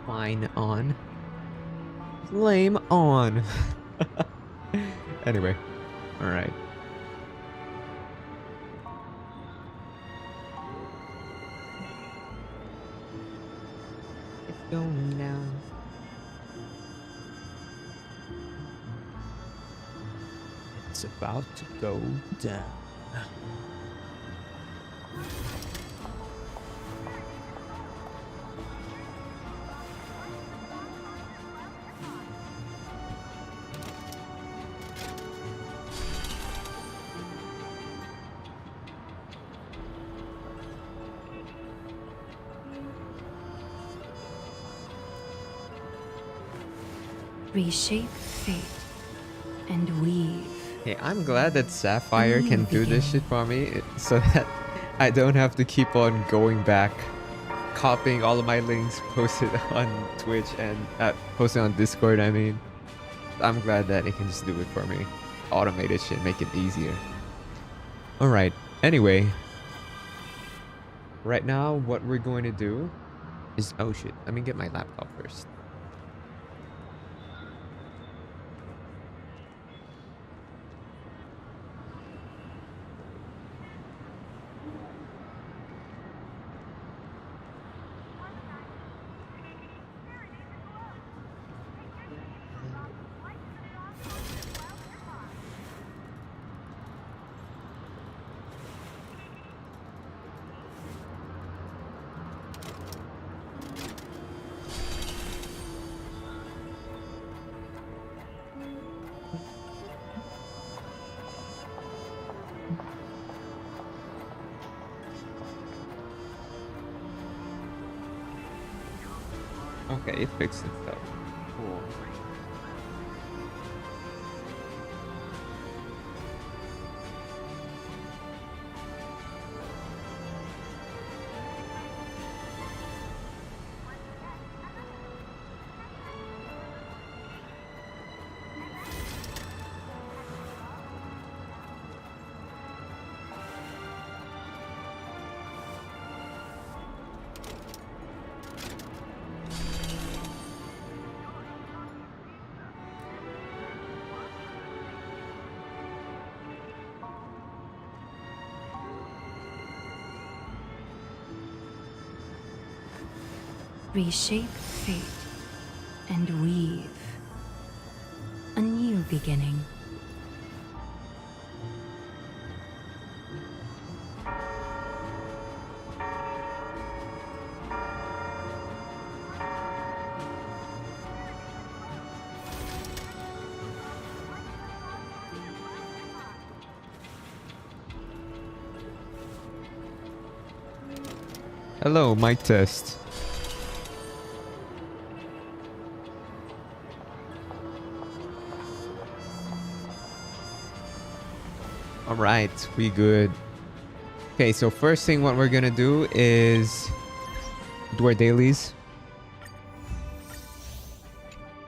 Fine on. Flame on. Anyway, all right. It's going down. It's about to go down. Reshape fate and weave. Hey, I'm glad that Sapphire New can do this beginning. shit for me so that I don't have to keep on going back, copying all of my links, post it on Twitch and post it on Discord, I mean. I'm glad that it can just do it for me. Automated shit, make it easier. Alright, anyway. Right now, what we're going to do is... Oh shit, let me get my laptop first. Okay, it fixed itself. Cool. Reshape fate and weave. A new beginning. Hello, mic test. Alright, we good. Okay, so first thing what we're gonna do is do our dailies.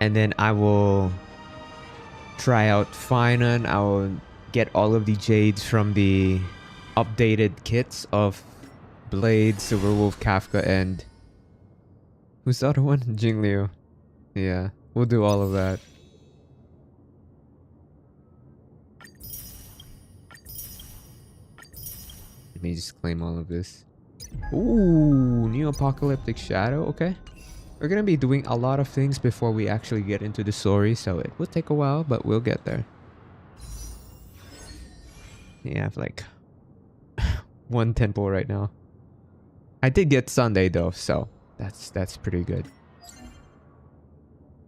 And then I will try out Finon. I will get all of the jades from the updated kits of Blade, Silverwolf, Kafka, and... Who's the other one? Jingliu. Yeah, we'll do all of that. Let me just claim all of this. Ooh, new apocalyptic shadow. Okay. We're gonna be doing a lot of things before we actually get into the story, so it will take a while, but we'll get there. Yeah, I have like one temple right now. I did get Sunday though, so that's pretty good.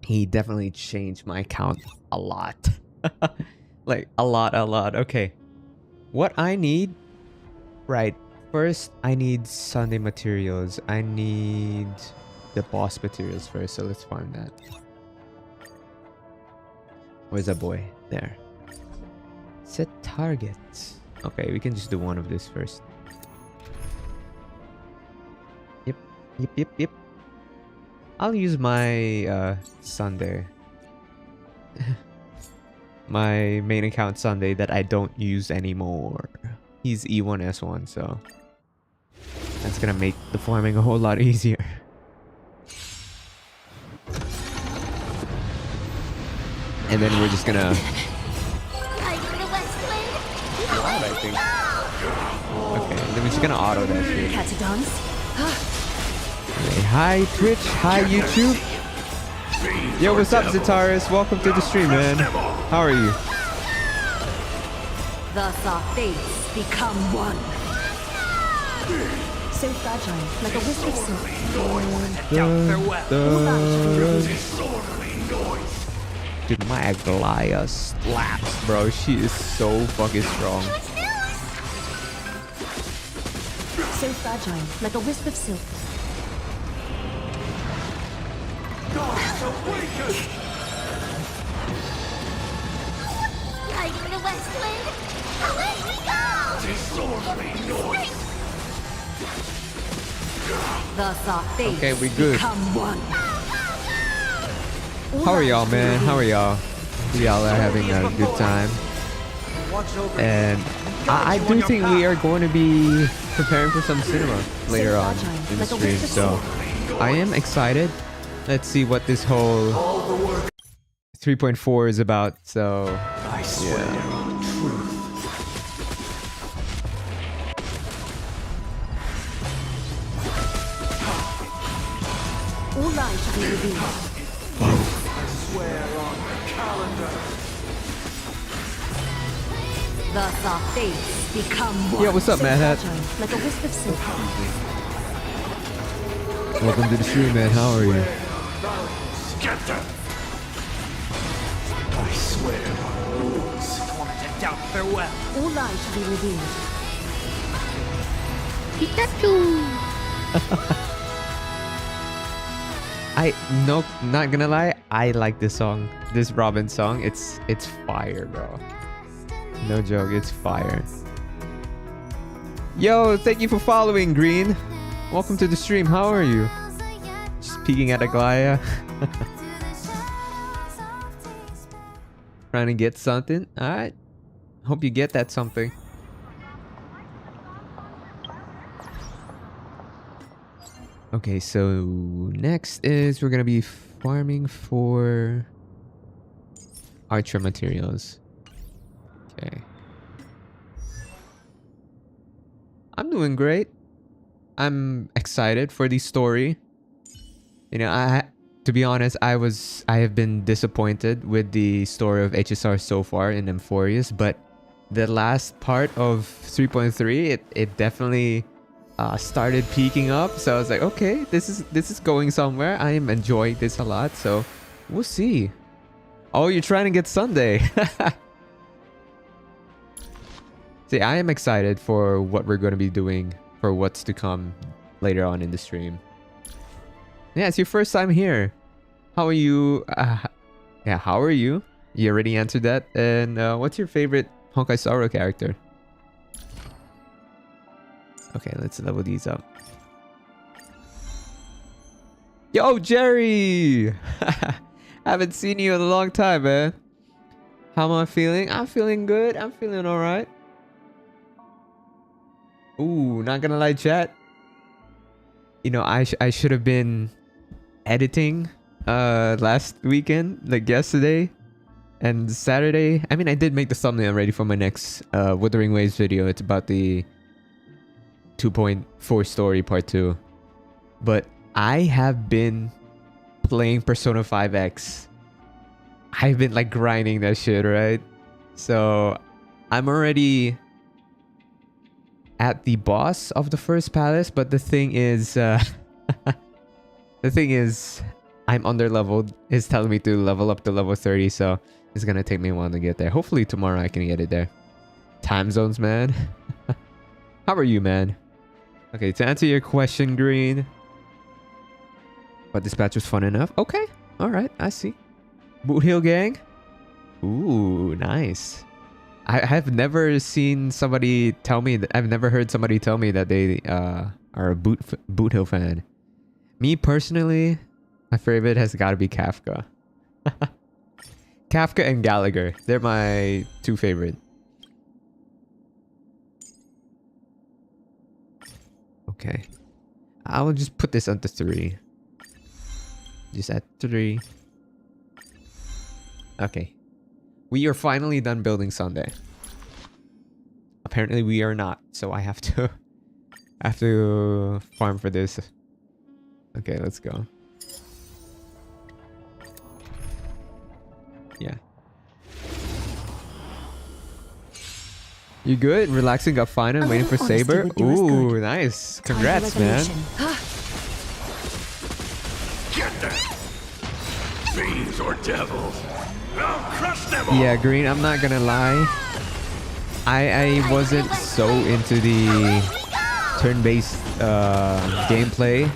He definitely changed my account a lot. Like a lot. Okay. What I need... Right. First, I need Sunday materials. I need the boss materials first, so let's farm that. Where's that boy? There. Set targets. Okay, we can just do one of this first. Yep. I'll use my Sunday. My main account Sunday that I don't use anymore. He's E1S1, so that's gonna make the farming a whole lot easier. And then we're just gonna... Light of the West Wind. I think. Okay, then we're just gonna auto that shit. Catch a dance? Hey, hi Twitch, hi YouTube. Yo, what's up Zataris? Welcome to the stream, man. How are you? Thus our fates become one. So fragile, like a wisp of silk. Dude, my Aglaya slaps, bro. She is so fucking strong. So fragile, like a wisp of silk. Light of the West Wind. Away we go. Thus our fates Okay, we good. become one. How are y'all, man? How are y'all? Y'all are having a good time. And I do think we are going to be preparing for some cinema later on in the stream. So I am excited. Let's see what this whole 3.4 is about. So yeah. All lies shall be revealed. Thus our fates become one. Yeah, what's up, So Mad Hat? fragile, like a wisp of silk. Welcome to the stream, man. How are you? I swear on rules. Tormented doubt, farewell. All lies shall be revealed. Not gonna lie, I like this song. This Robin song. It's fire, bro. No joke, it's fire. Yo, thank you for following, Green. Welcome to the stream. How are you? Just peeking at Aglaya. Trying to get something. Alright. Hope you get that something. Okay, so next is we're gonna be farming for archer materials. Okay. I'm doing great. I'm excited for the story. You know, to be honest, I have been disappointed with the story of HSR so far in Amphorius, but the last part of 3.3, it definitely started peaking up. So I was like, okay, this is going somewhere. I am enjoying this a lot. So we'll see. Oh, you're trying to get Sunday. See, I am excited for what we're going to be doing, for what's to come later on in the stream. Yeah, it's your first time here. How are you? Yeah, how are you? You already answered that. And what's your favorite Honkai Star Rail character? Okay, let's level these up. Yo, Jerry! Haven't seen you in a long time, man. How am I feeling? I'm feeling good. I'm feeling alright. Ooh, not gonna lie, chat. You know, I should have been editing last weekend, like yesterday and Saturday. I mean, I did make the thumbnail already for my next Wuthering Waves video. It's about the 2.4 story part 2. But I have been playing Persona 5X. I've been like grinding that shit, right? So I'm already at the boss of the first palace, but the thing is I'm under leveled. It's telling me to level up to level 30, so it's gonna take me a while to get there. Hopefully tomorrow I can get it there. Time zones, man. How are you, man? Okay, to answer your question, Green. But this patch was fun enough. Okay, alright, I see. Boot Hill Gang? Ooh, nice. I have never seen somebody tell me that. I've never heard somebody tell me that they are a Boot Hill fan. Me personally, my favorite has got to be Kafka. Kafka and Gallagher. They're my two favorite. Okay. I'll just put this onto 3. Just at 3. Okay. We are finally done building Sunday. Apparently we are not, so I have to farm for this. Okay, let's go. Yeah. You good? Relaxing, got fine and waiting for little honesty Saber? would do us Ooh, good. nice. Time for Congrats, man. resolution. Get them! Fiends or devils! I'll crush them all! Yeah, Green, I'm not gonna lie. I wasn't so into the turn-based gameplay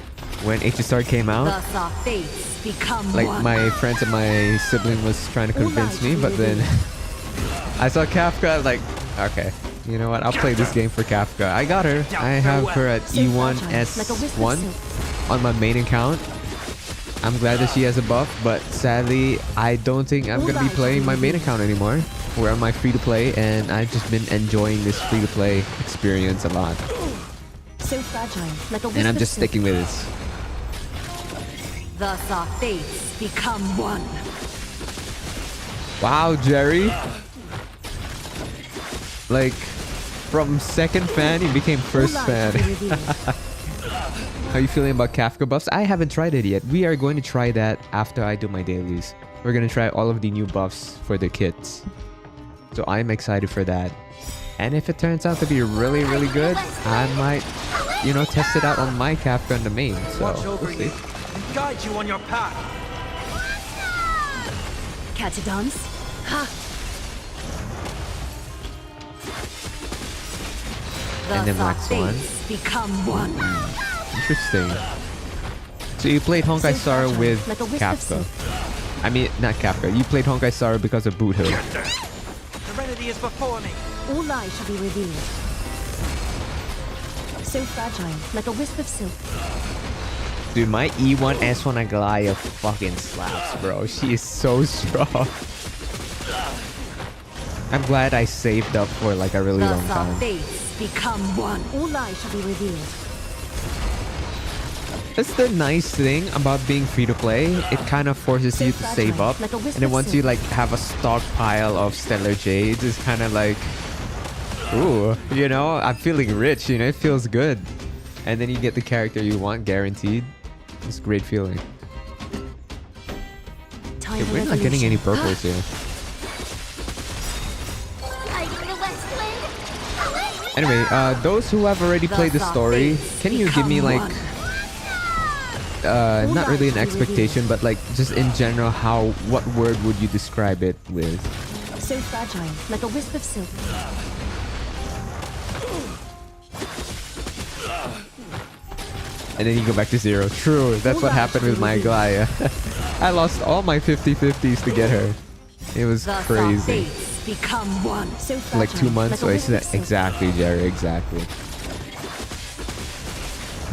when HSR came out. Thus our fates become Like one. my friends and my sibling was trying to convince me, but then I saw Kafka, like, okay, you know what? I'll play this game for Kafka. I got her. I have her at So E1 fragile, like a wisp of S1 silk. on my main account. I'm glad that she has a buff, but sadly, I don't think I'm gonna be playing my main account anymore. We're on my free-to-play, and I've just been enjoying this free-to-play experience a lot. So fragile, like a wisp And I'm of just silk. sticking with this. Thus our fates become one. Wow, Jerry. Like, from second fan, he became first All fan. lies will be revealed. How are you feeling about Kafka buffs? I haven't tried it yet. We are going to try that after I do my dailies. We're going to try all of the new buffs for the kits. So I'm excited for that. And if it turns out to be really, really good, I might, you know, test it out on my Kafka on the main. So, Watch over we'll you see. and guide you on your path. Catch a dance? Ha! And then Thus our Wax One. fates become one. Interesting. So you played Honkai So Star fragile, with like a wisp of Kafka. silk. I mean, not Kafka. You played Honkai Star because of Boot Hill. Serenity is before me. All lies shall be revealed. So fragile, like a wisp of silk. Dude, my E1 S1 Aglaya fucking slaps, bro. She is so strong. I'm glad I saved up for like a really long Thus our time. fates become one. All lies shall be revealed. That's the nice thing about being free to play. It kind of forces you to save up. Like a wisp And then of once you silk. like have a stockpile of Stellar Jades, it's kind of like, ooh, you know, I'm feeling rich, you know, it feels good. And then you get the character you want guaranteed. It's a great feeling. Time Okay, for we're not getting any revolution. purples here. Hiding the west wind. Away we Anyway, go! those who have already played the Thus our story, fates can you give me become like, one. not really an lies shall be expectation, but like just in general, what word would you describe it with? So fragile, like a wisp of silk. And then you go back to zero. True, that's what happened with my Aglaya. I lost all my 50/50s to get her. It was Thus our crazy. fates become one. So fragile, Like 2 months, like so a I wisp said of silk. exactly, Jerry, exactly.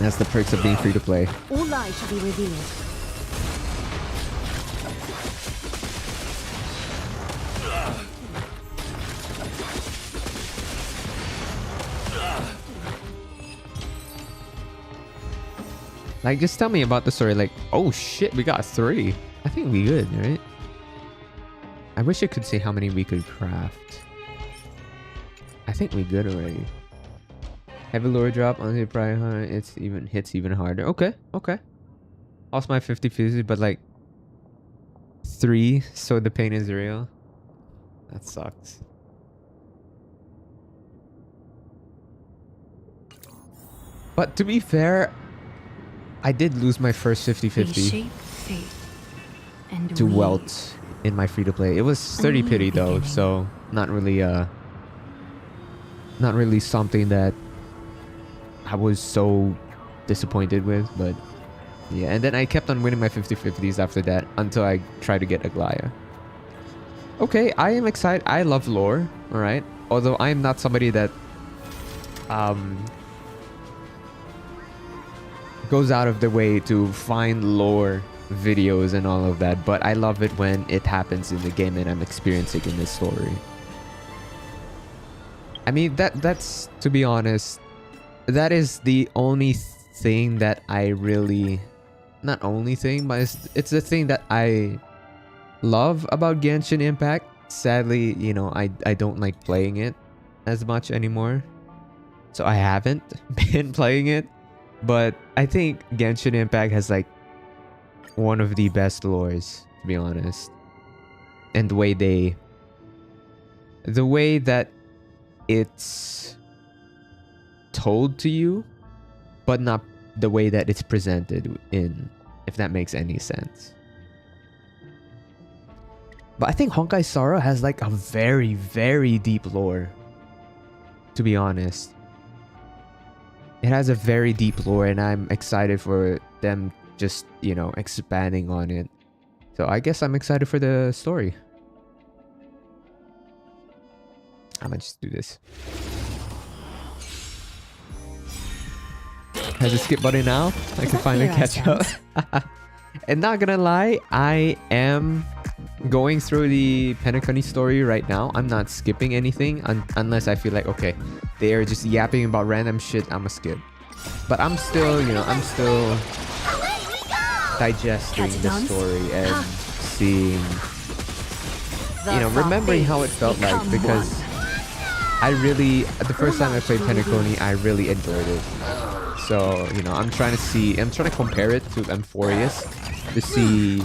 That's the perks of being free to play. All lies shall be revealed. Like, just tell me about the story. Like, oh shit, we got 3. I think we good, right? I wish I could say how many we could craft. I think we good already. Heavy lure drop on the prior hunter. It's even hits even harder. Okay, okay. Lost my 50/50, but like 3, so the pain is real. That sucks. But to be fair, I did lose my first 50/50 Reshape fate, and to we Welt in my free to play. It was 30 Only pity though, beginning. so not really something that I was so disappointed with, but yeah. And then I kept on winning my 50/50s after that until I tried to get Aglaya. Okay, I am excited. I love lore, all right? Although I am not somebody that goes out of the way to find lore videos and all of that, but I love it when it happens in the game and I'm experiencing in the story. I mean, that's to be honest, that is the only thing that I really, not only thing, but it's the thing that I love about Genshin Impact sadly, you know, I don't like playing it as much anymore. So I haven't been playing it. But I think Genshin Impact has like one of the best lores, to be honest. And the way that it's told to you, but not the way that it's presented in, if that makes any sense. But I think Honkai Star has like a very, very deep lore, to be honest. It has a very deep lore, and I'm excited for them just, you know, expanding on it. So I guess I'm excited for the story. I might just do this. Has a skip button now? I can finally catch up. And not gonna lie, I am going through the Penacony story right now. I'm not skipping anything unless I feel like, okay, they are just yapping about random shit, I'ma skip. But I'm still, you know, I'm still digesting the story and seeing, you know, remembering how it felt like, because I really, the first time I played Penacony, I really enjoyed it. So, you know, I'm trying to compare it to Amphorius to see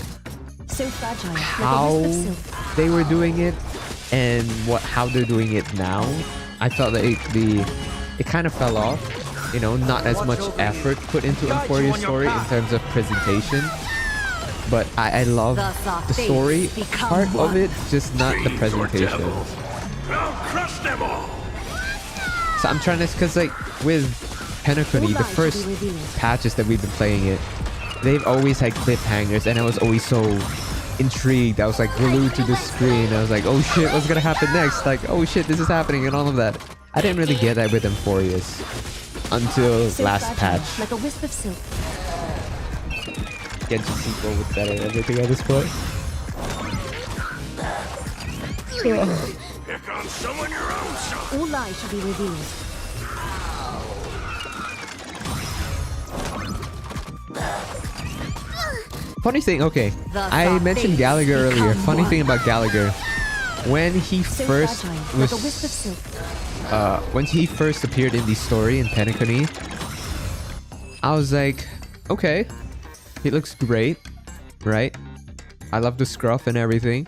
how they were doing it and how they're doing it now. I felt that it kind of fell off, you know, not as much effort put into Amphorius' story in terms of presentation. But I love the story part of it, just not the presentation. So I'm trying to, because like with Penacony, the first patches that we've been playing it, they've always had cliffhangers, and I was always so intrigued. I was like glued to the screen. I was like, oh shit, what's gonna happen next? Like, oh shit, this is happening, and all of that. I didn't really get that with Amphorius until last patch. Like a wisp of silk. Genshin sequel with better everything at this point. Pick on someone your own son. All lies shall be revealed. Funny thing, okay, I mentioned Gallagher earlier. Funny thing about Gallagher, when he first when he first appeared in the story in Penacony, I was like, okay, he looks great, right? I love the scruff and everything.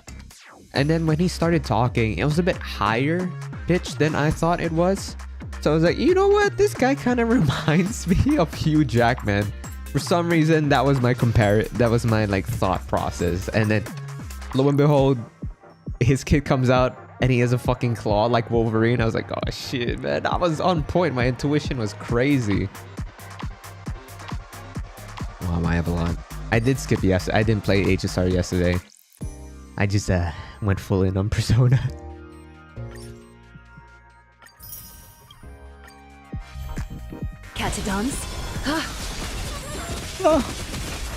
And then when he started talking, it was a bit higher pitched than I thought it was. So I was like, you know what? This guy kind of reminds me of Hugh Jackman. For some reason, that was my like thought process. And then lo and behold, his kid comes out and he has a fucking claw like Wolverine. I was like, oh shit, man, that was on point. My intuition was crazy. Wow, my Avalon. I did skip yesterday. I didn't play HSR yesterday. I just went full in on Persona. Catadons?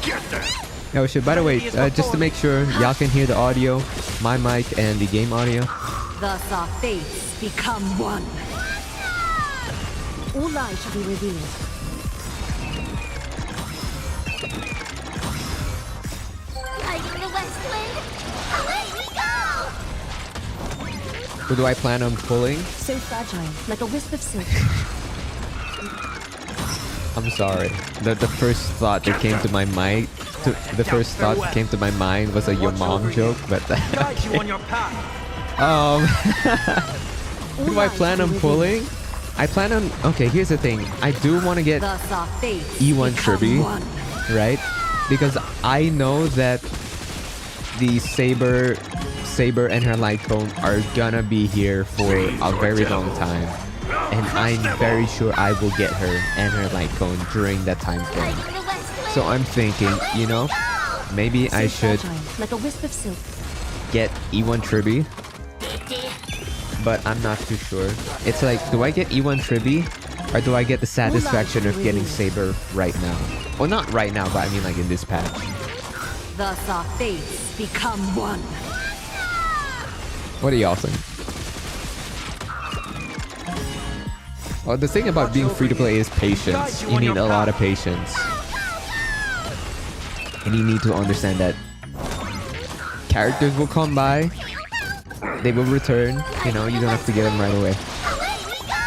Get there. Oh shit, by the way, just to make sure y'all can hear the audio, my mic and the game audio. Thus our fates become one. All lies shall be revealed. Lighting the west wind. Away we go! Who do I plan on pulling? So fragile, like a wisp of silk. I'm sorry. The first thought that came to my mind, was a your mom joke, but who do I plan on pulling? I plan on, okay, here's the thing. I do want to get E1 Tribby, right? Because I know that the Saber and her light cone are gonna be here for a very long time. And I'm very sure I will get her and her light cone during that time frame. So I'm thinking, you know, maybe I should get E1 Tribby, but I'm not too sure. It's like, do I get E1 Tribby, or do I get the satisfaction of getting Saber right now? Well, not right now, but I mean like in this patch. Thus our fates become one. What do y'all think? Well, the thing about being free to play is patience. You need a lot of patience. And you need to understand that characters will come by They will return. You know, you don't have to get them right away. Away we go!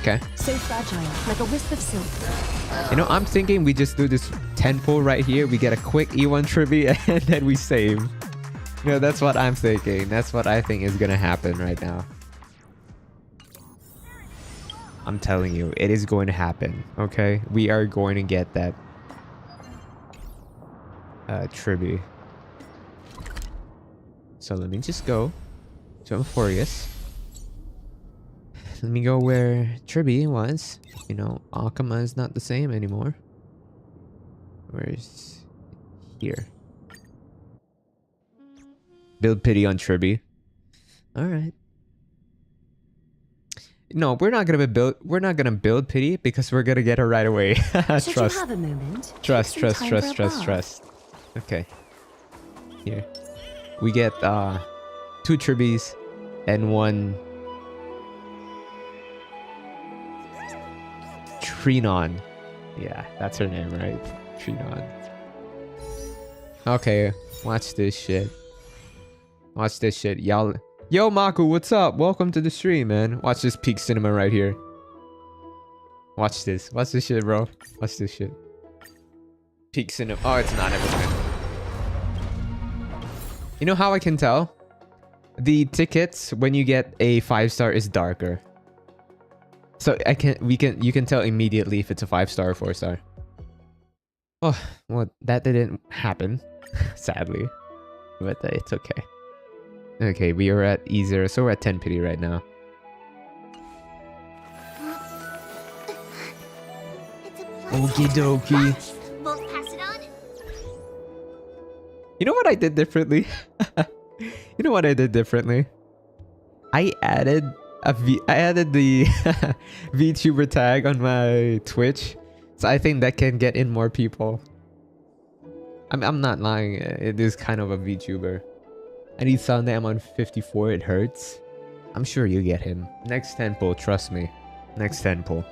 Okay. So fragile, like a wisp of silk. You know, I'm thinking we just do this 10 pull right here. We get a quick E1 tribby and then we save. You know, that's what I'm thinking. That's what I think is gonna happen right now. I'm telling you, it is going to happen. Okay, we are going to get that tribby. So let me just go to Amphorius. Let me go where Tribby was. You know, Akama is not the same anymore. Where's here? Build pity on Tribby. Alright. No, we're not gonna build pity because we're gonna get her right away. Should Trust. you have a moment? Trust, Take trust, some time trust, for a trust, bath. trust. Okay. Here. We get 2 Tribbies and 1 Trinon. Yeah, that's her name, right? Trinon. Okay, watch this shit. Watch this shit. Y'all. Yo, Maku, what's up? Welcome to the stream, man. Watch this peak cinema right here. Watch this. Watch this shit, bro. Watch this shit. Peak cinema. Oh, it's not everything. You know how I can tell? The tickets when you get a 5-star is darker. So you can tell immediately if it's a 5-star or 4-star. Oh, well, that didn't happen, sadly. But it's okay. Okay, we are at E0, so we're at 10 pity right now. It's a Okie dokie. Both pass it on. You know what I did differently? You know what I did differently? I added the VTuber tag on my Twitch, so I think that can get in more people. I'm not lying. It is kind of a VTuber. I need Sunday. I'm on 54. It hurts. I'm sure you get him. Next 10 pull, trust me. Next 10 pull.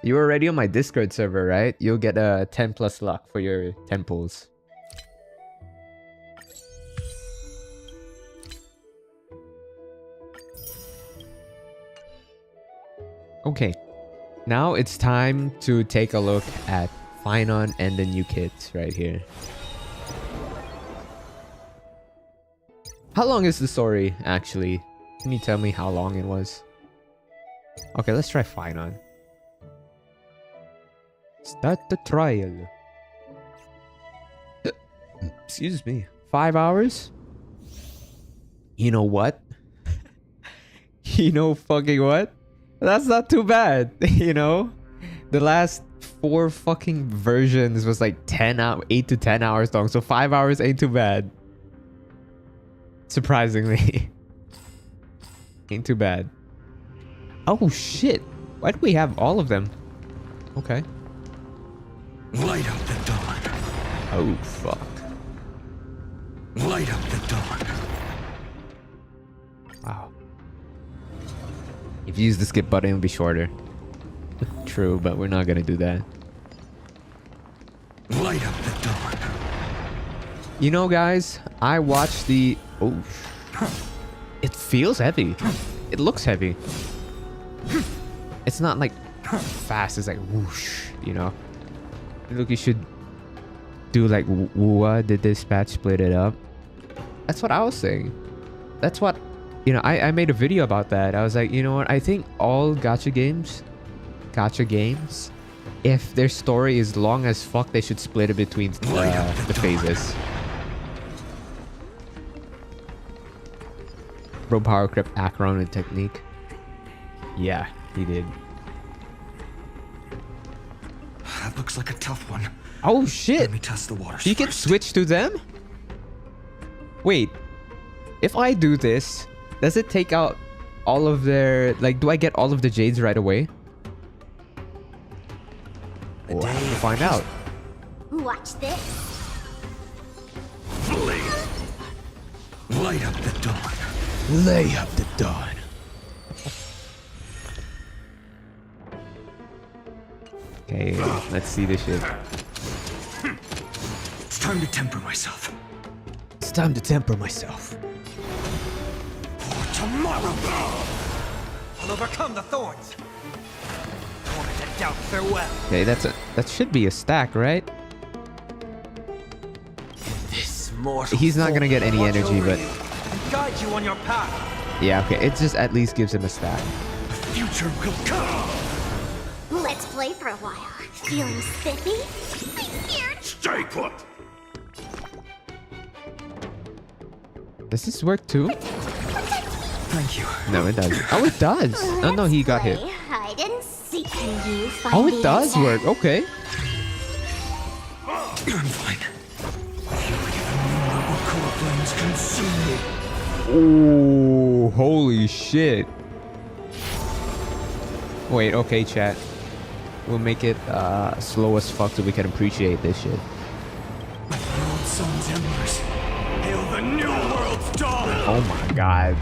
You were already on my Discord server, right? You'll get a 10 plus luck for your 10 pulls. Okay. Now it's time to take a look at Finon and the new kits right here. How long is the story, actually? Can you tell me how long it was? Okay, let's try Finon. Start the trial. Excuse me. 5 hours? You know what? You know fucking what? That's not too bad, you know? The last 4 fucking versions was like 8 to 10 hours long, so 5 hours ain't too bad. Surprisingly. Ain't too bad. Oh shit. Why do we have all of them? Okay. Light up the dawn. Oh fuck. Light up the dawn. Wow. If you use the skip button, it'll be shorter. True, but we're not gonna do that. Light up the dawn. You know, guys, I watched the... Oh. It feels heavy. It looks heavy. It's not like fast. It's like whoosh, you know? Look, you should do like Wua did dispatch, split it up. That's what I was saying. That's what... You know, I made a video about that. I was like, you know what? I think all gacha games, if their story is long as fuck, they should split it between the phases. Bro power creep Acheron and technique. Yeah, he did. That looks like a tough one. Oh shit! Let me test the waters. You can first. switch to them? Wait. If I do this, does it take out all of their... Like, do I get all of the jades right away? We'll have to find out. Watch this. Blaze. Light up the dawn. Lay up the dawn. Okay, let's see this shit. Time to temper myself. It's time to temper myself. For tomorrow, I'll overcome the thorns. Torment and doubt, farewell. Okay, that should be a stack, right? This mortal He's not gonna get any watch energy, over but you and guide you on your path. yeah, okay. It just at least gives him a stack. The future will come. Let's play for a while. Feeling spiffy? I'm scared. Stay put. Does this work too? Thank you. No, it doesn't. Oh, it does. Oh no, he got hit. Hide and seek. Can you find Oh, the it does answer? work. Okay. I'm fine. I feel like if innumerable core flames consume me. Oh, holy shit. Wait, okay, chat. We'll make it slow as fuck so we can appreciate this shit. The old sun's embers. Hail the new world's dawn. Oh my god.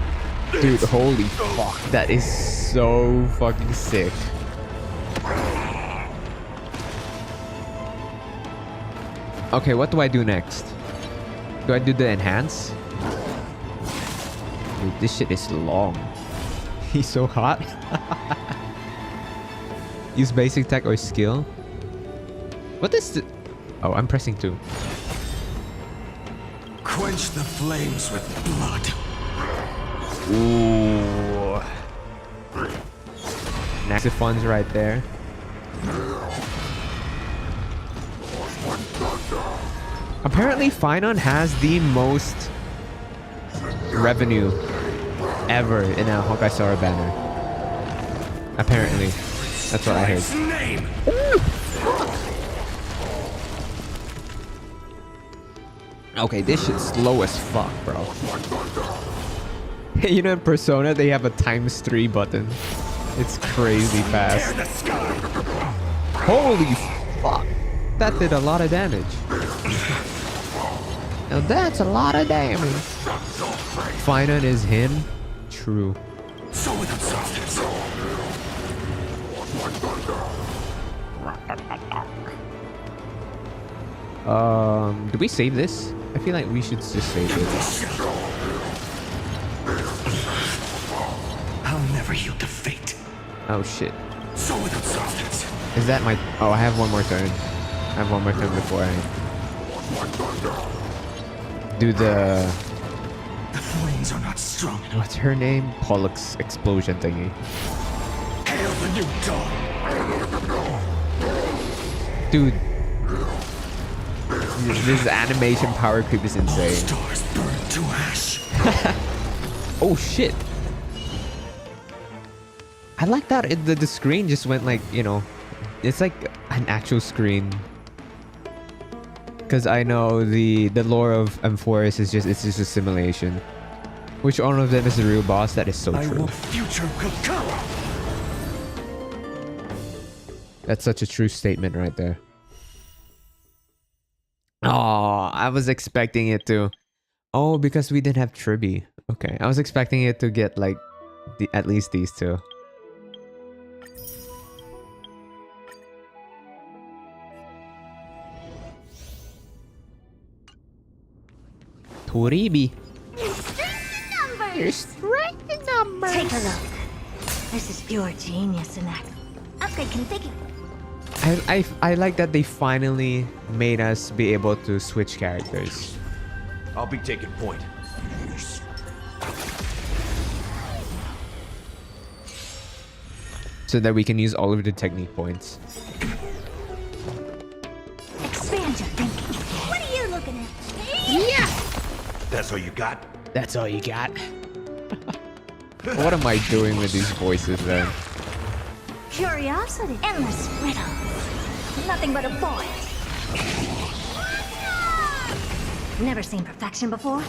Dude, holy fuck. That is so fucking sick. Okay, what do I do next? Do I do the enhance? Dude, this shit is long. He's so hot. Use basic tech or skill. What is the... Oh, I'm pressing 2. Quench the flames with blood. Ooh. Naxiphone's right there. Apparently, Finon has the most revenue ever in a Honkai Star banner. Apparently. That's what I heard. Name. Okay, this shit's slow as fuck, bro. You know in Persona, they have a ×3 button. It's crazy fast. Holy fuck. That did a lot of damage. Now that's a lot of damage. Finon is him? True. So without substance. Do we save this? I feel like we should just save it. I'll never yield to fate. Oh shit. So without substance. Is that my... Oh, I have one more turn. I have one more turn before I... do the... The flames are not strong enough. What's her name? Pollux explosion thingy. Hail the new dawn. Dude. This animation power creep is insane. Stars burn to ash. Oh shit. I like that the screen just went like, you know, it's like an actual screen. Because I know the lore of M4 is just, it's just a simulation. Which one of them is the real boss? That is so true. Future will come. That's such a true statement right there. Oh, I was expecting it to... Oh, because we didn't have Triby. Okay, I was expecting it to get like at least these two. Toribi. Your strength numbers. Take a look. This is pure genius in act. Upgrade configured. I like that they finally made us be able to switch characters. I'll be taking point. So that we can use all of the technique points. Expand your thinking. What are you looking at? That's all you got? That's all you got? What am I doing with these voices then? Curiosity. Endless riddles. Nothing but a void. Never seen perfection before?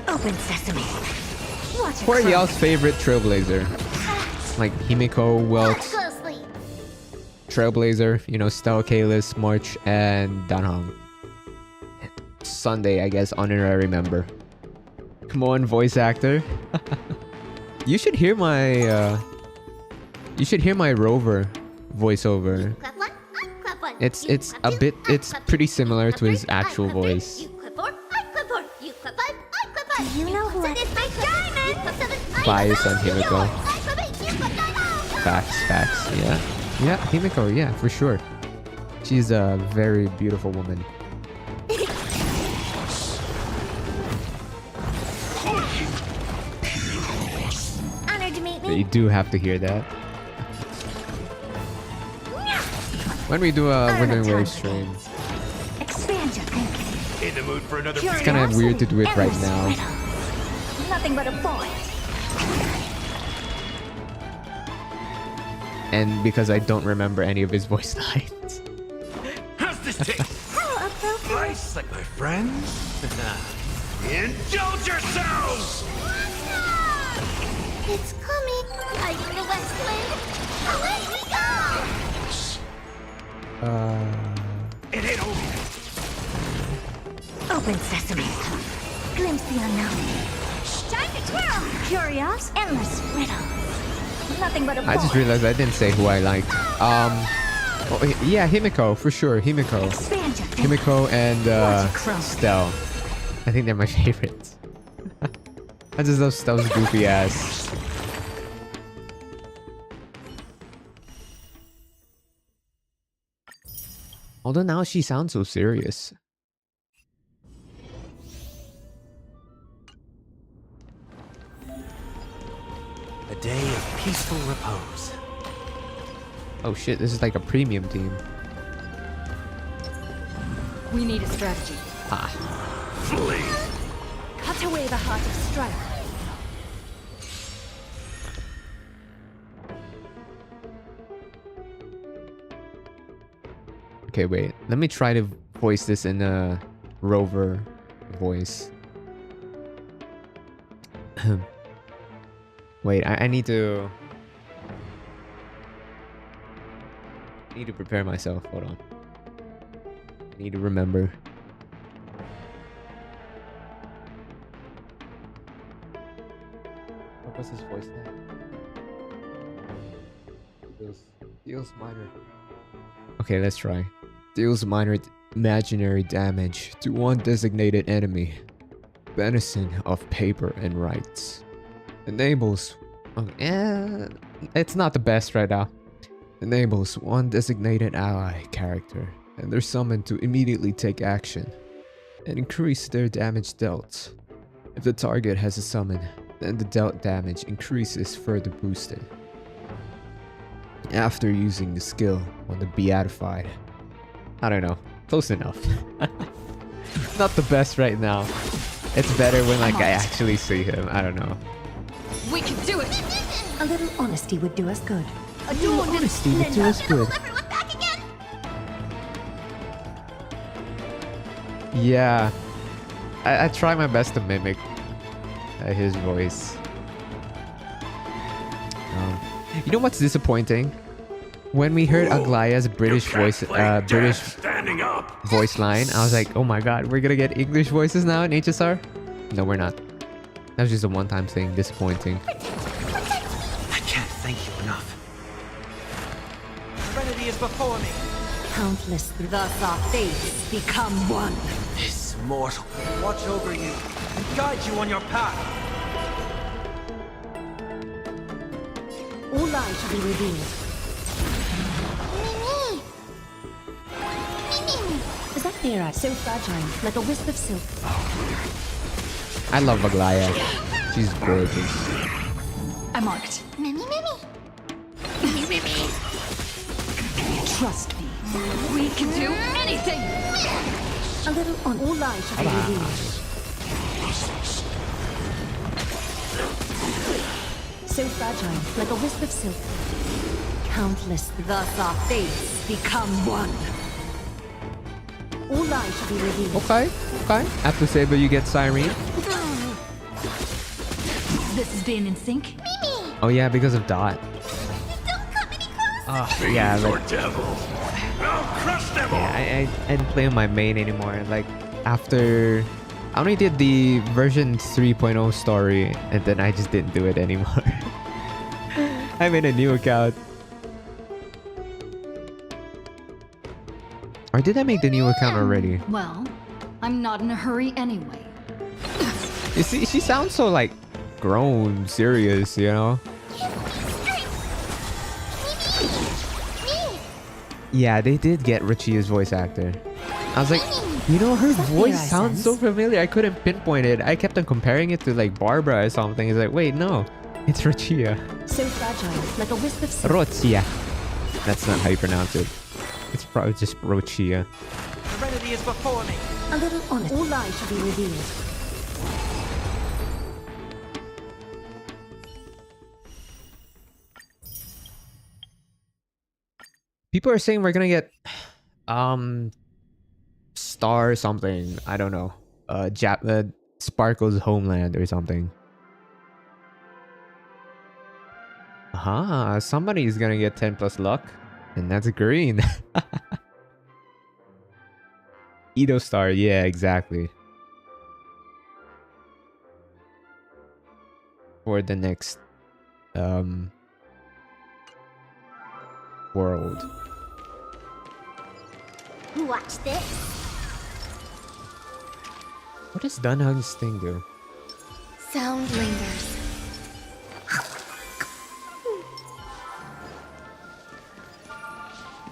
Open sesame. Watch it Who are close. y'all's favorite Trailblazer? Like Himiko, Welts, Closely. Trailblazer, you know, Stella Kalis, March, and Danhong. Sunday, I guess, honorary member. Come on, voice actor. You should hear my Rover voiceover. Clap one. Clap one. It's pretty similar to his actual voice. Do you know who I Bias on Himiko. Facts. Yeah, Himiko. Yeah, for sure. She's a very beautiful woman. Honored to meet me. You do have to hear that. When we do a Withering Wave stream, Expand your thinking. In the mood for another it's kind of weird to do it right now. Nothing but a boy. And because I don't remember any of his voice lines. How's this taste? Hello, Upro. Slice like my friends? Indulge yourselves! It's coming. Are you the West Wind? Away we go! It ain't over yet. Open sesame. Glimpse the unknown. Time to twirl. Curious, endless riddles. Nothing but a I just realized I didn't say who I liked. Oh, yeah, Himiko for sure. Himiko and Stell. I think they're my favorites. I just love Stell's goofy ass. Although now she sounds so serious. A day of peaceful repose. Oh shit, this is like a premium team. We need a strategy. Flee! Cut away the heart of strife. Okay, wait. Let me try to voice this in a Rover voice. Wait, I need to prepare myself. Hold on. I need to remember. What was his voice like? Deals minor. Okay, let's try. Deals minor imaginary damage to one designated enemy. Benison of paper and rights. Enables... it's not the best right now. Enables one designated ally character and they're summoned to immediately take action and increase their damage dealt. If the target has a summon, then the dealt damage increases further boosted. After using the skill on the beatified. I don't know. Close enough. Not the best right now. It's better when like I actually see him. I don't know. We can do it! A little honesty would do us good. A little honesty would do us good. Everyone back again. Yeah. I try my best to mimic his voice. You know what's disappointing? When we heard Aglaya's British voice, Standing up. voice line, I was like, oh my god, we're gonna get English voices now in HSR? No, we're not. That was just a one-time thing. Disappointing. I can't thank you enough. Serenity is before me. Countless, thus our fates become one. This mortal will watch over you and guide you on your path. All lies shall be revealed. Mimi. Mimi. Is that their eye so fragile, like a wisp of silk? I love Aglaya. She's gorgeous. I marked. Mimi, Mimi. Mimi, Mimi. Trust me. We can do anything! A little on all lies shall be revealed. So fragile, like a wisp of silk. Countless, thus our fates become one. All lies shall be revealed. Okay. After Saber, you get Cyrene. This is being in sync. Oh yeah, because of Dot. Don't come any closer. Yeah, Fiends or like, devils. I'll crush them all. yeah, I didn't play on my main anymore. Like, after... I only did the version 3.0 story, and then I just didn't do it anymore. I made a new account. Or did I make the new account already? Well, I'm not in a hurry anyway. You see, she sounds so like grown, serious, you know? Yeah, they did get Richia's voice actor. I was like, you know, her voice sounds so familiar. I couldn't pinpoint it. I kept on comparing it to like Barbara or something. It's like, wait, no, it's Richia. So fragile, like a wisp of silk. Rochia. That's not how you pronounce it. It's probably just Rochia. The remedy is before me. A little honest. All lies shall be revealed. People are saying we're gonna get Star something. I don't know. Sparkle's Homeland or something. Aha, somebody's gonna get 10 plus luck. And that's green. Edo Star, yeah, exactly. For the next world. Watch this. What does Dunhug's thing do? Sound lingers.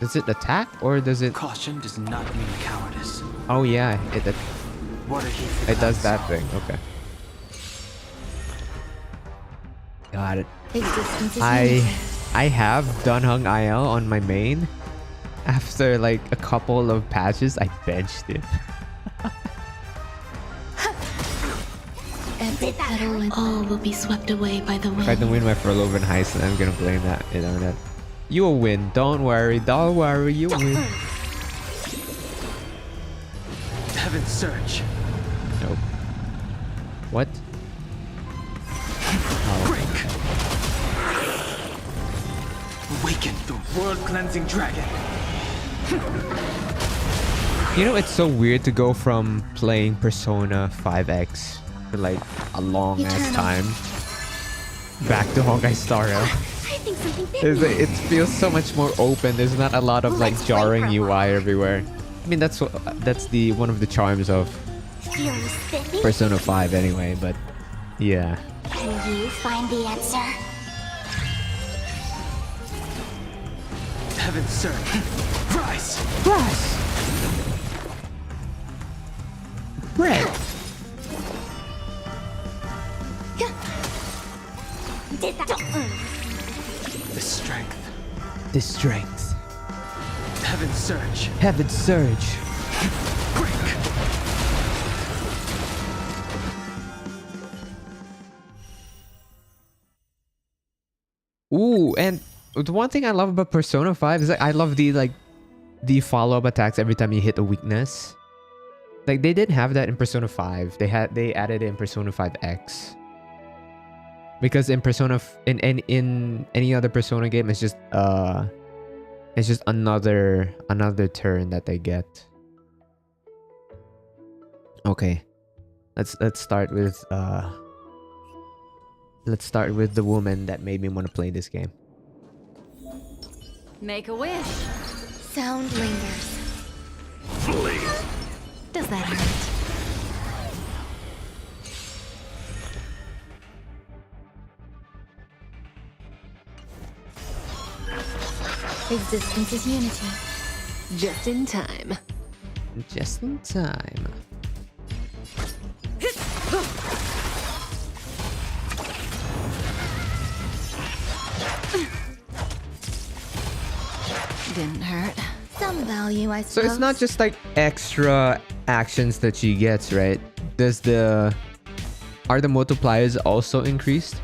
Does it attack or does it? Caution does not mean cowardice. Oh yeah, Waterdeep it does that thing. Okay. Got it. Existence is I have Dunhung IL on my main. After like a couple of patches, I benched it. Every petal and all will be swept away by the If I wind. don't win my Furloven heist, then I'm gonna blame that. You know that. You'll win. Don't worry. Don't worry. You'll win. Heaven's Surge. Nope. What? Break. Awaken the world-cleansing dragon. You know, it's so weird to go from playing Persona 5X for like a long ass time back to Honkai Star Rail. I think something big. It feels so much more open. There's not a lot of like jarring UI everywhere. I mean, that's the one of the charms of Feeling spiffy? Persona 5 anyway. But yeah, Can you find the answer? Heaven's Surge. Rise. Red. Did that? The strength. The strength. Heaven's Surge. Heaven's Surge. Break. Ooh, and the one thing I love about Persona 5 is that I love the follow-up attacks every time you hit a weakness. Like they didn't have that in Persona 5. They added it in Persona 5X. Because in in any other Persona game, it's just another turn that they get. Okay, let's start with the woman that made me want to play this game. Make a wish. Sound lingers. Please. Does that hurt? Existence is unity. Just in time. Just in time. Didn't hurt. Some value, I So suppose. it's not just like extra actions that she gets, right? Are the multipliers also increased?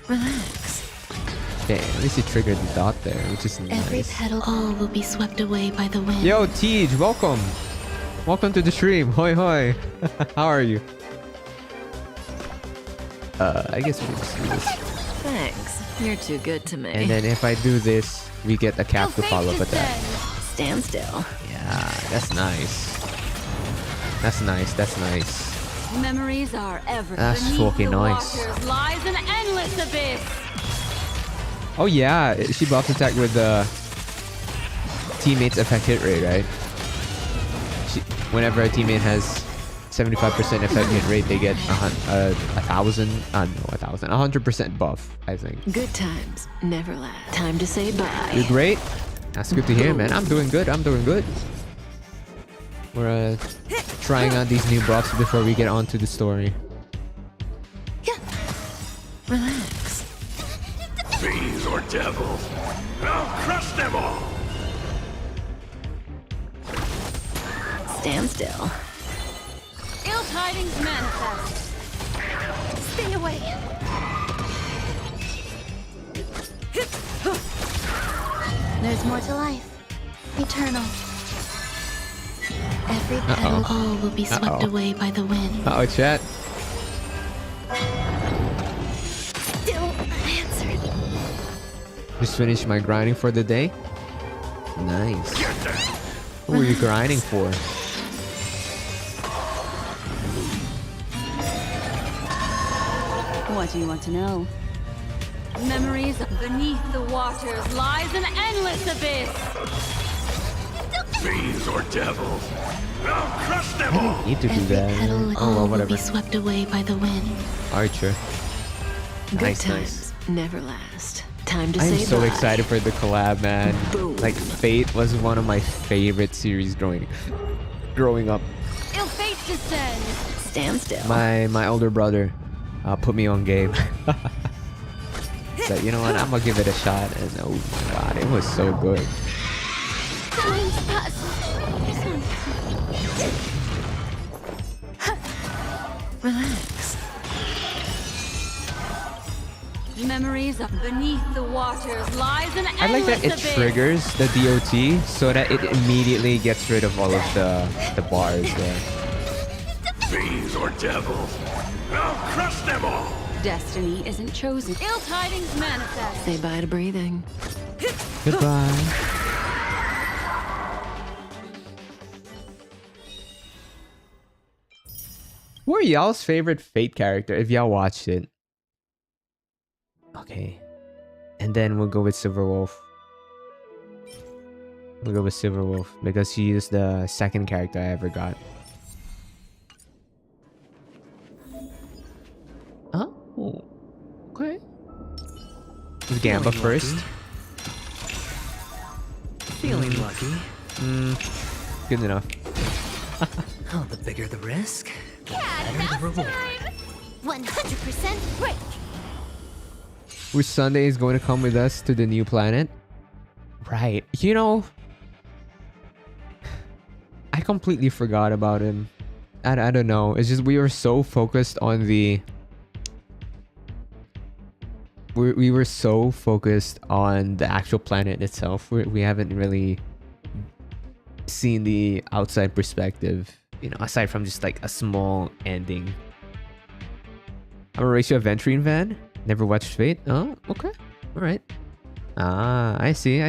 Relax. Okay, at least you triggered the dot there, which is Every nice. petal, all will be swept away by the wind. Yo, Tej, welcome. Welcome to the stream. Hoi hoi. How are you? I guess we'll just do this. Thanks. You're too good to me. And then if I do this, we get a cap to follow up attack. Stand still. Yeah, that's nice. That's nice. That's nice. Memories are ever. That's beneath fucking the nice. waters lies an endless abyss. Oh yeah, she buffs attack with the teammates affect hit rate, right? Whenever a teammate has 75% effect hit rate, they get 100% buff, I think. Good times never last. Time to say bye. You're great. That's good to hear, man. I'm doing good. I'm doing good. We're trying out these new buffs before we get on to the story. Relax. Fiends or devils, I'll crush them all! Stand still. Ill tidings manifest. Stay away. There's more to life. Eternal. Every petal all will be swept away by the wind. Uh-oh, chat. Still unanswered. Just finished my grinding for the day. Nice. What were you grinding for? What do you want to know? Memories beneath the waters lies an endless abyss. Fiends or devils, I'll crush them all! Need to do Every that. petal Oh, all well, will whatever. be swept away by the wind. Archer. Good Nice, times never last. Time to I'm say so bye. excited for the collab, man. Boom. Like, Fate was one of my favorite series growing up. Ill fate descends. Stand still. My older brother put me on game. So, you know what? I'm gonna give it a shot. And oh my god, it was so good. Time's pass. Relax. Memories beneath the waters lies an endless I like that it abyss. triggers the DOT so that it immediately gets rid of all of the bars there. Fiends or devils, I'll crush them all! Destiny isn't chosen. Ill tidings manifest. Say bye to breathing. Goodbye. Who are y'all's favorite Fate character if y'all watched it? Okay. And then we'll go with Silverwolf. We'll go with Silverwolf because she is the second character I ever got. Oh, okay. Is Gamba first? Feeling lucky. Good enough. Oh, the bigger the risk, Cat better the reward. 100% break. Which Sunday is going to come with us to the new planet? Right. You know, I completely forgot about him. I don't know. It's just we were so focused on the... We were so focused on the actual planet itself. We haven't really seen the outside perspective, you know, aside from just like a small ending. I'm a Ratio Aventurine fan. Never watched Fate. Oh, okay. All right. Ah, I see.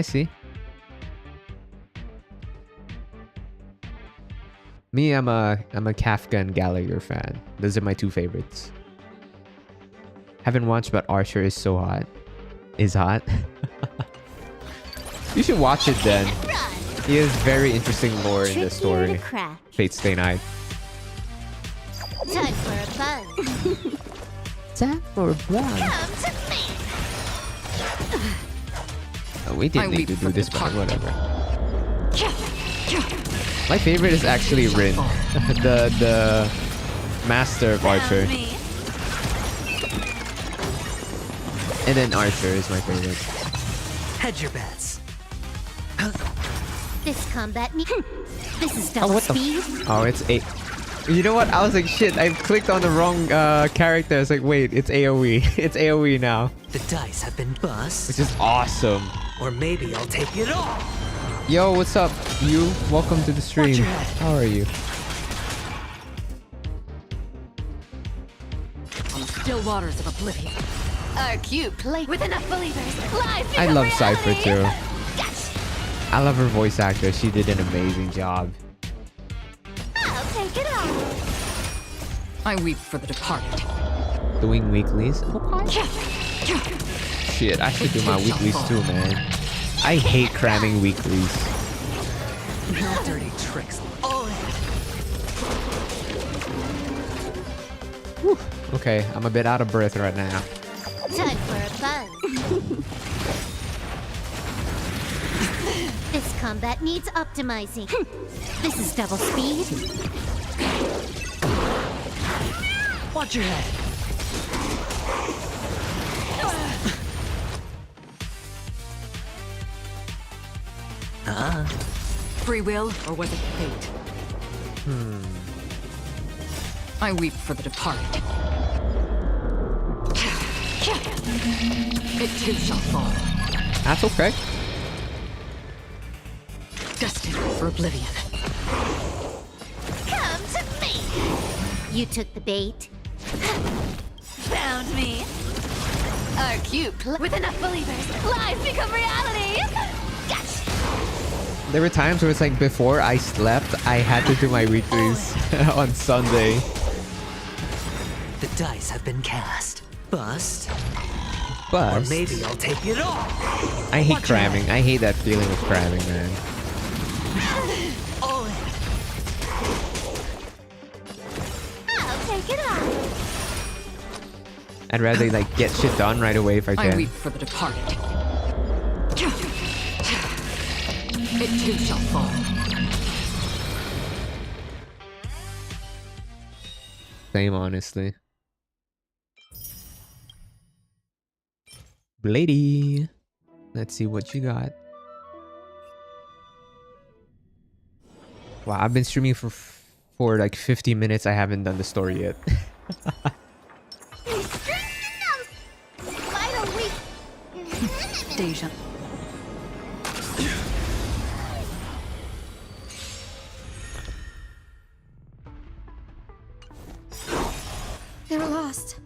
Me, I'm a Kafka and Gallagher fan. Those are my two favorites. Haven't watched, but Archer is so hot. Is hot. You should watch it then. He has very interesting lore in the story. Fate Stay Night. Time for a buzz. Time for a buzz. Come to me. Oh, we didn't need to do this, but whatever. My favorite is actually Rin, the master of Archer. Me. And then Archer is my favorite. Hedge your bets. This combat me. This is Oh, double what the speed. Oh, it's a... You know what? I was like, shit, I clicked on the wrong character. I was like, wait, it's AoE. It's AoE now. The dice have been bust. Which is awesome. Or maybe I'll take it all. Yo, what's up? You? Welcome to the stream. Watch your head. How are you? On the still waters of oblivion. Our cute play with enough believers. Live I love reality. Cypher too. Gotcha. I love her voice actor. She did an amazing job. I'll take it all. I weep for the departed. Doing weeklies? Shit, I should do my weeklies too, man. I hate cramming weeklies. No dirty tricks. All in. Whew. Okay, I'm a bit out of breath right now. Time for a buzz. This combat needs optimizing. This is double speed. Watch your head. Free will, or was it fate? I weep for the departed. It too shall fall, That's okay. destined for oblivion. Come to me. You took the bait. Found me. Our cute with enough believers, lies become reality. Gotcha. There were times where it's like before I slept, I had to do my weeklies on Sunday. The dice have been cast. Bust. Or But maybe I'll take it all. I hate Watch your cramming. I hate that feeling of cramming, man. All in. I'll take it off. I'd rather like get shit done right away if I I can. weep for the departed. It too shall fall. Same, honestly. Blady. Let's see what you got. Wow, I've been streaming for like 50 minutes. I haven't done the story yet. Why don't we? Deja. They're lost.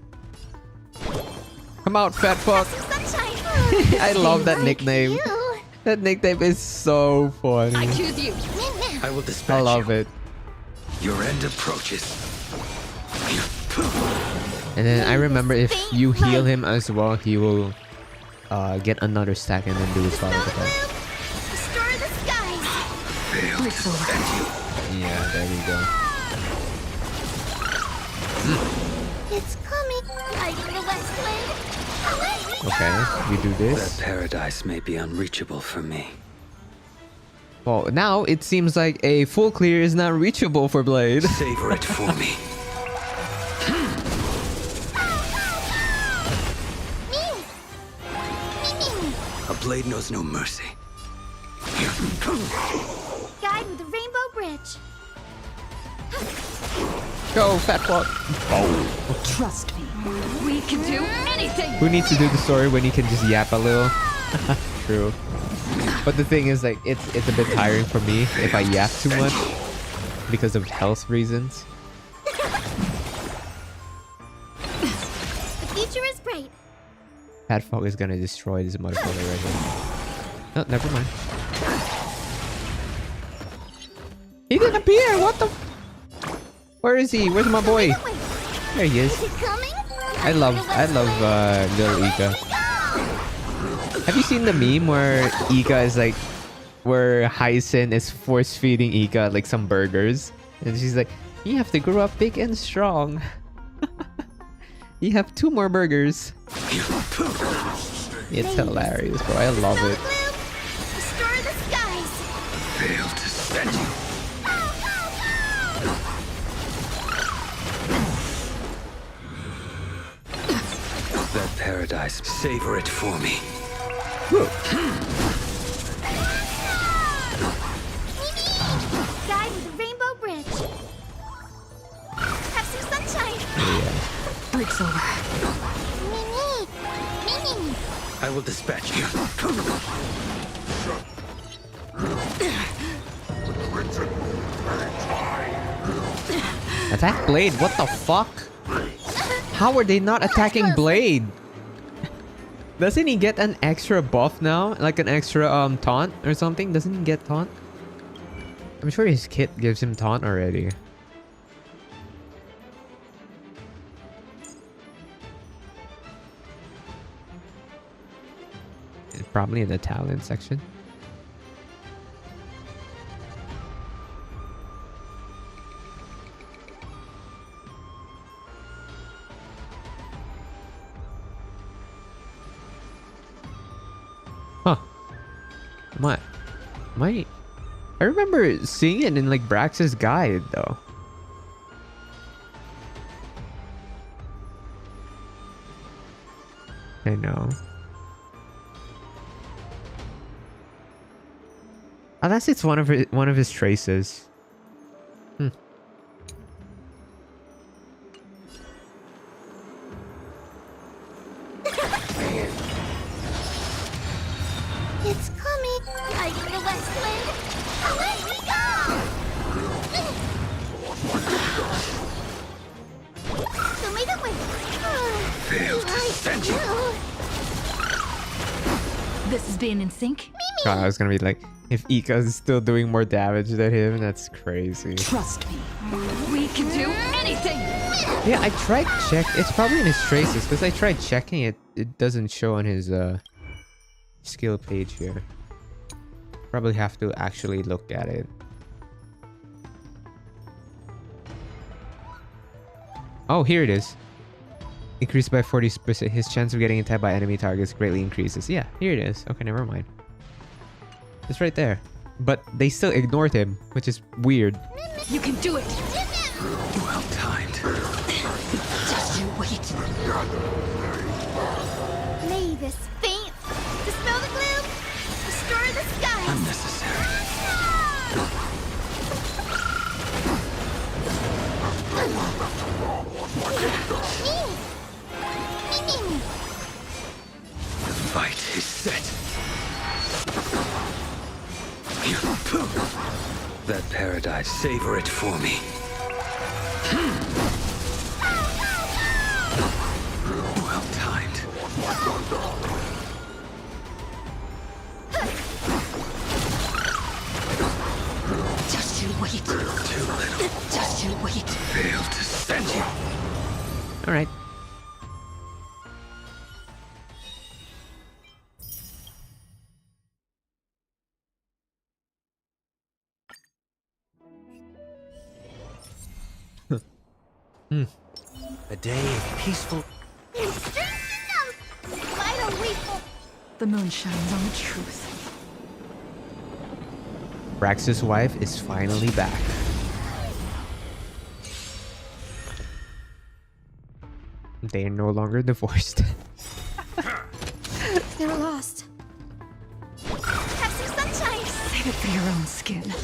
Come out, fat fuck. Sunshine. I love that Like nickname. you. That nickname is so I funny. choose you. I will I dispatch love you. it. Your end approaches. And then I remember if you heal him as well, he will get another stack and then do his follow attack. Destroy the skies. Fail to send you. Yeah, there we go. It's coming. Lighting the west wind. Away we Okay, we do That this. paradise may be unreachable for me. Well, now it seems like a full clear is not reachable for Blade. Savor it for me. A blade knows no mercy. Guide with the rainbow bridge. Go, fat fuck. Trust me. We can do anything. Who needs to do the story when you can just yap a little? True. But the thing is, like, it's a bit tiring for me if I yap too much because of health reasons. The future is bright. Fat fuck is gonna destroy this motherfucker right here. Oh, never mind. He didn't appear. What the? Where is he? Where's my boy? There he is. Is it coming? I love Lil Ika. Have you seen the meme where Ika is like, where Hyacin is force feeding Ika like some burgers, and she's like, "You have to grow up big and strong. You have 2 more burgers." It's hilarious, bro. I love it. Destroy the skies. Fail to send you. That paradise, savor it for me. Guide with the rainbow bridge. Have some sunshine. Break's over. Mimi. Mimi. I will dispatch you. Attack Blade. What the fuck? How are they not attacking Blade? Doesn't he get an extra buff now? Like an extra taunt or something? Doesn't he get taunt? I'm sure his kit gives him taunt already. It's probably in the talent section. My, I remember seeing it in like Brax's guide though. I know. Unless it's one of his traces. It's coming. Like the west wind. Away we go! Show me the way. Failed to send you. This is being in sync. God, I was gonna be like, if Ika's still doing more damage than him, that's crazy. Trust me. We can do anything. Yeah, I tried check. It's probably in his traces because I tried checking it. It doesn't show on his skill page here. Probably have to actually look at it. Oh, here it is. Increased by 40%. His chance of getting attacked by enemy targets greatly increases. Yeah, here it is. Okay, never mind. It's right there. But they still ignored him, which is weird. You can do it. Well timed. Just you wait. May this faint. Dispel the gloom. Restore the skies. Unnecessary. The fight is set. That paradise. Savor it for me. Well timed. Just you wait. Too little. Just you wait. Failed to send you. All right. A day of peaceful. Why don't we... The moon shines on the truth. Brax's wife is finally back. They are no longer divorced. They're lost. Have some sunshine. Save it for your own skin.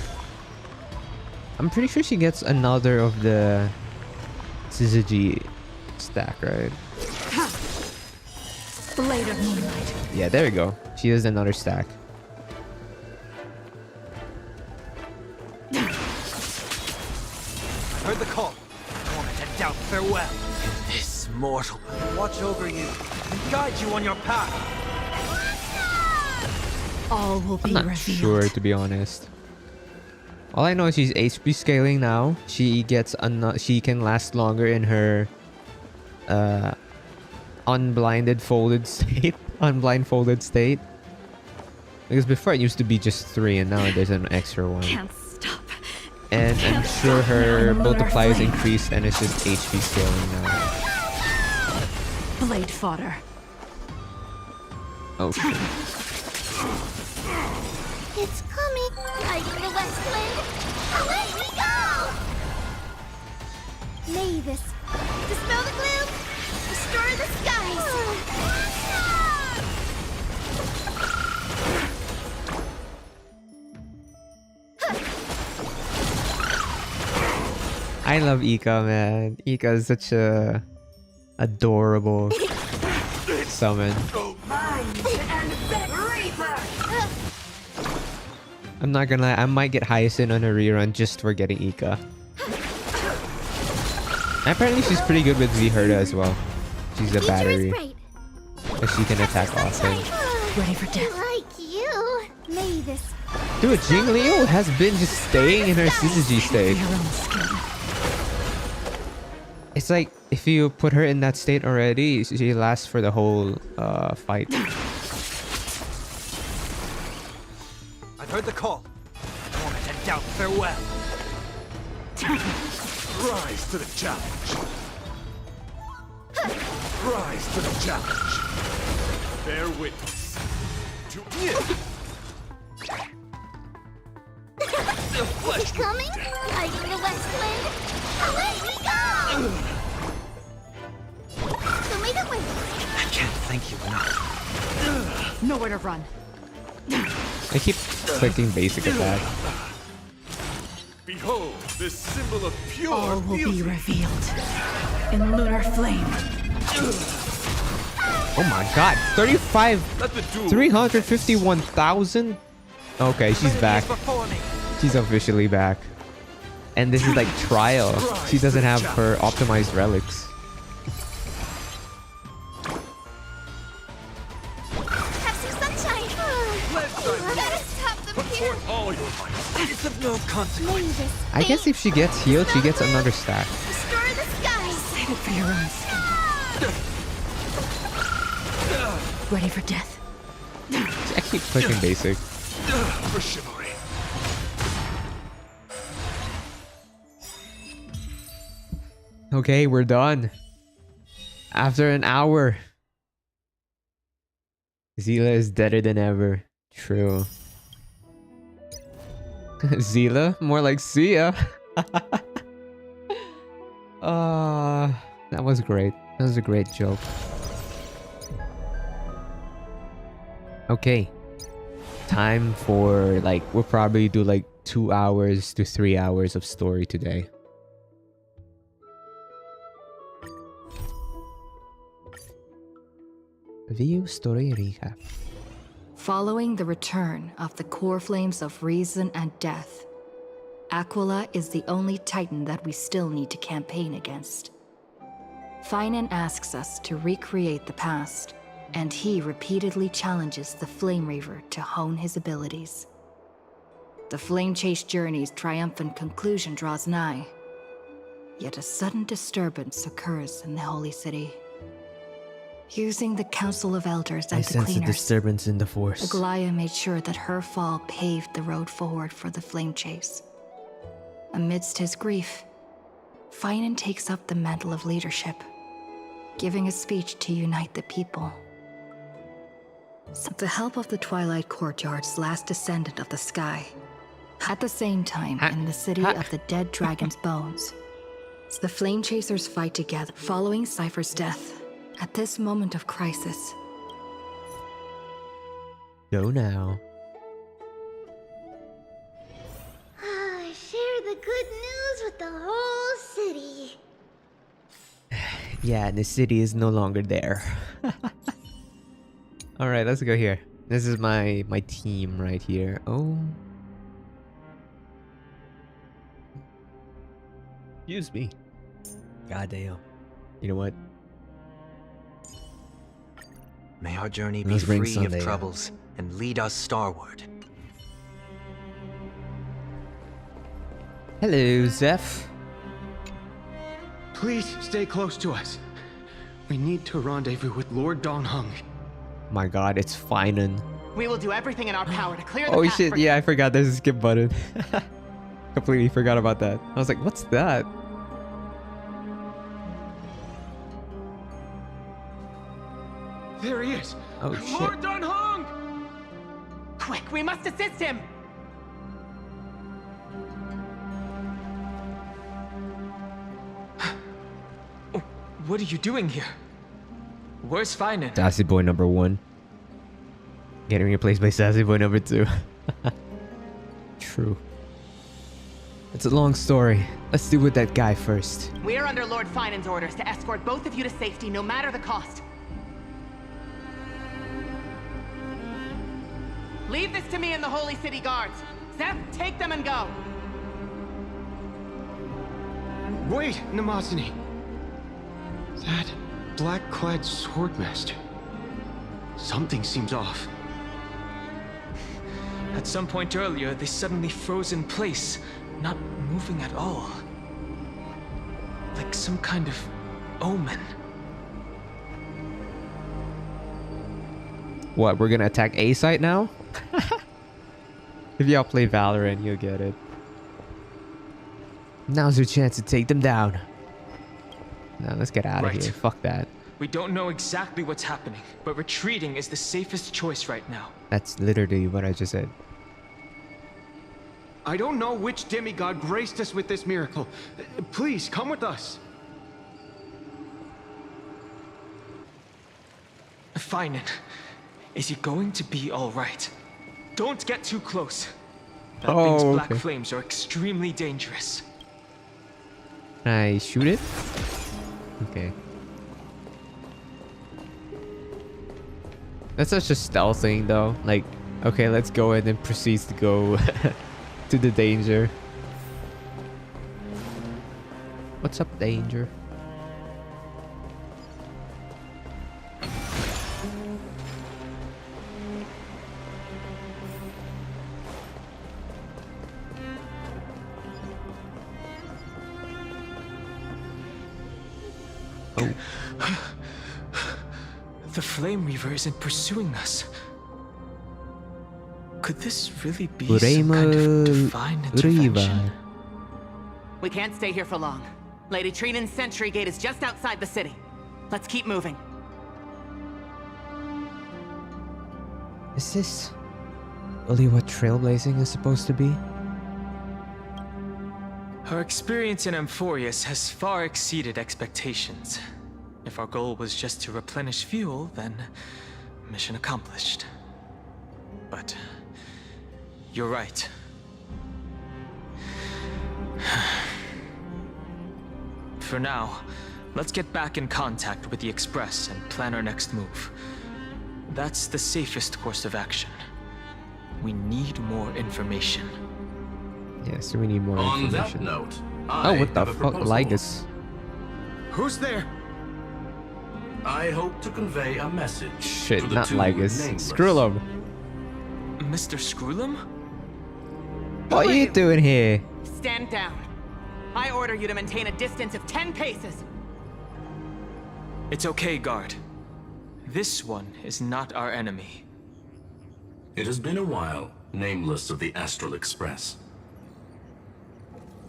I'm pretty sure she gets another of the Syzygy stack, right? Blade of moonlight. Yeah, there we go. She has another stack. Heard the call. Torment and doubt farewell. This mortal watch over you and guide you on your path. All will be I'm not revealed. sure, to be honest. All I know is she's HP scaling now. She gets she can last longer in her unblindfolded state. Because before it used to be just 3 and now there's an extra one. Can't stop. And I'm sure her multipliers increased and it's just HP scaling now. Blade fodder. Oh shit. It's coming. Like the west wind. Away we go! May this dispel the gloom. Restore the skies. I love Ika, man. Ika is such a adorable summon. I'm not gonna lie, I might get Hyacinth on a rerun just for getting Ika. Apparently she's pretty good with Zherda as well. She's a battery. But she can attack often. Ready for death. Like you. May this Dude, Jingliu has been just staying in her Syzygy state. Your own skin. It's like, if you put her in that state already, she lasts for the whole fight. I've heard the call. Torment and doubt farewell. Rise to the challenge. Rise to the challenge. Bear witness. To coming? Guiding the west wind. Away we go! Show me the way. I can't thank you enough. Nowhere to run. I keep clicking basic attack. Behold, this symbol of pure All will be beauty. revealed in lunar flame. Oh my god, 35, Let the duel 351,000? Okay, she's back. Before me. She's officially back. And this is like trial. She doesn't have her optimized relics. Have some sunshine. You gotta stop them Put here. forth all your might. It's of no consequence. May this I guess if she gets healed, she gets another stack. destroy the skies. Save it for your own skin. Ready for death? I keep clicking basic. For chivalry. Okay, we're done. After an hour. Zila is deader than ever. True. Zila? More like Sia. That was great. That was a great joke. Okay. Time for like, we'll probably do like 2 hours to 3 hours of story today. View story recap. Following the return of the core flames of reason and death, Aquila is the only titan that we still need to campaign against. Finan asks us to recreate the past, and he repeatedly challenges the Flame Reaver to hone his abilities. The Flame Chase journey's triumphant conclusion draws nigh, yet a sudden disturbance occurs in the Holy City. Using the Council of Elders and the Cleaners, disturbance in the force. Aglaia made sure that her fall paved the road forward for the Flame Chase. Amidst his grief, Finan takes up the mantle of leadership, giving a speech to unite the people. With the help of the Twilight Courtyard's last descendant of the sky, at the same time, in the city of the dead dragon's bones, the Flame Chasers fight together. Following Cypher's death, at this moment of crisis, Go now. Share the good news with the whole city. Yeah, the city is no longer there. All right, let's go here. This is my team right here. Oh. Excuse me. Goddamn. You know what? May our journey be Let's bring free Sunday of out. troubles and lead us starward. Hello, Zeph. Please stay close to us. We need to rendezvous with Lord Donghung. My god, it's Finan. We will do everything in our power to clear the Oh path shit, for- yeah, I forgot there's a skip button. Completely forgot about that. I was like, what's that? There he is. Oh shit. Lord Donghung! Quick, we must assist him! What are you doing here? Where's Finan? Sassy boy number 1. Getting replaced by Sassy boy number 2. True. It's a long story. Let's deal with that guy first. We are under Lord Finan's orders to escort both of you to safety, no matter the cost. Leave this to me and the Holy City Guards. Zeph, take them and go. Wait, Namazani. That black-clad swordmaster. Something seems off. At some point earlier, they suddenly froze in place, not moving at all. Like some kind of omen. What, we're gonna attack A site now? If y'all play Valorant, you'll get it. Now's your chance to take them down. Now let's get out of Right. here. Fuck that. We don't know exactly what's happening, but retreating is the safest choice right now. That's literally what I just said. I don't know which demigod graced us with this miracle. Please, come with us. Finan, is he going to be all right? Don't get too close. That thing's black flames are extremely dangerous. Can I shoot it? Okay. That's such a stealth thing though. Like, okay, let's go and then proceeds to go to the danger. What's up, danger? The Flame Reaver isn't pursuing us. Could this really be some kind of divine intervention? We can't stay here for long. Lady Trinan's sentry gate is just outside the city. Let's keep moving. Is this really what trailblazing is supposed to be? Our experience in Amphorius has far exceeded expectations. If our goal was just to replenish fuel, then mission accomplished. But you're right. For now, let's get back in contact with the Express and plan our next move. That's the safest course of action. We need more information. Yeah, so we need more information. On that note, oh, what the fuck, Ligus? Who's there? I hope to convey a message. Shit, to the not two Ligus. nameless. Screwlum. Mr. Screwlum? What are you doing here? Stand down. I order you to maintain a distance of 10 paces. It's okay, guard. This one is not our enemy. It has been a while, nameless of the Astral Express.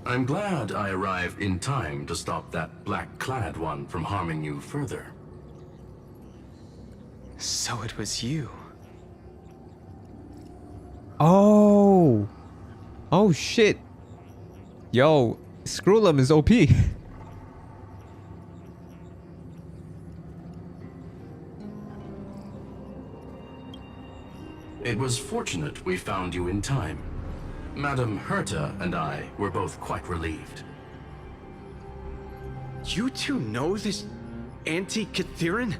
I'm glad I arrived in time to stop that black-clad one from harming you further. So it was you. Oh. Oh shit. Yo, Screwlum is OP. It was fortunate we found you in time. Madame Herta and I were both quite relieved. You two know this anti-Catharin?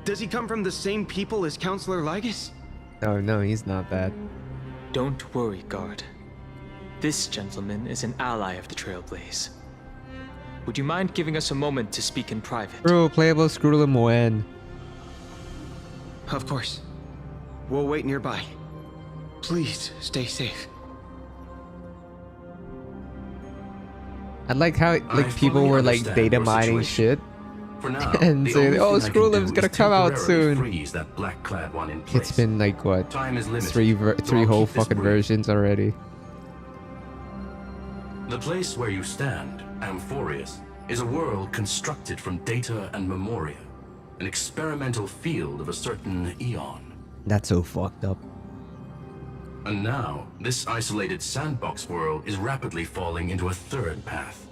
Does he come from the same people as Counselor Ligus? Oh no, he's not bad. Don't worry, guard. This gentleman is an ally of the Trailblaze. Would you mind giving us a moment to speak in private? Bro, playable Screwlum when? Of course. We'll wait nearby. Please stay safe. I like how like people were like data mining shit For now, and saying, "Oh, Screwlum's gonna come out soon." Freeze that black-clad one in place. It's been like what, Time is limited, three so I'll whole keep this fucking brief. versions already. The place where you stand, Amphorius, is a world constructed from data and memoria, an experimental field of a certain eon. That's so fucked up. And now, this isolated sandbox world is rapidly falling into a third path.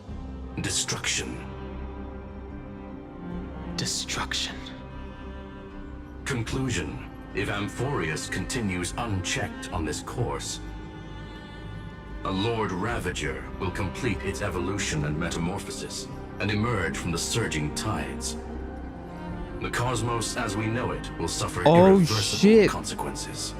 Destruction. Destruction. Conclusion. If Amphorius continues unchecked on this course, a Lord Ravager will complete its evolution and metamorphosis, and emerge from the surging tides. The cosmos as we know it will suffer irreversible shit. consequences.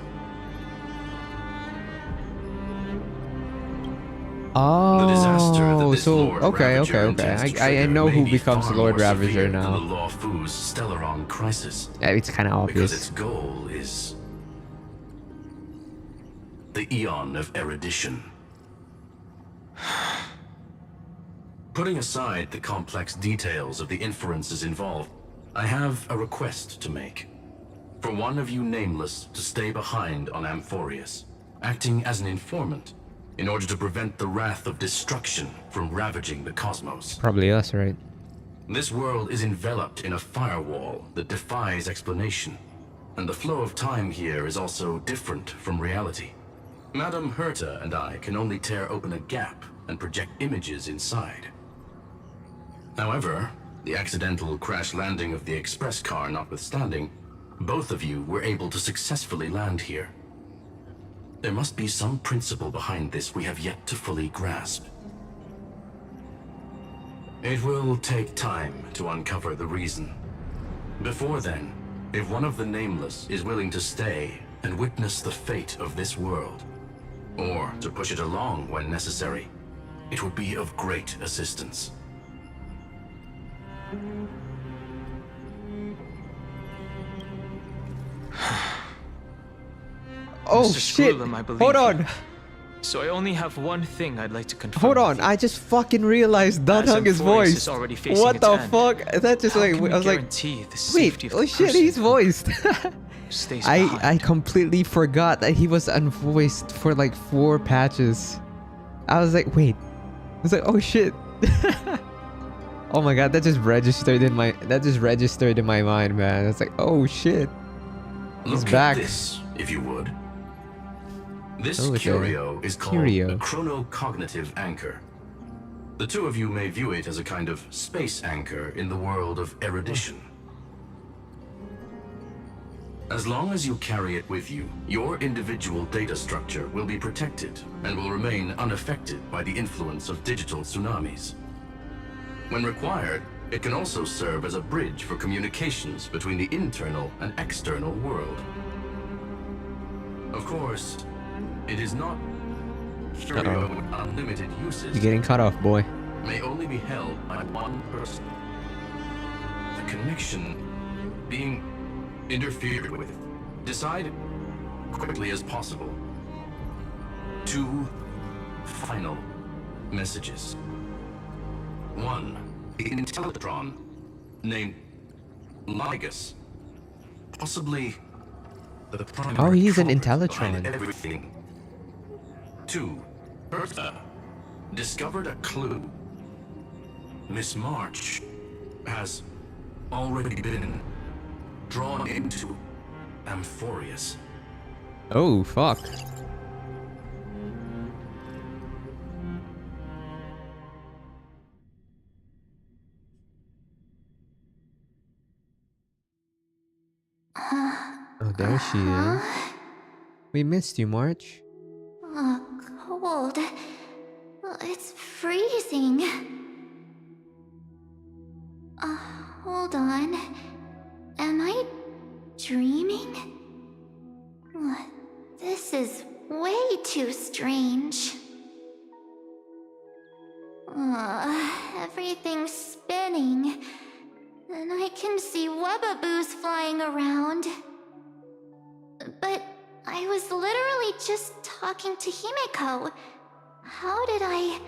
Oh, disaster that this so Lord okay. intends to I trigger know may who be becomes far Lord more Ravager severe than now. the Lawfu's Stellaron crisis, Yeah, it's kind of because obvious. its goal is the Eon of Erudition. Putting aside the complex details of the inferences involved, I have a request to make. For one of you nameless to stay behind on Amphorius, acting as an informant, in order to prevent the wrath of destruction from ravaging the cosmos. Probably us, right? This world is enveloped in a firewall that defies explanation, and the flow of time here is also different from reality. Madame Herta and I can only tear open a gap and project images inside. However, the accidental crash landing of the express car notwithstanding, both of you were able to successfully land here. There must be some principle behind this we have yet to fully grasp. It will take time to uncover the reason. Before then, if one of the Nameless is willing to stay and witness the fate of this world, or to push it along when necessary, it would be of great assistance. Oh Mr. shit! Scrollum, I believe Hold you. on! So I only have one thing I'd like to confirm. Hold on! with you. I just fucking realized As Dunhunger's Amphorius voice. is already facing What its the end, fuck? That just how like can we I was like, guarantee the wait! safety of Oh the shit! person He's voiced. who stays I behind? completely forgot that he was unvoiced for like 4 patches. I was like, wait. I was like, oh shit. Oh my god, that just registered in my mind, man. It's like, oh shit. He's Look back. at this, if you would. This Oh, it's a curio is called curio. a chronocognitive anchor. The two of you may view it as a kind of space anchor in the world of erudition. As long as you carry it with you, your individual data structure will be protected and will remain unaffected by the influence of digital tsunamis. When required, it can also serve as a bridge for communications between the internal and external world. Of course, it is not curio with unlimited uses. You're getting cut off, boy. May only be held by one person. The connection being interfered with. Decide quickly as possible. 2 final messages. 1, an Intellitron named Ligus. Possibly the primary Oh, he's an culprit behind Intellitron. everything. 2, Bertha discovered a clue. Miss March has already been drawn into Amphorius. Oh fuck. Oh, there she is. We missed you, March. Cold. It's freezing. Hold on. Am I dreaming? This is way too strange. Everything's spinning. And I can see webbaboos flying around. But I was literally just talking to Himeko. How did I...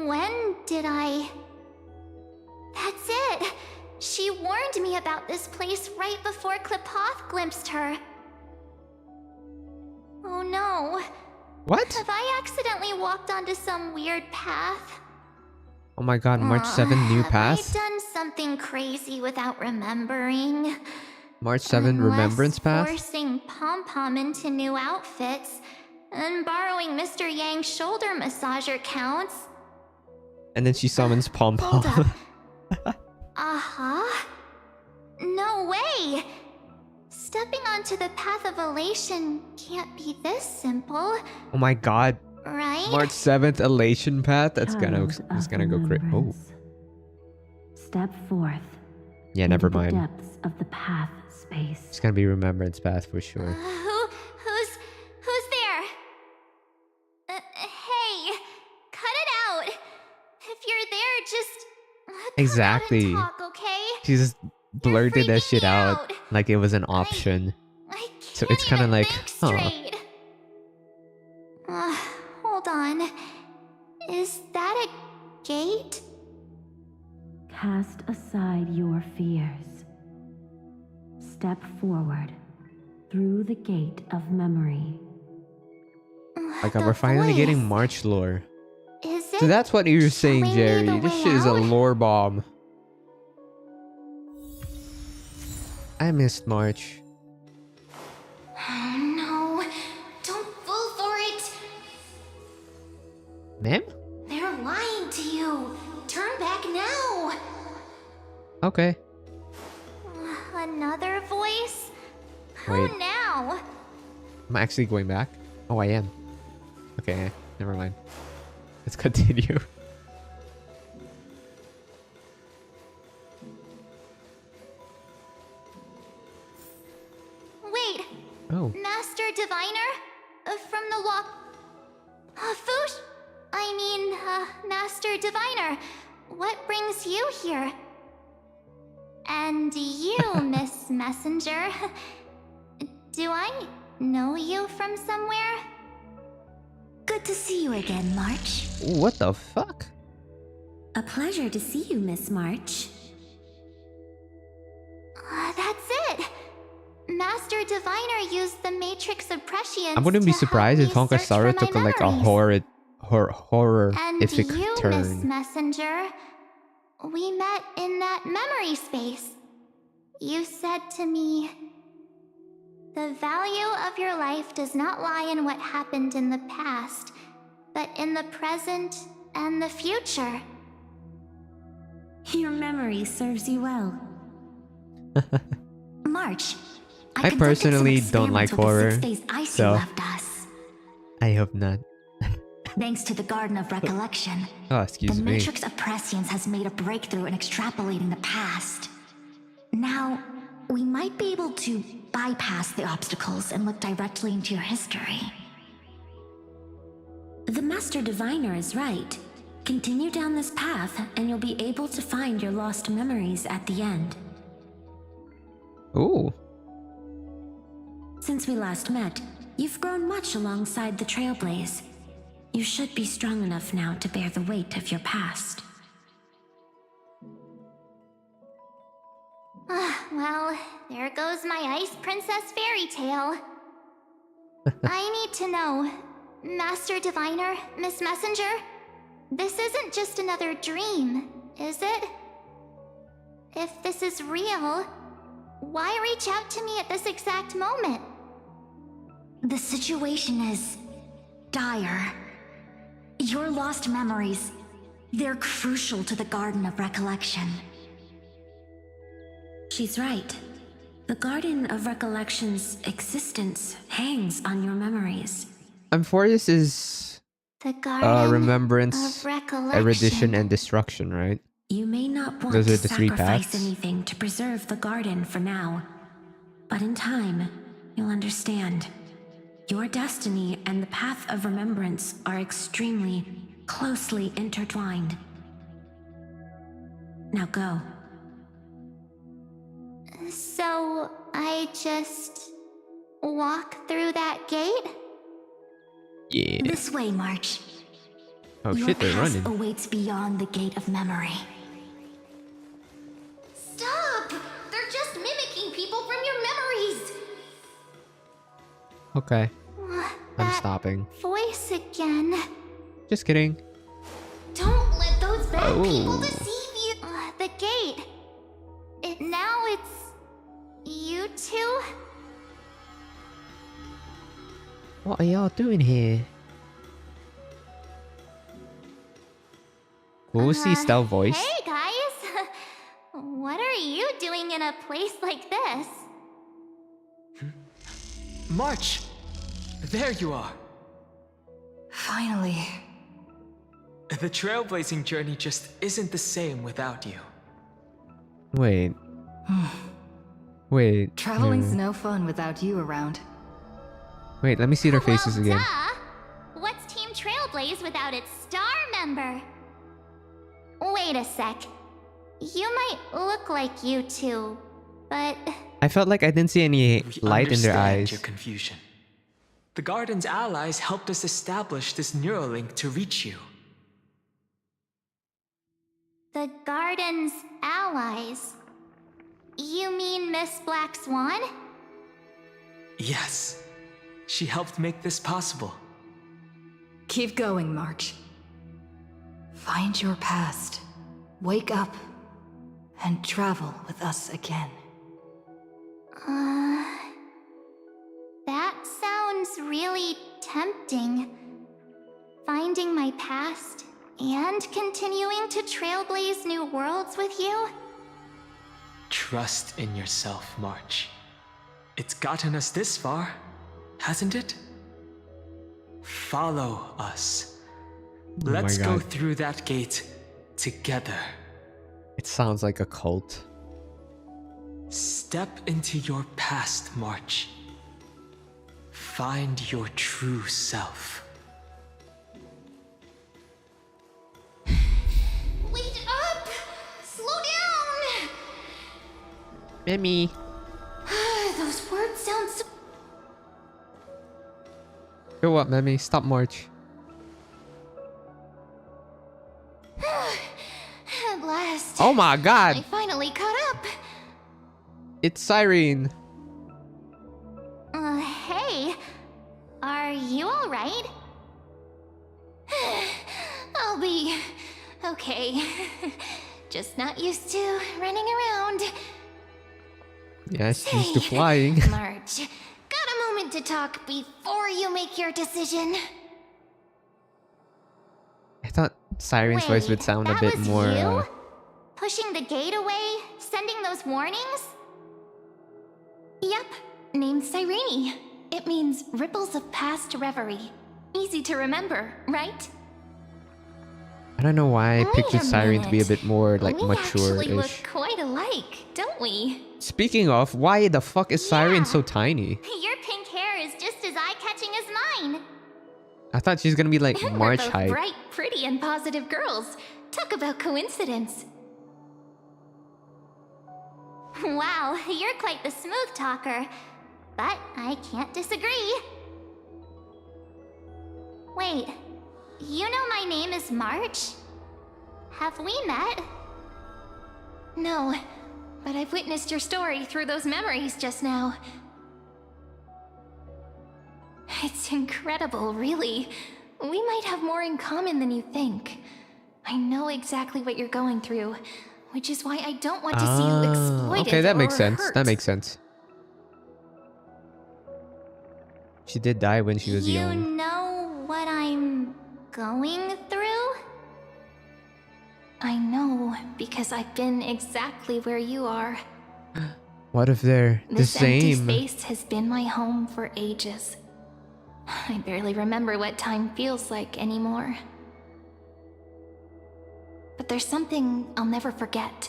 When did I... That's it! She warned me about this place right before Klipoth glimpsed her. Oh no. What? Have I accidentally walked onto some weird path? Oh my god, March 7 new pass? Have I done something crazy without remembering? March 7 remembrance path? Forcing Pom-Pom into new outfits and borrowing Mr. Yang's shoulder massager counts. And then she summons Pom Hold Pom. up. No way! Stepping onto the path of elation can't be this simple, Oh my god. right? March 7th elation path? That's gonna go crazy. Oh. Step forth. Yeah, never into the mind. depths of the path space. It's gonna be remembrance path for sure. Who's there? Hey, cut it out. If you're there, just Exactly. come out and talk, okay? She just blurted that shit out out. like it was an option. I So can't it's kind of even like, think huh. straight. Hold on. Is that a gate? Cast aside your fears. Step forward through the gate of memory. Like, we're The finally getting voice. March lore. Is it So that's what you're saying, showing me Jerry. the This way shit is a out? lore bomb. I missed March. Oh no. Don't fall for Ma'am? They're lying to you. Turn back now. Okay. Another voice? Wait. Who now? I'm actually going back. Oh, I am. Okay, never mind. Let's continue. Wait. Oh. Master Diviner? From the law... Foosh? Master Diviner. What brings you here? And you, Miss Messenger. Do I know you from somewhere? Good to see you again, March. What the fuck? A pleasure to see you, Miss March. That's it. Master Diviner used the Matrix of Prescience. I wouldn't be to surprised if help me search Honkasaru for took my like a memories. horrific And you, Miss turn. Messenger, we met in that memory space. You said to me, the value of your life does not lie in what happened in the past, but in the present and the future. Your memory serves you well. March, I personally don't like horror, so left us. I hope not. Thanks to the Garden of Recollection, Oh, excuse the me. Matrix of Prescience has made a breakthrough in extrapolating the past. Now, we might be able to bypass the obstacles and look directly into your history. The Master Diviner is right. Continue down this path, and you'll be able to find your lost memories at the end. Ooh. Since we last met, you've grown much alongside the Trailblaze. You should be strong enough now to bear the weight of your past. Well, there goes my Ice Princess fairy tale. I need to know, Master Diviner, Miss Messenger, this isn't just another dream, is it? If this is real, why reach out to me at this exact moment? The situation is dire. Your lost memories, they're crucial to the Garden of Recollection. She's right. The Garden of Recollection's existence hangs on your memories. Amphorius is The Garden remembrance, of Recollection. erudition, and destruction, right? You may not want Those to are the three sacrifice paths. anything to preserve the garden for now. But in time, you'll understand. Your destiny and the path of remembrance are extremely, closely intertwined. Now go. So, I just walk through that gate? Yeah. This way, March. Oh Your shit, they're past running. awaits beyond the gate of memory. Stop! They're just mimicking people from your memories! Okay, I'm That stopping. voice again. Just kidding. Don't let those bad people Oh. deceive you. The gate. Now it's you two? What are y'all doing here? What was the stealth voice? Hey guys! What are you doing in a place like this? March! There you are! Finally. The trailblazing journey just isn't the same without you. Wait. Wait. Traveling's hmm. no fun without you around. Wait, let me see their faces again. Duh. What's Team Trailblaze without its star member? Wait a sec. You might look like you two, but... I felt like I didn't see any We light in their understand eyes. your confusion. The Garden's allies helped us establish this Neuralink to reach you. The Garden's allies? You mean Miss Black Swan? Yes. She helped make this possible. Keep going, March. Find your past. Wake up. And travel with us again. That sounds really tempting. Finding my past and continuing to trailblaze new worlds with you? Trust in yourself, March. It's gotten us this far, hasn't it? Follow us. Oh my Let's go God. through that gate together. It sounds like a cult. Step into your past, March. Find your true self. Wait up! Slow down! Mimi. Those words sound so... Go what, Mimi? Stop March. At last. Oh my I God! finally caught up. It's Cyrene. Hey. Are you alright? I'll be... okay. Just not used to running around. Yeah, she's used to flying. March, got a moment to talk before you make your decision? I thought Cyrene's voice would sound a that bit was more. you? Pushing the gate away? Sending those warnings? Yep, named Cyrene. It means ripples of past reverie. Easy to remember, right? I don't know why I Wait pictured a Cyrene to be a minute. bit more like We actually look mature-ish. quite alike, don't we? Speaking of, why the fuck is Cyrene so tiny? Your pink hair is just as eye-catching as mine. I thought she's gonna be like And we're March both height. bright, pretty, and positive girls. Talk about coincidence. Wow, you're quite the smooth talker. But I can't disagree. Wait, you know my name is March? Have we met? No, but I've witnessed your story through those memories just now. It's incredible, really. We might have more in common than you think. I know exactly what you're going through, which is why I don't want to see you exploited. Okay, that makes or sense. hurt. That makes sense. She did die when she was You young. know what I'm going through? I know, because I've been exactly where you are. What if they're the This empty same? space has been my home for ages. I barely remember what time feels like anymore. But there's something I'll never forget.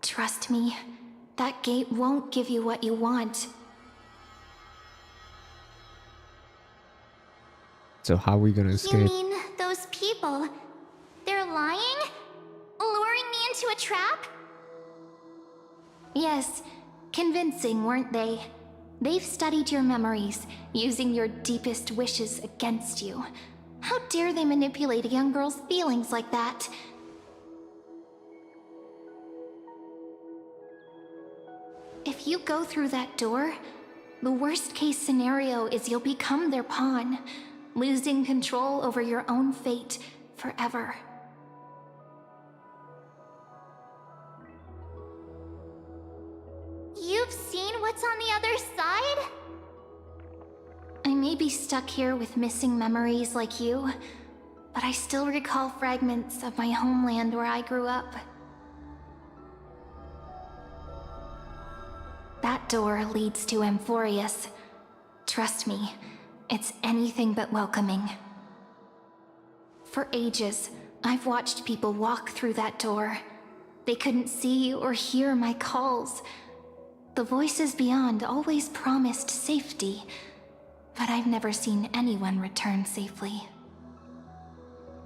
Trust me, that gate won't give you what you want. So how are we gonna You escape? mean those people? They're lying? Luring me into a trap? Yes, convincing, weren't they? They've studied your memories, using your deepest wishes against you. How dare they manipulate a young girl's feelings like that? If you go through that door, the worst case scenario is you'll become their pawn, losing control over your own fate forever. You've seen what's on the other side? I may be stuck here with missing memories like you, but I still recall fragments of my homeland where I grew up. That door leads to Amphorius. Trust me, it's anything but welcoming. For ages, I've watched people walk through that door. They couldn't see or hear my calls. The voices beyond always promised safety, but I've never seen anyone return safely.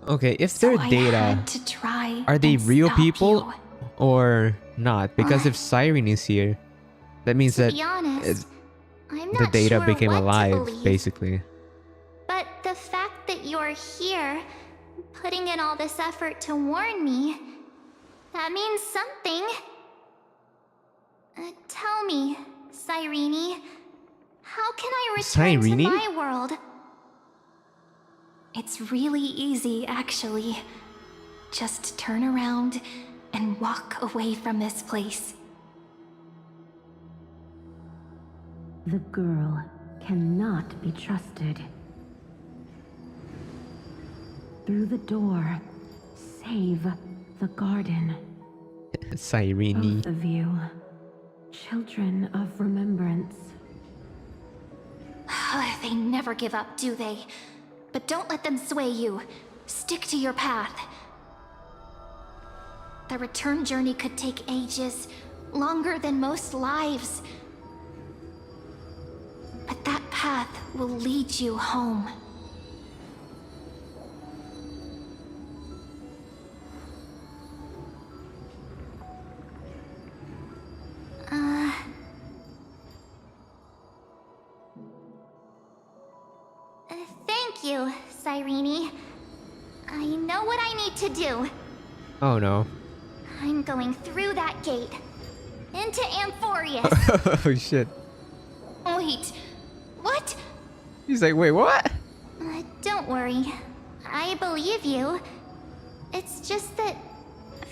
Okay, if So they're I data, had to try are they and real stop people you. or not? Because if Cyrene is here, that means To that be honest, I'm the not data sure became what to alive, believe. basically. But the fact that you're here, putting in all this effort to warn me, that means something. Tell me, Cyrene, how can I return Cyrene? to my world? It's really easy, actually. Just turn around and walk away from this place. The girl cannot be trusted. Through the door, save the garden. Cyrene. Both of you, children of remembrance. They never give up, do they? But don't let them sway you. Stick to your path. The return journey could take ages, longer than most lives. But that path will lead you home. Thank you, Cyrene. I know what I need to do. Oh no. I'm going through that gate. Into Amphorius. Oh shit. Wait, what? He's like, wait, what? Don't worry. I believe you. It's just that,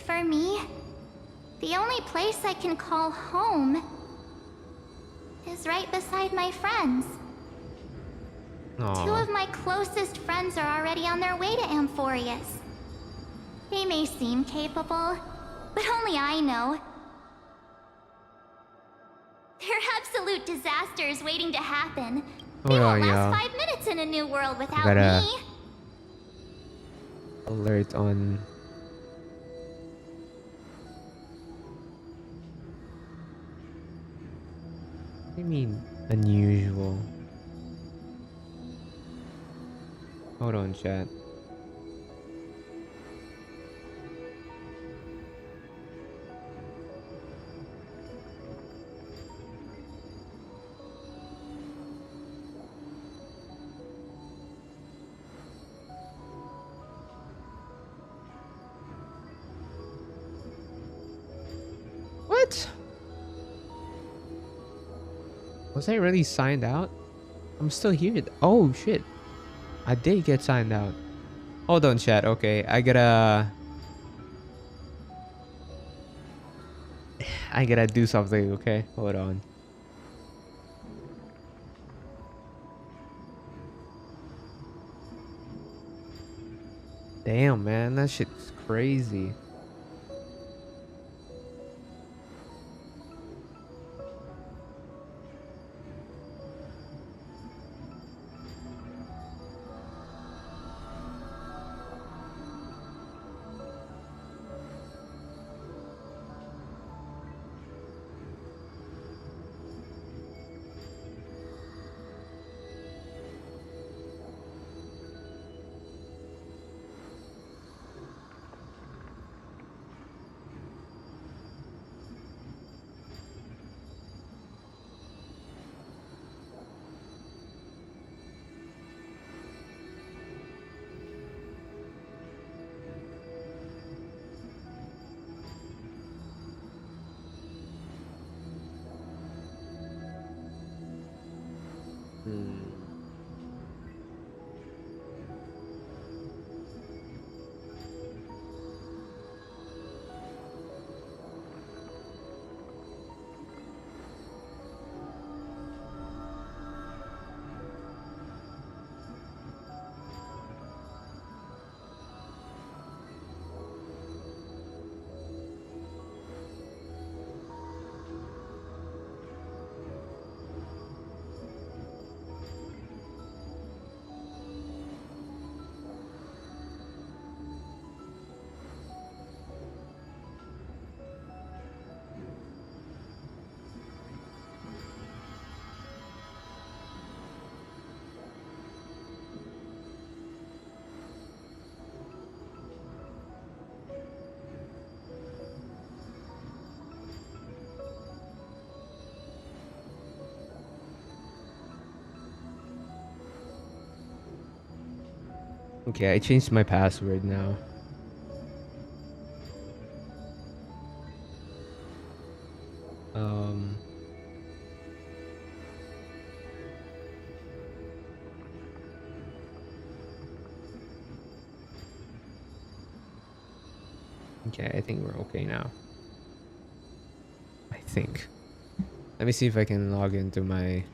for me, the only place I can call home is right beside my friends. Aww. 2 of my closest friends are already on their way to Amphorius. They may seem capable, but only I know. They're absolute disasters waiting to happen. They won't last 5 minutes in a new world without me. Alert on. What do you mean unusual? Hold on, chat. What? Was I really signed out? I'm still here. Oh shit. I did get signed out. Hold on, chat. Okay, I gotta do something, okay? Hold on. Damn, man, that shit's crazy. Okay, I changed my password now. Okay, I think we're okay now. I think. Let me see if I can log into my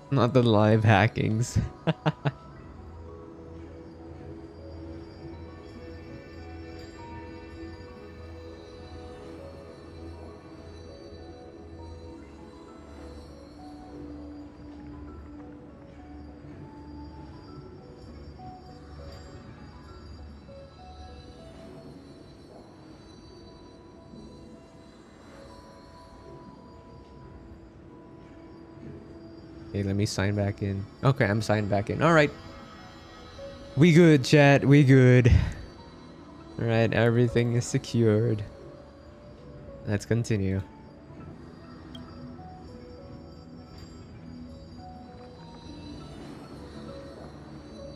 Not the live hackings. Okay, let me sign back in. Okay, I'm signed back in. All right. We good, chat. We good. All right, everything is secured. Let's continue.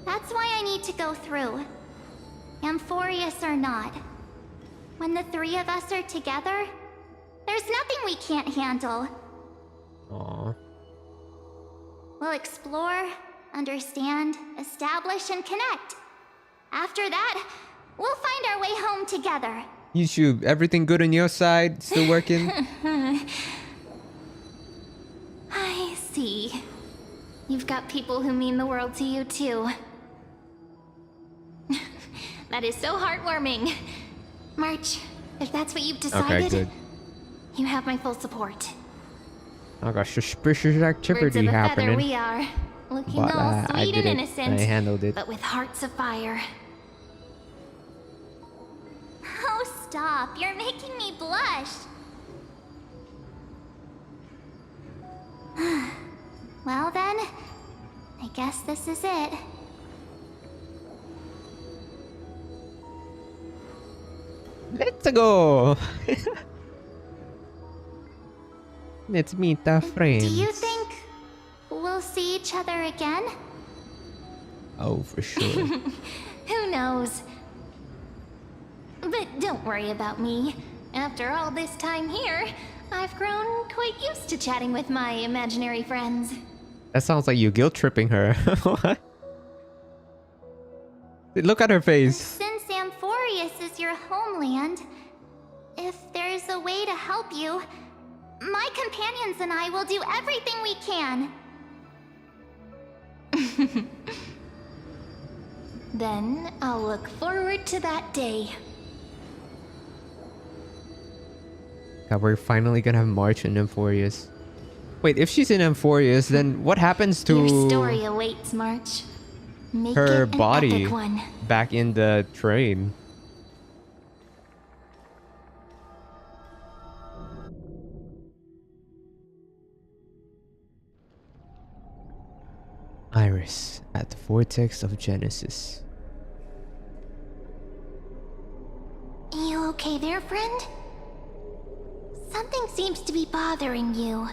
That's why I need to go through. Amphorius or not. When the three of us are together, there's nothing we can't handle. Aww. We'll explore, understand, establish, and connect. After that, we'll find our way home together. YouTube, everything good on your side? Still working? I see. You've got people who mean the world to you, too. That is so heartwarming. March, if that's what you've decided, Okay, good. you have my full support. I got suspicious Birds of activity a feather happening. we are, looking But all I sweet did and it. innocent, I handled it. but with hearts of fire. Oh, stop! You're making me blush. Well then, I guess this is it. Let's go! Let's meet our friends. Do you think we'll see each other again? Oh, for sure. Who knows? But don't worry about me. After all this time here, I've grown quite used to chatting with my imaginary friends. That sounds like you guilt tripping her. What? Look at her face. Since Amphorius is your homeland, if there's a way to help you, my companions and I will do everything we can. Then I'll look forward to that day. God, we're finally gonna have March in Amphorius. Wait, if she's in Amphorius, then what happens to Your story awaits, March. Make her it an body epic one. back in the train? Iris at the vortex of Genesis. You okay there, friend? Something seems to be bothering you.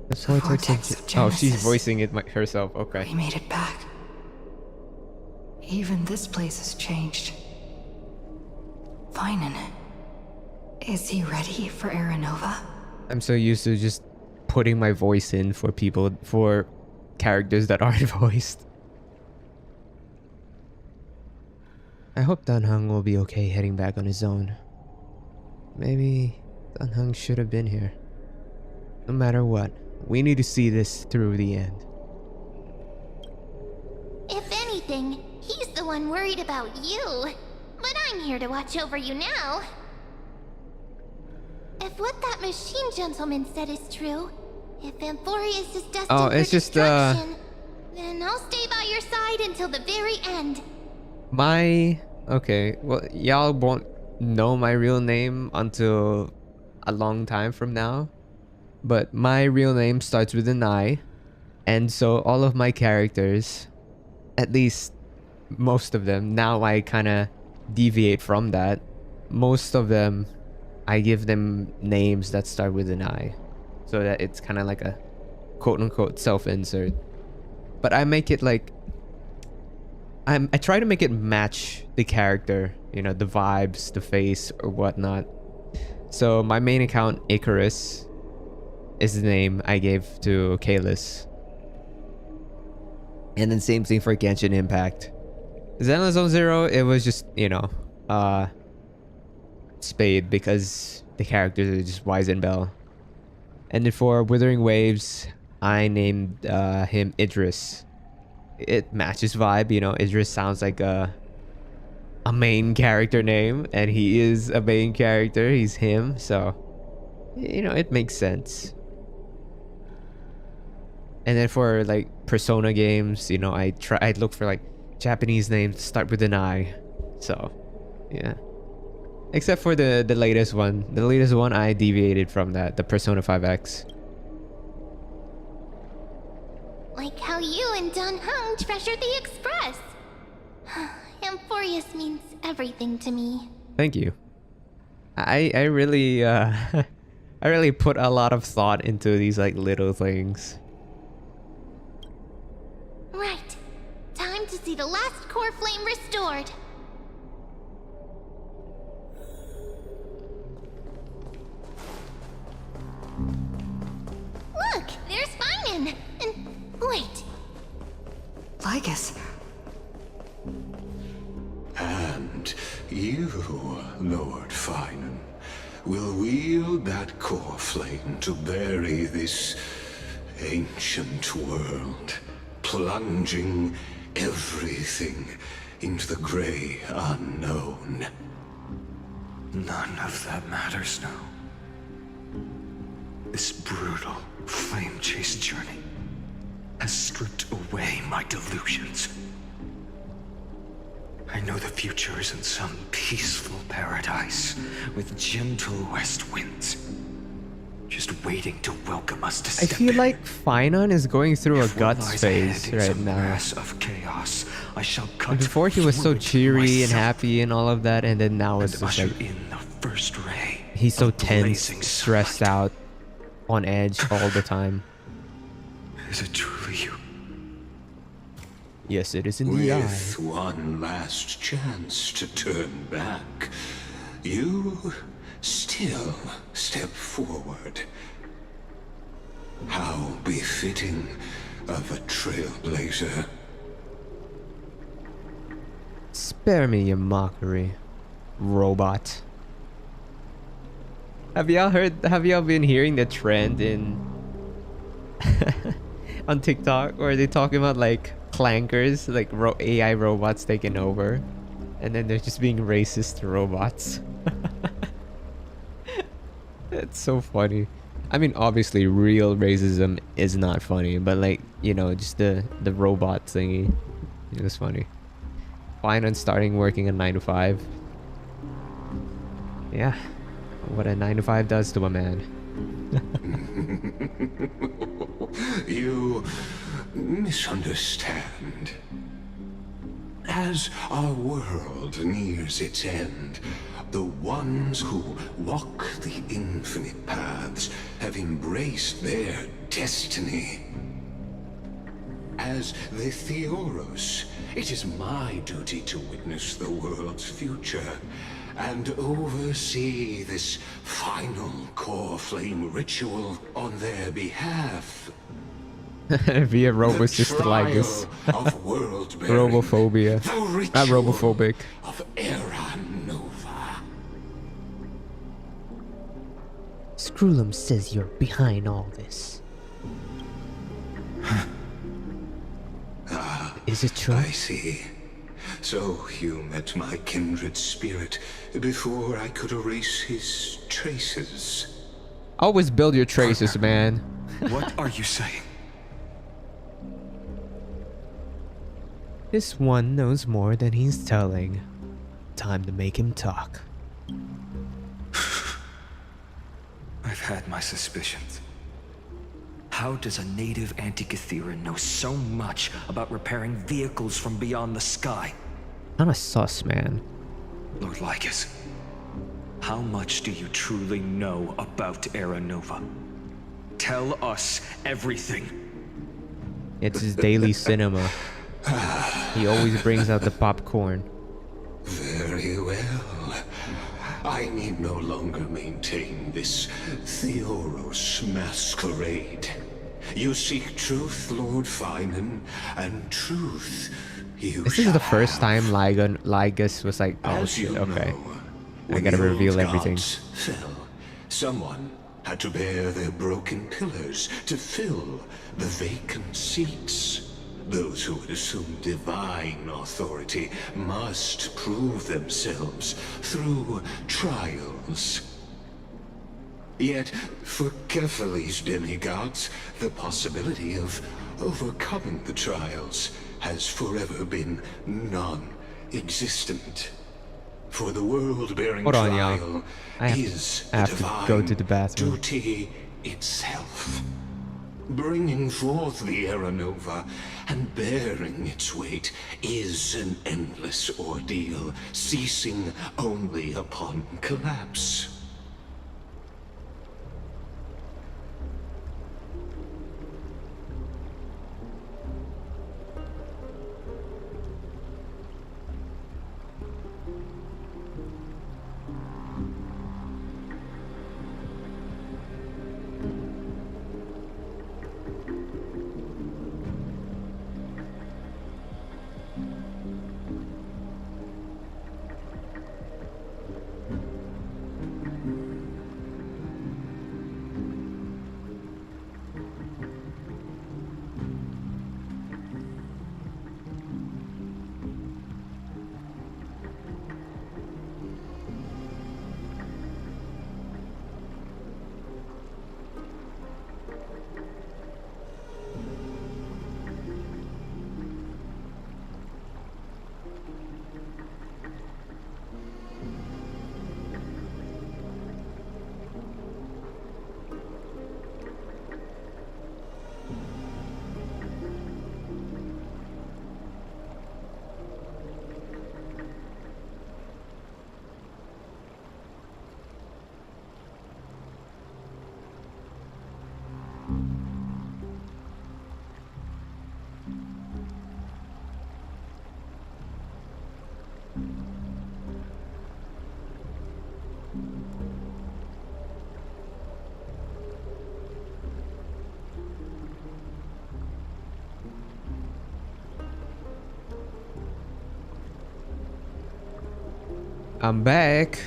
The vortex of Oh, she's voicing it herself. Okay. We made it back. Even this place has changed. Finan. Is he ready for Aranova? I'm so used to just putting my voice in for people, for characters that aren't voiced. I hope Danheng will be okay heading back on his own. Maybe Danheng should have been here. No matter what, we need to see this through the end. If anything, he's the one worried about you. But I'm here to watch over you now. If what that machine gentleman said is true, if Amphorius is destined for destruction, then I'll stay by your side until the very end. Okay, well, y'all won't know my real name until a long time from now. But my real name starts with an I. And so all of my characters, at least most of them, now I kind of deviate from that. Most of them, I give them names that start with an I. So that it's kind of like a quote-unquote self-insert. But I make it like... I try to make it match the character, you know, the vibes, the face, or whatnot. So my main account, Icarus, is the name I gave to Kalis. And then same thing for Genshin Impact. Xenoblade Zone Zero, it was just, you know, Spade, because the characters are just Weizenbell. And then for Withering Waves, I named him Idris. It matches vibe, you know. Idris sounds like a main character name, and he is a main character. He's him, so you know, it makes sense. And then for like Persona games, you know, I'd look for like Japanese names that start with an I. So yeah. Except for the latest one. The latest one I deviated from that, the Persona 5X. Like how you and Don Hung treasured the Express. Amphorius means everything to me. Thank you. I really I really put a lot of thought into these like little things. Right. Time to see the last core flame restored. Look, there's Finan. And wait. Lycus. And you, Lord Finan, will wield that core flame to bury this ancient world, plunging everything into the gray unknown. None of that matters now. This brutal, flame-chased journey has stripped away my delusions. I know the future is in some peaceful paradise with gentle west winds, just waiting to welcome us to I step feel in. like Finan is going through a If what guts lies phase ahead is right a now. mass of chaos, I shall cut And before he was so through it cheery and myself happy and all of that, and then now it's and just usher like in the first ray he's so of tense, blazing stressed sunlight. out, on edge all the time. Is it truly you? Yes, it is indeed I. With one last chance to turn back, you still step forward. How befitting of a trailblazer. Spare me your mockery, robot. Have y'all been hearing the trend in on TikTok where they talking about like clankers, like AI robots taking over, and then they're just being racist to robots. It's so funny. I mean, obviously real racism is not funny, but like, you know, just the robot thingy, it was funny. Fine on starting working a 9 to 5. Yeah, what a 9 to 5 does to a man. You misunderstand. As our world nears its end, the ones who walk the infinite paths have embraced their destiny. As the Theoros, it is my duty to witness the world's future and oversee this final core flame ritual on their behalf. Via robosystolitis. Of world Robophobia. Not robophobic. Of Era Nova. Screwlum says you're behind all this. Is it true? I see. So you met my kindred spirit before I could erase his traces. Always build your traces, man. What are you saying? This one knows more than he's telling. Time to make him talk. I've had my suspicions. How does a native Antikytheran know so much about repairing vehicles from beyond the sky? Not a sus, man. Lord Lycus, how much do you truly know about Era Nova? Tell us everything. It's his daily cinema. He always brings out the popcorn. Very well. I need no longer maintain this Theoros masquerade. You seek truth, Lord Finan, and truth you This is the first time Lygus was like, oh As shit, you okay. know, I when gotta the old reveal everything. gods fell, Someone had to bear their broken pillars to fill the vacant seats. Those who would assume divine authority must prove themselves through trials. Yet, for Kefali's demigods, the possibility of overcoming the trials has forever been non-existent. For the world-bearing Hold on, trial y'all. I have is to go to the bathroom. duty itself. Bringing forth the Era Nova and bearing its weight is an endless ordeal, ceasing only upon collapse. I'm back.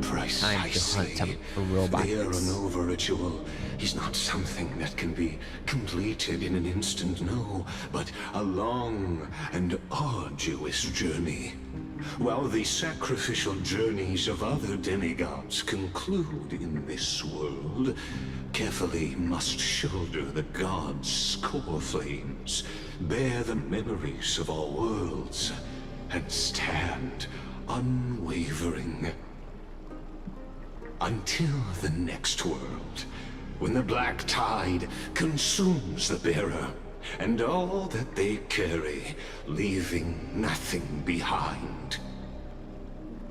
Precisely. Time to hunt some robots. The Era Nova ritual is not something that can be completed in an instant, no, but a long and arduous journey. While the sacrificial journeys of other demigods conclude in this world, Kefali must shoulder the gods' core flames, bear the memories of all worlds, and stand unwavering. Until the next world, when the black tide consumes the bearer, and all that they carry, leaving nothing behind.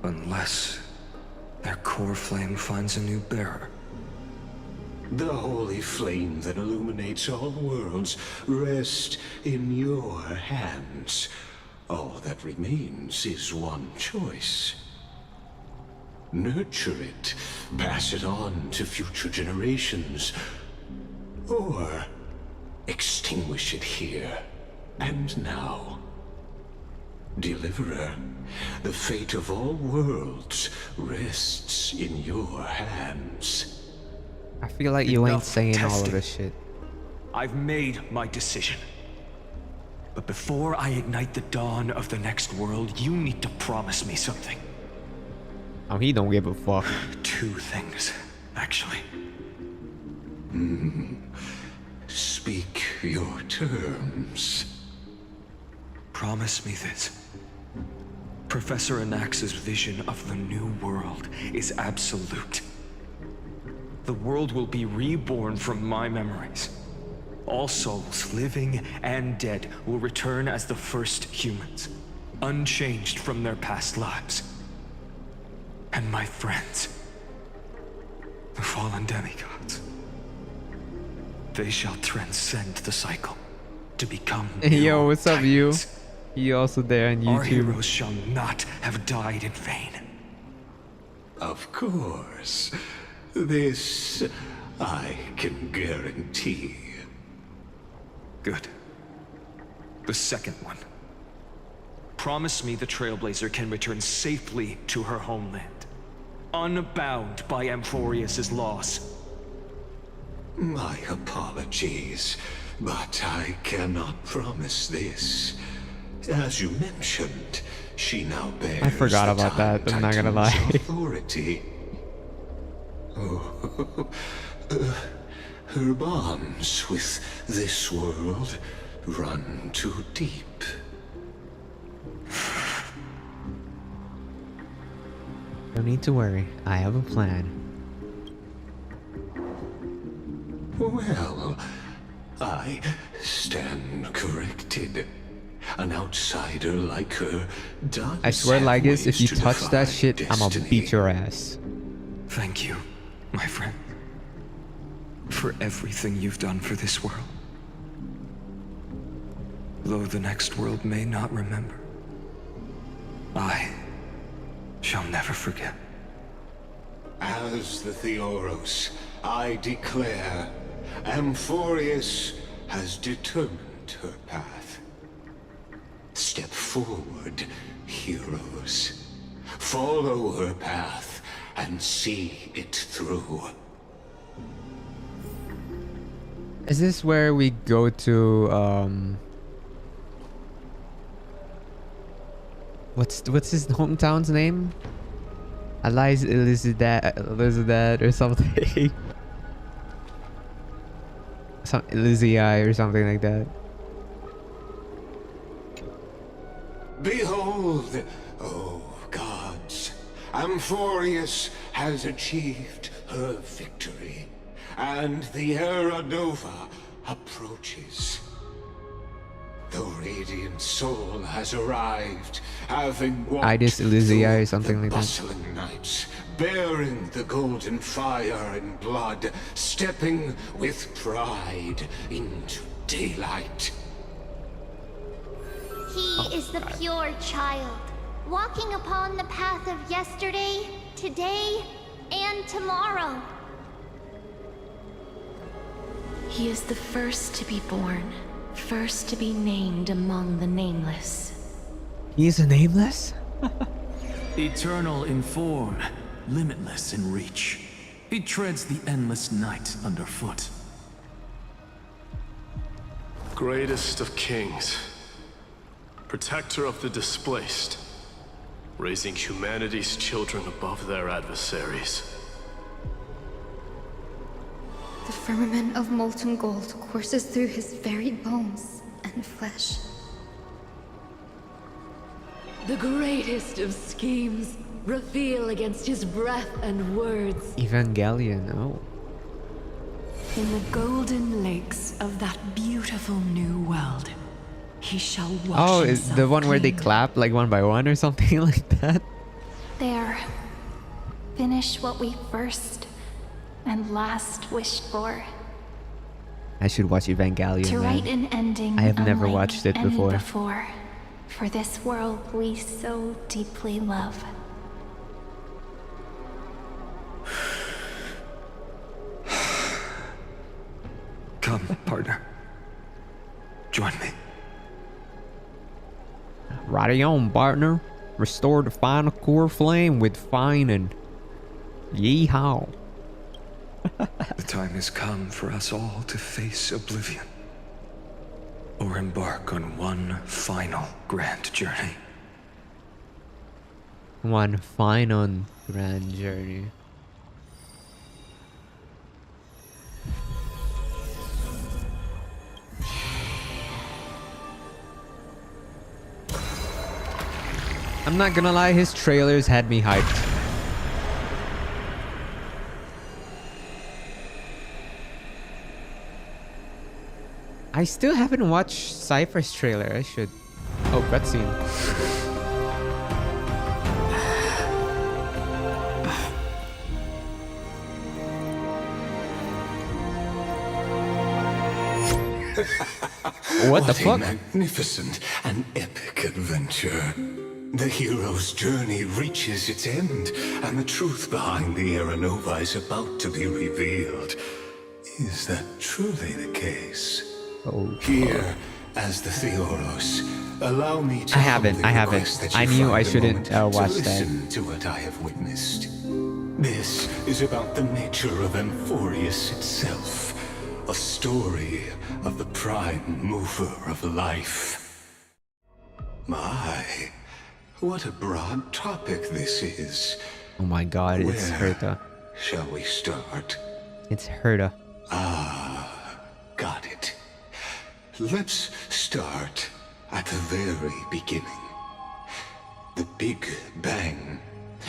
Unless their core flame finds a new bearer. The holy flame that illuminates all worlds rests in your hands. All that remains is one choice. Nurture it, pass it on to future generations, or extinguish it here and now. Deliverer, the fate of all worlds rests in your hands. I feel like you ain't Enough saying all of testing. this shit. I've made my decision. But before I ignite the dawn of the next world, you need to promise me something. Oh, he don't give a fuck. Two things, actually. Speak your terms. Promise me this. Professor Anax's vision of the new world is absolute. The world will be reborn from my memories. All souls, living and dead, will return as the first humans, unchanged from their past lives. And my friends, the fallen demigods, they shall transcend the cycle to become Yo, new what's up, you? titans. You also there on Our YouTube. heroes shall not have died in vain. Of course. This I can guarantee. Good. The second one. Promise me the Trailblazer can return safely to her homeland, unbound by Amphorius' loss. My apologies, but I cannot promise this. As you mentioned, she now bears I forgot the about that, Time I'm not gonna Titan's lie. authority. Oh, her bonds with this world run too deep. No need to worry. I have a plan. Well, I stand corrected. An outsider like her does I swear, have Lygus, if ways you to touch that defy shit, I'ma destiny. beat your ass. Thank you, my friend, for everything you've done for this world. Though the next world may not remember, I shall never forget. As the Theoros, I declare, Amphorius has determined her path. Step forward, heroes. Follow her path and see it through. Is this where we go to what's his hometown's name? Elizabeth or something. Some Elizei or something like that. Behold, oh gods, Amphorius has achieved her victory, and the Era Nova approaches. The radiant soul has arrived, having walked Idis Elizei or something the like that. bustling nights, bearing the golden fire and blood, stepping with pride into daylight. He is the pure child, walking upon the path of yesterday, today, and tomorrow. He is the first to be born, first to be named among the nameless. He's a nameless? Eternal in form, limitless in reach. He treads the endless night underfoot. Greatest of kings. Protector of the displaced. Raising humanity's children above their adversaries. The firmament of molten gold courses through his very bones and flesh. The greatest of schemes reveal against his breath and words. Evangelion, oh. In the golden lakes of that beautiful new world, he shall wash Oh, is himself the one where they clean. clap like one by one or something like that? There. Finish what we first and last wished for. I should watch Evangelion, To man. write an ending I have never unlike watched it any before. For this world we so deeply love. Come, partner. Join me. Right on, partner. Restore the final core flame with fine and yeehaw. The time has come for us all to face oblivion, or embark on one final grand journey. One final grand journey. I'm not gonna lie, his trailers had me hyped. I still haven't watched Cypher's trailer. I should. Oh, cutscene. What the fuck? A magnificent and epic adventure. The hero's journey reaches its end, and the truth behind the Era Nova is about to be revealed. Is that truly the case? Oh. Here, As the Theoros, allow me to I haven't. request that I you knew find I a shouldn't moment watch to that. listen to what I have witnessed. This is about the nature of Amphorius itself, a story of the prime mover of life. My, what a broad topic this is. Oh my god, it's Where Herta. shall we start? It's Herta. Got it. Let's start at the very beginning. The Big Bang,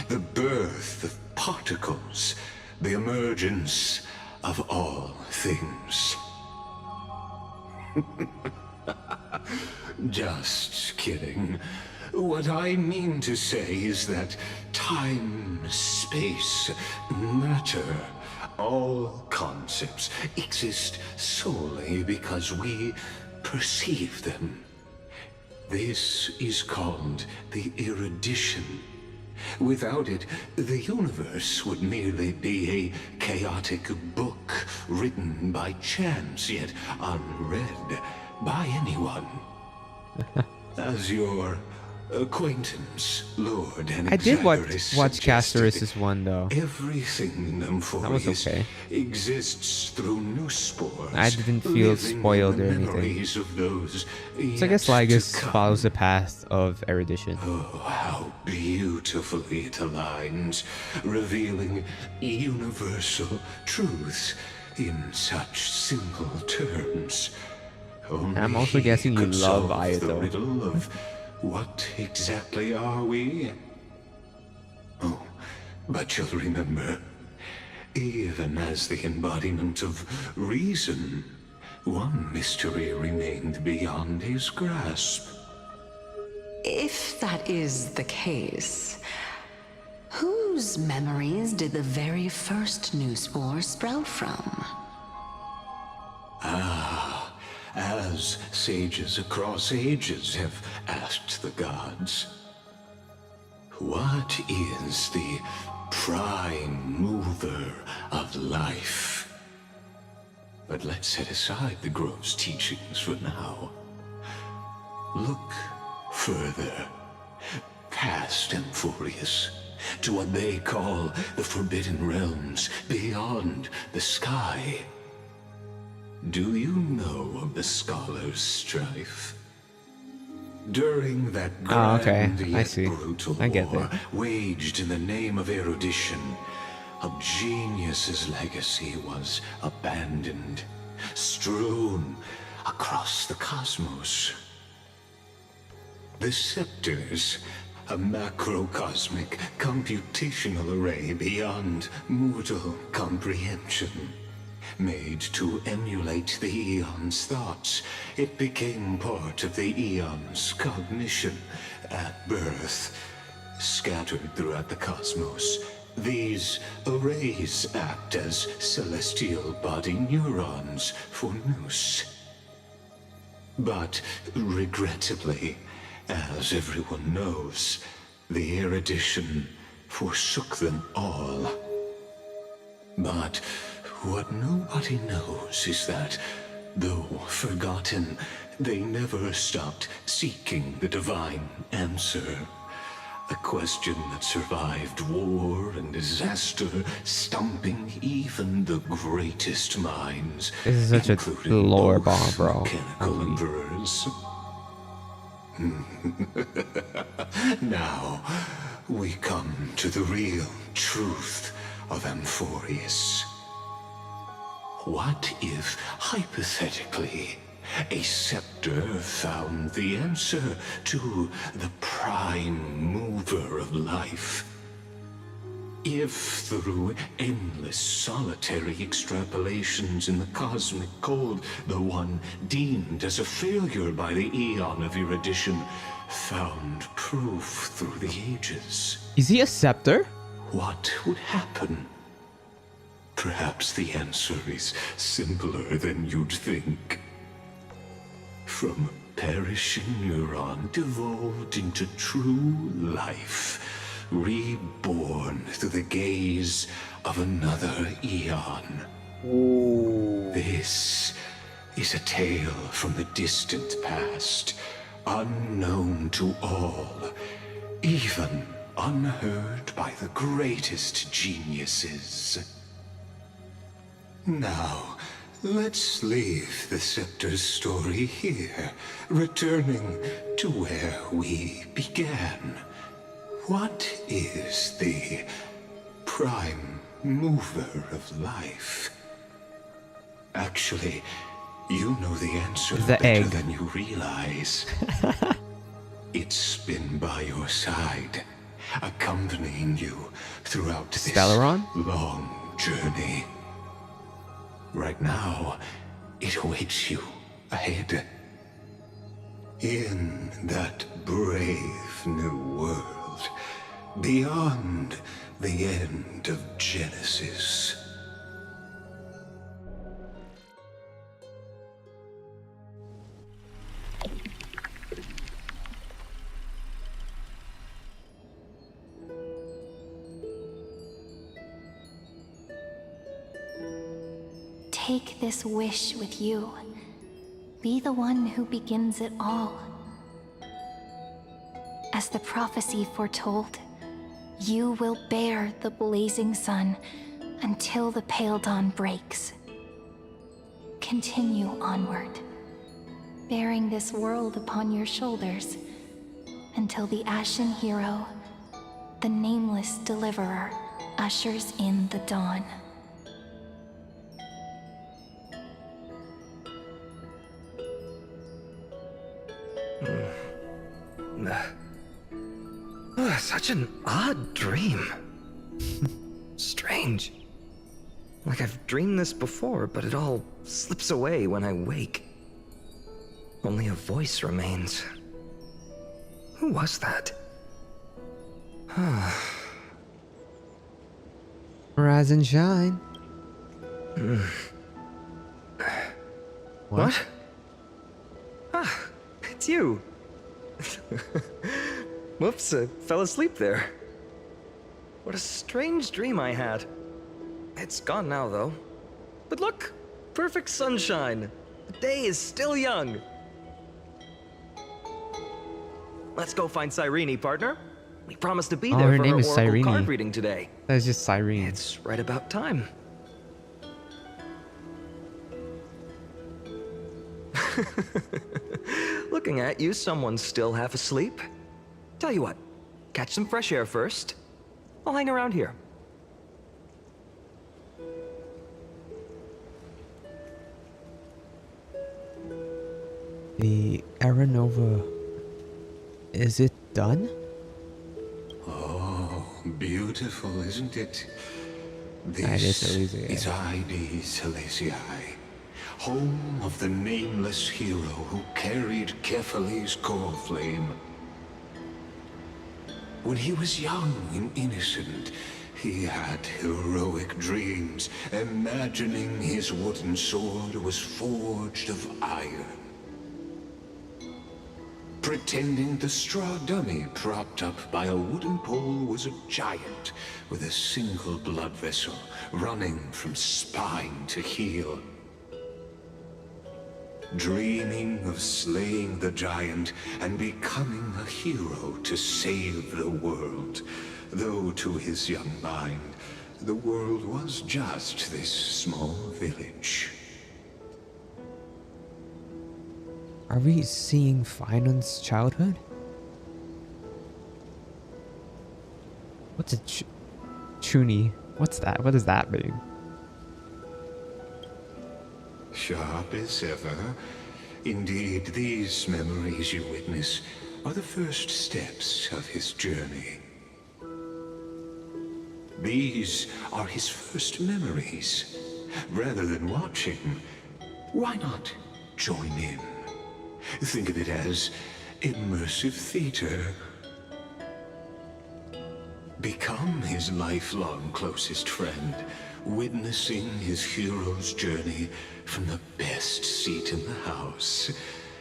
the birth of particles, the emergence of all things. Just kidding. What I mean to say is that time, space, matter, all concepts exist solely because we perceive them. This is called the erudition. Without it, the universe would merely be a chaotic book written by chance, yet unread by anyone. As your acquaintance, Lord and I did watch suggested, Castoris's one though. everything in Amphorius exists through new spores. I didn't feel spoiled or anything. Of those So I guess Lygus follows the path of erudition. Oh, how beautifully it aligns, revealing universal truths in such simple terms. I'm also guessing you love the Ayato. riddle of what exactly are we? Oh, but you'll remember, even as the embodiment of reason, one mystery remained beyond his grasp. If that is the case, whose memories did the very first new spore sprout from? As sages across ages have asked the gods, what is the prime mover of life? But let's set aside the grove's teachings for now. Look further, past Amphorius, to what they call the Forbidden Realms beyond the sky. Do you know of the Scholar's Strife? During that grand yet brutal war waged in the name of erudition, a genius's legacy was abandoned, strewn across the cosmos. The Scepters, a macrocosmic computational array beyond mortal comprehension. Made to emulate the Eon's thoughts, it became part of the Eon's cognition at birth. Scattered throughout the cosmos, these arrays act as celestial body neurons for Nous. But regrettably, as everyone knows, the erudition forsook them all. But what nobody knows is that, though forgotten, they never stopped seeking the divine answer. A question that survived war and disaster, stumping even the greatest minds. This is such a lore bomb, bro. Mechanical emperors. Now, we come to the real truth of Amphorius. What if, hypothetically, a scepter found the answer to the prime mover of life? If, through endless solitary extrapolations in the cosmic code, the one deemed as a failure by the Eon of erudition found proof through the ages? Is he a scepter? What would happen? Perhaps the answer is simpler than you'd think. From a perishing neuron devolved into true life, reborn through the gaze of another Eon. This is a tale from the distant past, unknown to all, even unheard by the greatest geniuses. Now, let's leave the Scepter's story here, returning to where we began. What is the prime mover of life? Actually, you know the answer better egg. than you realize. It's been by your side, accompanying you throughout this long journey. Right now, it awaits you ahead. In that brave new world, beyond the end of Genesis. Take this wish with you. Be the one who begins it all. As the prophecy foretold, you will bear the blazing sun until the pale dawn breaks. Continue onward, bearing this world upon your shoulders until the Ashen Hero, the nameless deliverer, ushers in the dawn. Such an odd dream. Strange. Like I've dreamed this before, but it all slips away when I wake. Only a voice remains. Who was that? Rise and shine. What? Ah, it's you. Whoops, I fell asleep there. What a strange dream I had. It's gone now, though. But look, perfect sunshine. The day is still young. Let's go find Cyrene, partner. We promised to be there her for name her is oracle Cyrene. card reading today. That's just Cyrene. It's right about time. Looking at you, someone's still half asleep. Tell you what, catch some fresh air first. I'll hang around here. The Aranova, is it done? Oh, beautiful, isn't it? Aedes This Elysiae. is Aedes Elysiae, home of the nameless hero who carried Kephaly's core flame. When he was young and innocent, he had heroic dreams, imagining his wooden sword was forged of iron. Pretending the straw dummy propped up by a wooden pole was a giant with a single blood vessel running from spine to heel. Dreaming of slaying the giant and becoming a hero to save the world, though to his young mind, the world was just this small village. Are we seeing Finon's childhood? What's a Chuni? What's that? What does that mean? Sharp as ever. Indeed, these memories you witness are the first steps of his journey. These are his first memories. Rather than watching, why not join in? Think of it as immersive theater. Become his lifelong closest friend, witnessing his hero's journey from the best seat in the house,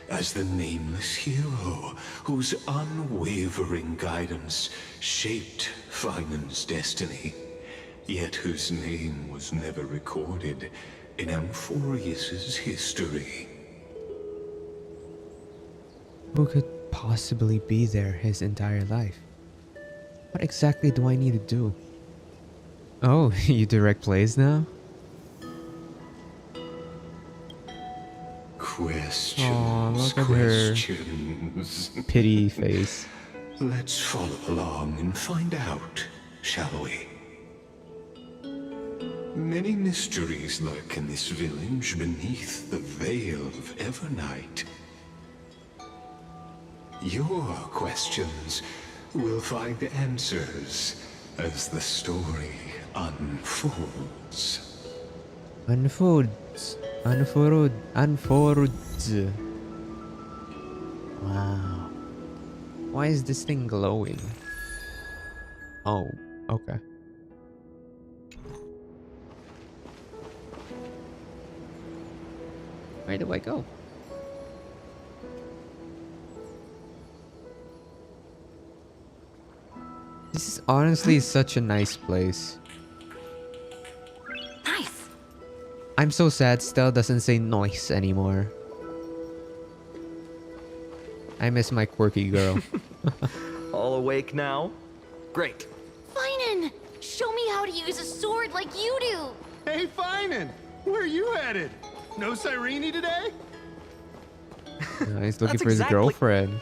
as the nameless hero whose unwavering guidance shaped Finon's destiny, yet whose name was never recorded in Amphorius's history. Who could possibly be there his entire life? What exactly do I need to do? Oh, you direct plays now? Questions, Aw, look at her questions. pity face. Let's follow along and find out, shall we? Many mysteries lurk in this village beneath the veil of Evernight. Your questions will find answers as the story unfolds. Unfolds. Unfolds. Wow. Why is this thing glowing? Oh, okay. Where do I go? This is honestly such a nice place. Nice. I'm so sad Stella doesn't say noise anymore. I miss my quirky girl. All awake now? Great. Finan! Show me how to use a sword like you do! Hey, Finan! Where are you headed? No Cyrene today? He's looking for his girlfriend.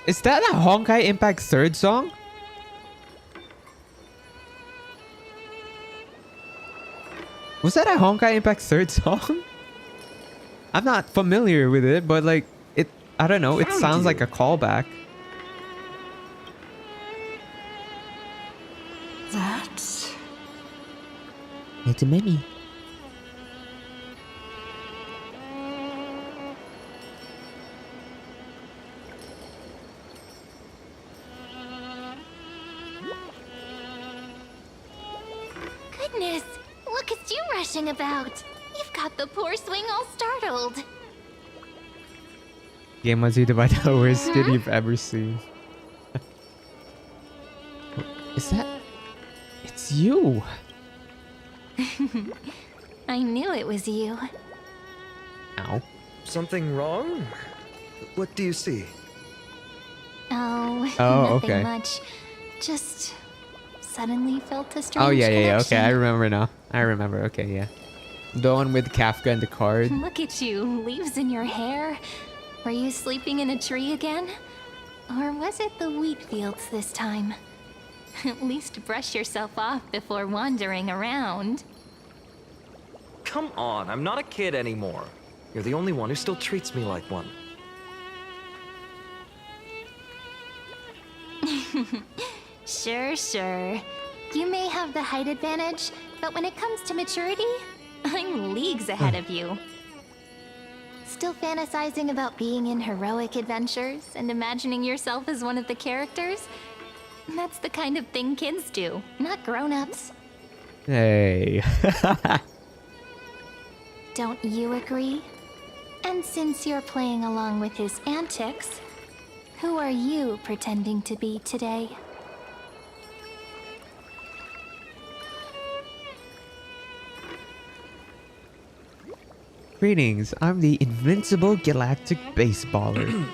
Is that a Honkai Impact 3rd song? Was that a Honkai Impact 3rd song? I'm not familiar with it, but like it, I don't know, it sounds like a callback. That's... It's a meme. Goodness, look at you rushing about. You've got the poor swing all startled. Game must be the worst skin you've ever seen. Is that... It's you! I knew it was you. Ow. Something wrong? What do you see? Oh, Oh, nothing okay. much. Just suddenly felt a strange Oh yeah, okay, connection. I remember now. I remember, okay, yeah. The one with Kafka and the card. Look at you, leaves in your hair. Were you sleeping in a tree again? Or was it the wheat fields this time? At least brush yourself off before wandering around. Come on, I'm not a kid anymore. You're the only one who still treats me like one. Sure, sure. You may have the height advantage, but when it comes to maturity, I'm leagues ahead of you. Still fantasizing about being in heroic adventures and imagining yourself as one of the characters? That's the kind of thing kids do, not grown-ups. Hey. Don't you agree? And since you're playing along with his antics, who are you pretending to be today? Greetings, I'm the invincible galactic baseballer.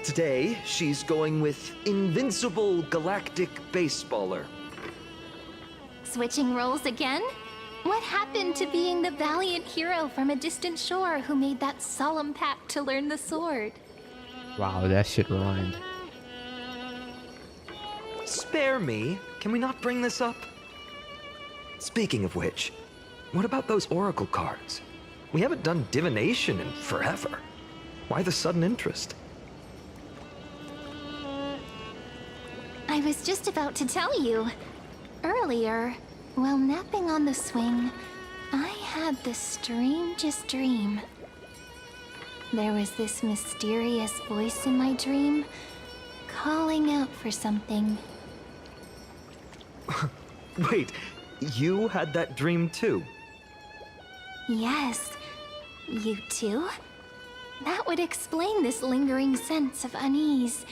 Today, she's going with Invincible Galactic Baseballer. Switching roles again? What happened to being the valiant hero from a distant shore who made that solemn pact to learn the sword? Wow, that shit rhymed. Spare me. Can we not bring this up? Speaking of which, what about those oracle cards? We haven't done divination in forever. Why the sudden interest? I was just about to tell you. Earlier, while napping on the swing, I had the strangest dream. There was this mysterious voice in my dream, calling out for something. Wait, you had that dream too? Yes, you too? That would explain this lingering sense of unease.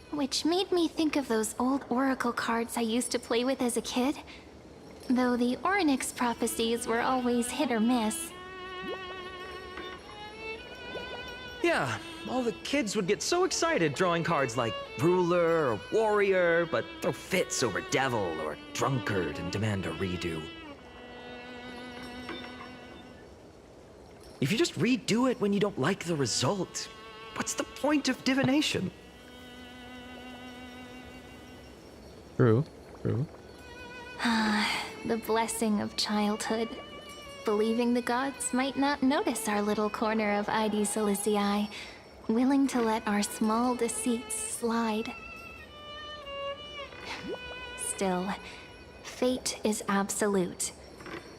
Which made me think of those old oracle cards I used to play with as a kid. Though the Ornyx prophecies were always hit or miss. Yeah, all the kids would get so excited drawing cards like ruler or warrior, but throw fits over devil or drunkard and demand a redo. If you just redo it when you don't like the result, what's the point of divination? True, true. The blessing of childhood. Believing the gods might not notice our little corner of ID Silicii, willing to let our small deceits slide. Still, fate is absolute.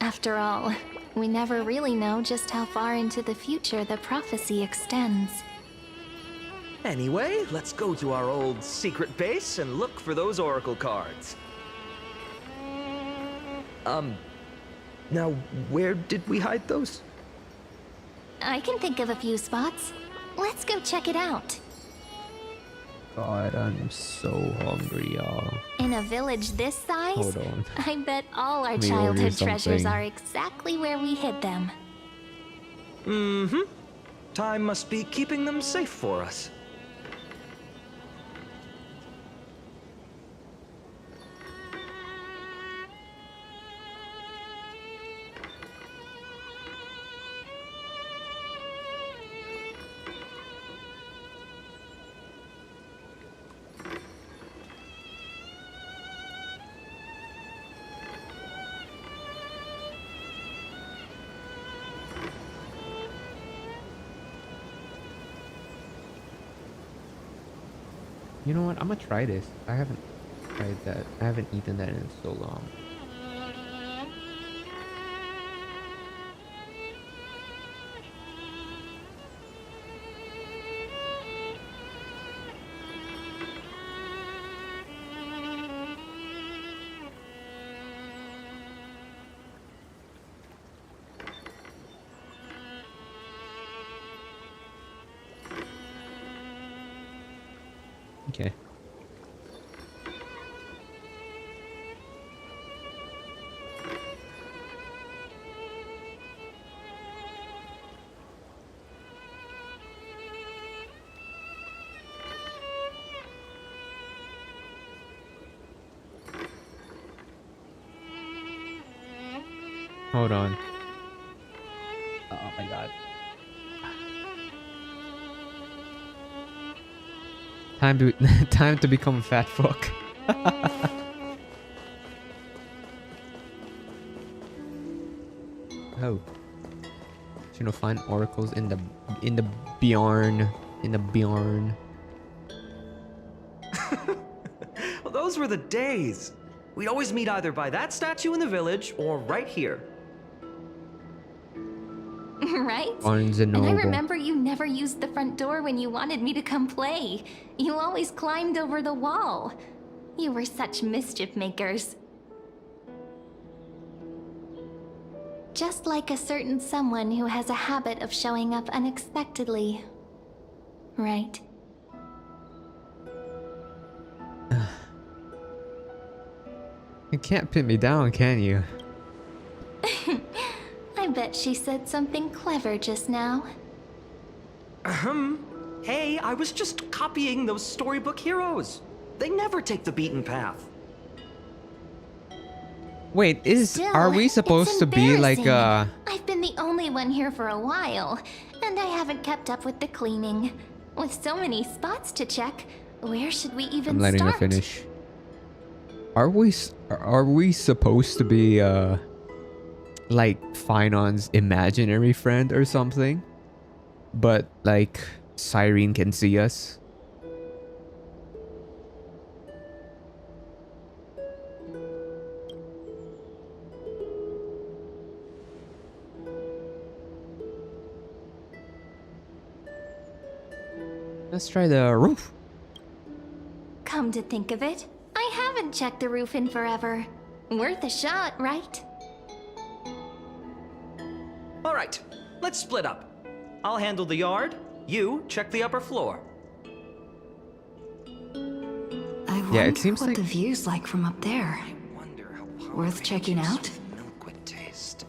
After all, we never really know just how far into the future the prophecy extends. Anyway, let's go to our old secret base and look for those oracle cards. Now, where did we hide those? I can think of a few spots. Let's go check it out. God, I'm so hungry, y'all. In a village this size, Hold on. I bet all our Let me order childhood treasures something. are exactly where we hid them. Mm-hmm. Time must be keeping them safe for us. You know what? I'm gonna try this. I haven't tried that. I haven't eaten that in so long. Okay. Hold on. Oh my god. Time to become a fat fuck. Oh. You know, find oracles in the bjarn. Well, those were the days. We'd always meet either by that statue in the village or right here. Right? Barnes and And I Noble. remember you never used the front door when you wanted me to come play. You always climbed over the wall. You were such mischief makers. Just like a certain someone who has a habit of showing up unexpectedly. Right? You can't pin me down, can you? I bet she said something clever just now. Hey, I was just copying those storybook heroes. They never take the beaten path. Wait, Still, are we supposed it's to be like embarrassing. I've been the only one here for a while, and I haven't kept up with the cleaning. With so many spots to check, where should we even I'm letting start? her finish. Are we supposed to be like Finon's imaginary friend or something? But like Cyrene can see us? Let's try the roof. Come to think of it, I haven't checked the roof in forever. Worth a shot, right? All right, let's split up. I'll handle the yard. You check the upper floor. I wonder Yeah, it seems what like the view's like from up there. Worth checking out? Milk would taste.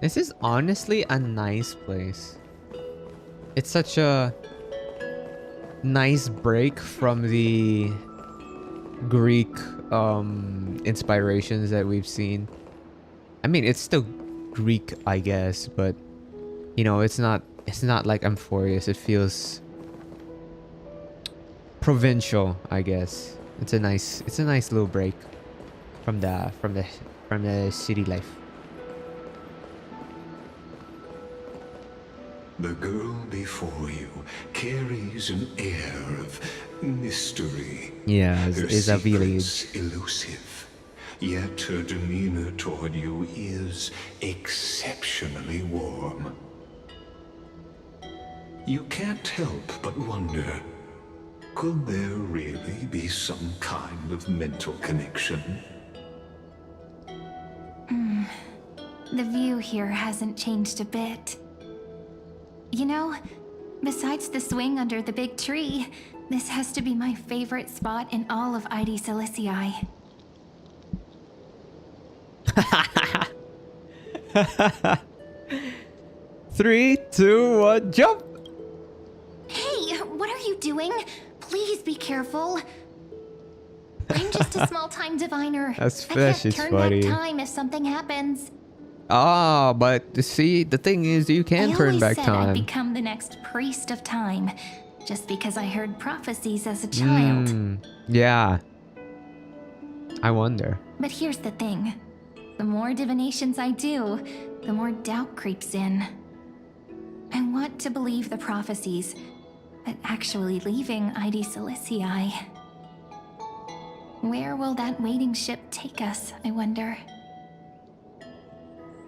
This is honestly a nice place. It's such a nice break from the Greek inspirations that we've seen. I mean, it's still Greek, I guess, but you know, it's not like Amphorius. It feels provincial, I guess. It's a nice little break from the city life. The girl before you carries an air of mystery. Yeah, Her is a village. secrets elusive, yet her demeanor toward you is exceptionally warm. You can't help but wonder, could there really be some kind of mental connection? The view here hasn't changed a bit. You know, besides the swing under the big tree, this has to be my favorite spot in all of ID Silicii. 3, 2, 1, jump! Hey, what are you doing? Please be careful. I'm just a small-time diviner. That's I can't just turn funny. back time if something happens. Ah, but see, the thing is, you can turn back I always said I'd time. become the next priest of time, just because I heard prophecies as a child. Yeah. I wonder. But here's the thing. The more divinations I do, the more doubt creeps in. I want to believe the prophecies, but actually leaving ID Silicii. Where will that waiting ship take us, I wonder?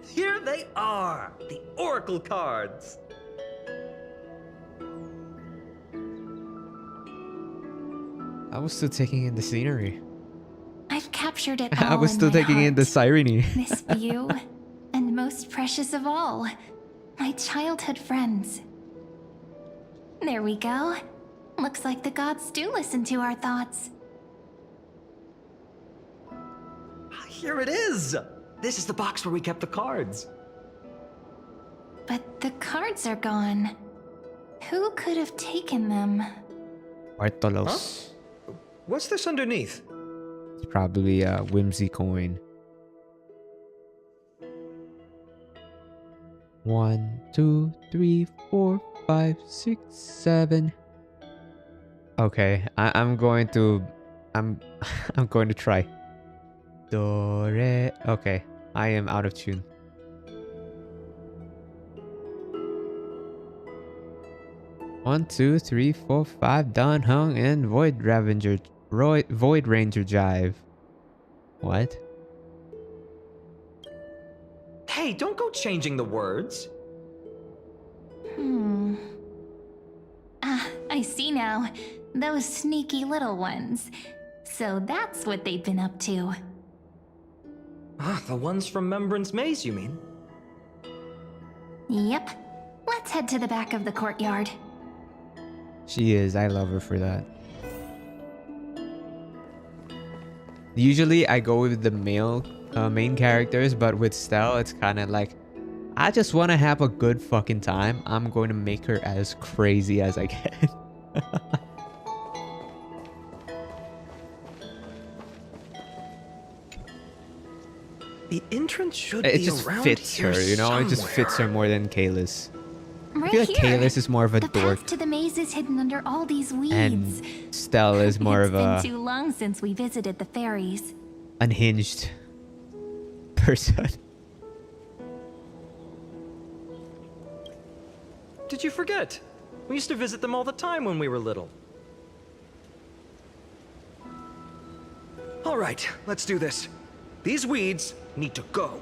Here they are, the oracle cards. I was still taking in the scenery. I've captured it all I was in still my taking in the heart. sireny. This view, and most precious of all, my childhood friends. There we go. Looks like the gods do listen to our thoughts. Here it is. This is the box where we kept the cards. But the cards are gone. Who could have taken them? Bartolos. What's this underneath? It's probably a whimsy coin. 1, 2, 3, 4, 5, 6, 7. Okay, I'm going to try. Do, re. Okay, I am out of tune. One, 2, 3, 4, 5. Done, hung, and Void Ranger Jive. What? Hey, don't go changing the words. Ah, I see now. Those sneaky little ones. So that's what they've been up to. Ah, the ones from Remembrance Maze, you mean? Yep. Let's head to the back of the courtyard. She is. I love her for that. Usually I go with the male main characters, but with Stell, it's kind of like, I just want to have a good fucking time. I'm going to make her as crazy as I can. The entrance should It be just around fits here her, you know? It just fits her somewhere. more than Kalis. I Right feel like here. Kalis is more of a The dork, path to the maze is hidden under all these weeds. and Stell is more It's of a been too long since we visited the fairies. unhinged person. Did you forget? We used to visit them all the time when we were little. All right, let's do this. These weeds need to go.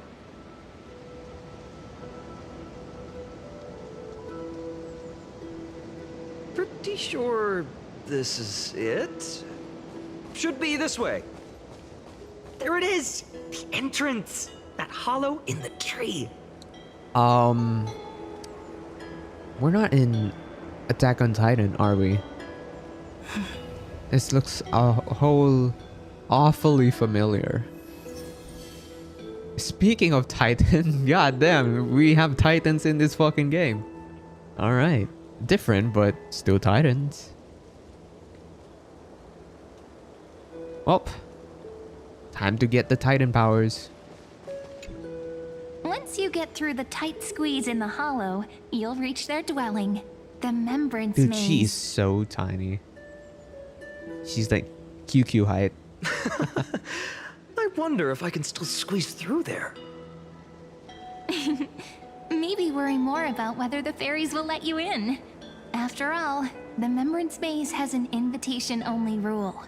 pretty sure this is it. Should be this way. There it is! The entrance! That hollow in the tree. We're not in Attack on Titan, are we? This looks a whole awfully familiar. Speaking of Titan, god damn, we have Titans in this fucking game. Alright. Different, but still Titans. Well, time to get the Titan powers. Once you get through the tight squeeze in the hollow, you'll reach their dwelling, the Remembrance Dude, Maze. she is so tiny. She's like QQ height. I wonder if I can still squeeze through there. Maybe worry more about whether the fairies will let you in. After all, the Remembrance Maze has an invitation-only rule.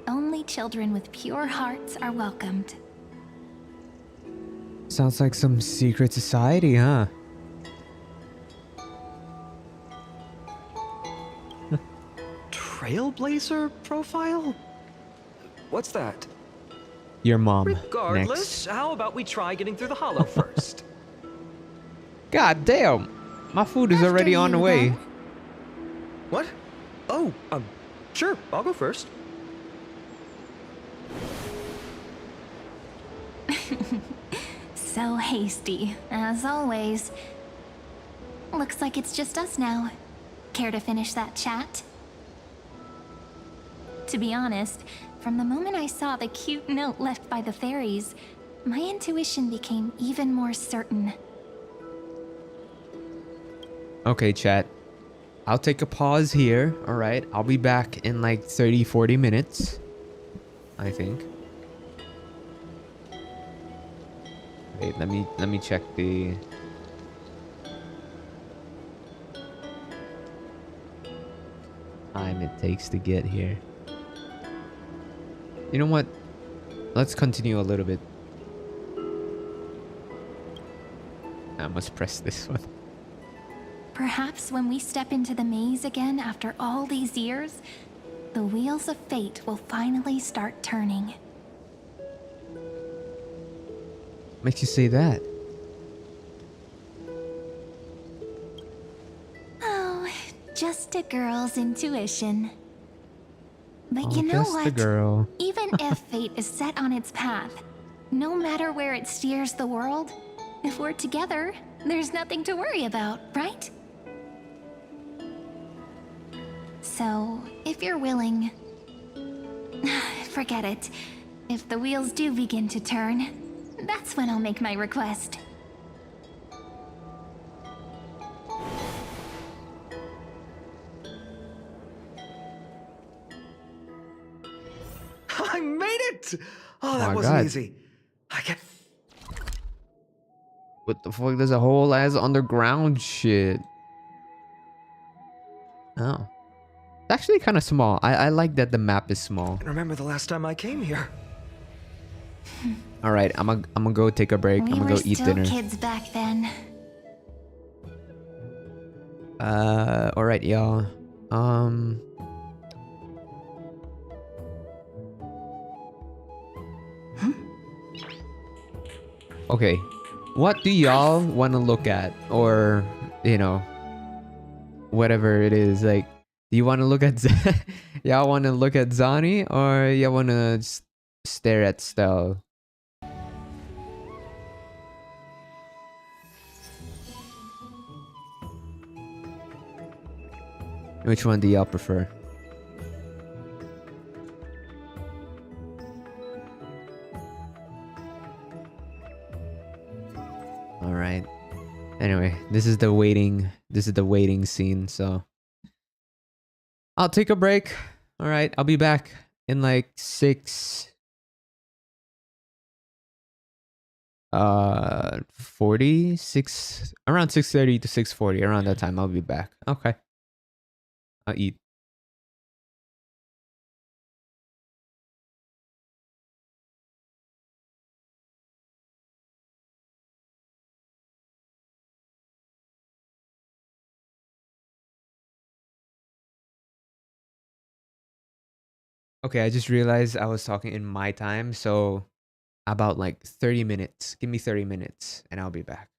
Only children with pure hearts are welcomed. Sounds like some secret society, huh? Trailblazer profile? What's that? Your mom. Regardless, Next. how about we try getting through the hollow first? God damn! My food is already on the way. What? Oh, sure, I'll go first. So hasty, as always. Looks like it's just us now. Care to finish that chat? To be honest, from the moment I saw the cute note left by the fairies, my intuition became even more certain. Okay, chat. I'll take a pause here. Alright, I'll be back in like 30-40 minutes. I think. Wait, let me check the time it takes to get here. You know what? Let's continue a little bit. I must press this one. Perhaps when we step into the maze again after all these years, the wheels of fate will finally start turning. Makes you say that? Oh, just a girl's intuition. But Oh, you know just what? a girl. Even if fate is set on its path, no matter where it steers the world, if we're together, there's nothing to worry about, right? So, if you're willing, forget it. If the wheels do begin to turn, that's when I'll make my request. I made it! Oh, that my wasn't God. easy. I get. What the fuck? There's a whole ass underground shit. Oh. It's actually kind of small. I like that the map is small. I remember the last time I came here. All right, I'm gonna go take a break. We I'm gonna were go eat still dinner. kids back then. All right, y'all. Okay. What do y'all want to look at, or you know, whatever it is? Like, do you want to look at y'all want to look at Zani, or y'all want to stare at Stell? Which one do y'all prefer? All right. Anyway, this is the waiting scene, so I'll take a break. All right, I'll be back in like 46 around 6:30 to 6:40, around that time I'll be back. Okay. I'll eat. Okay, I just realized I was talking in my time, so about like 30 minutes. Give me 30 minutes and I'll be back.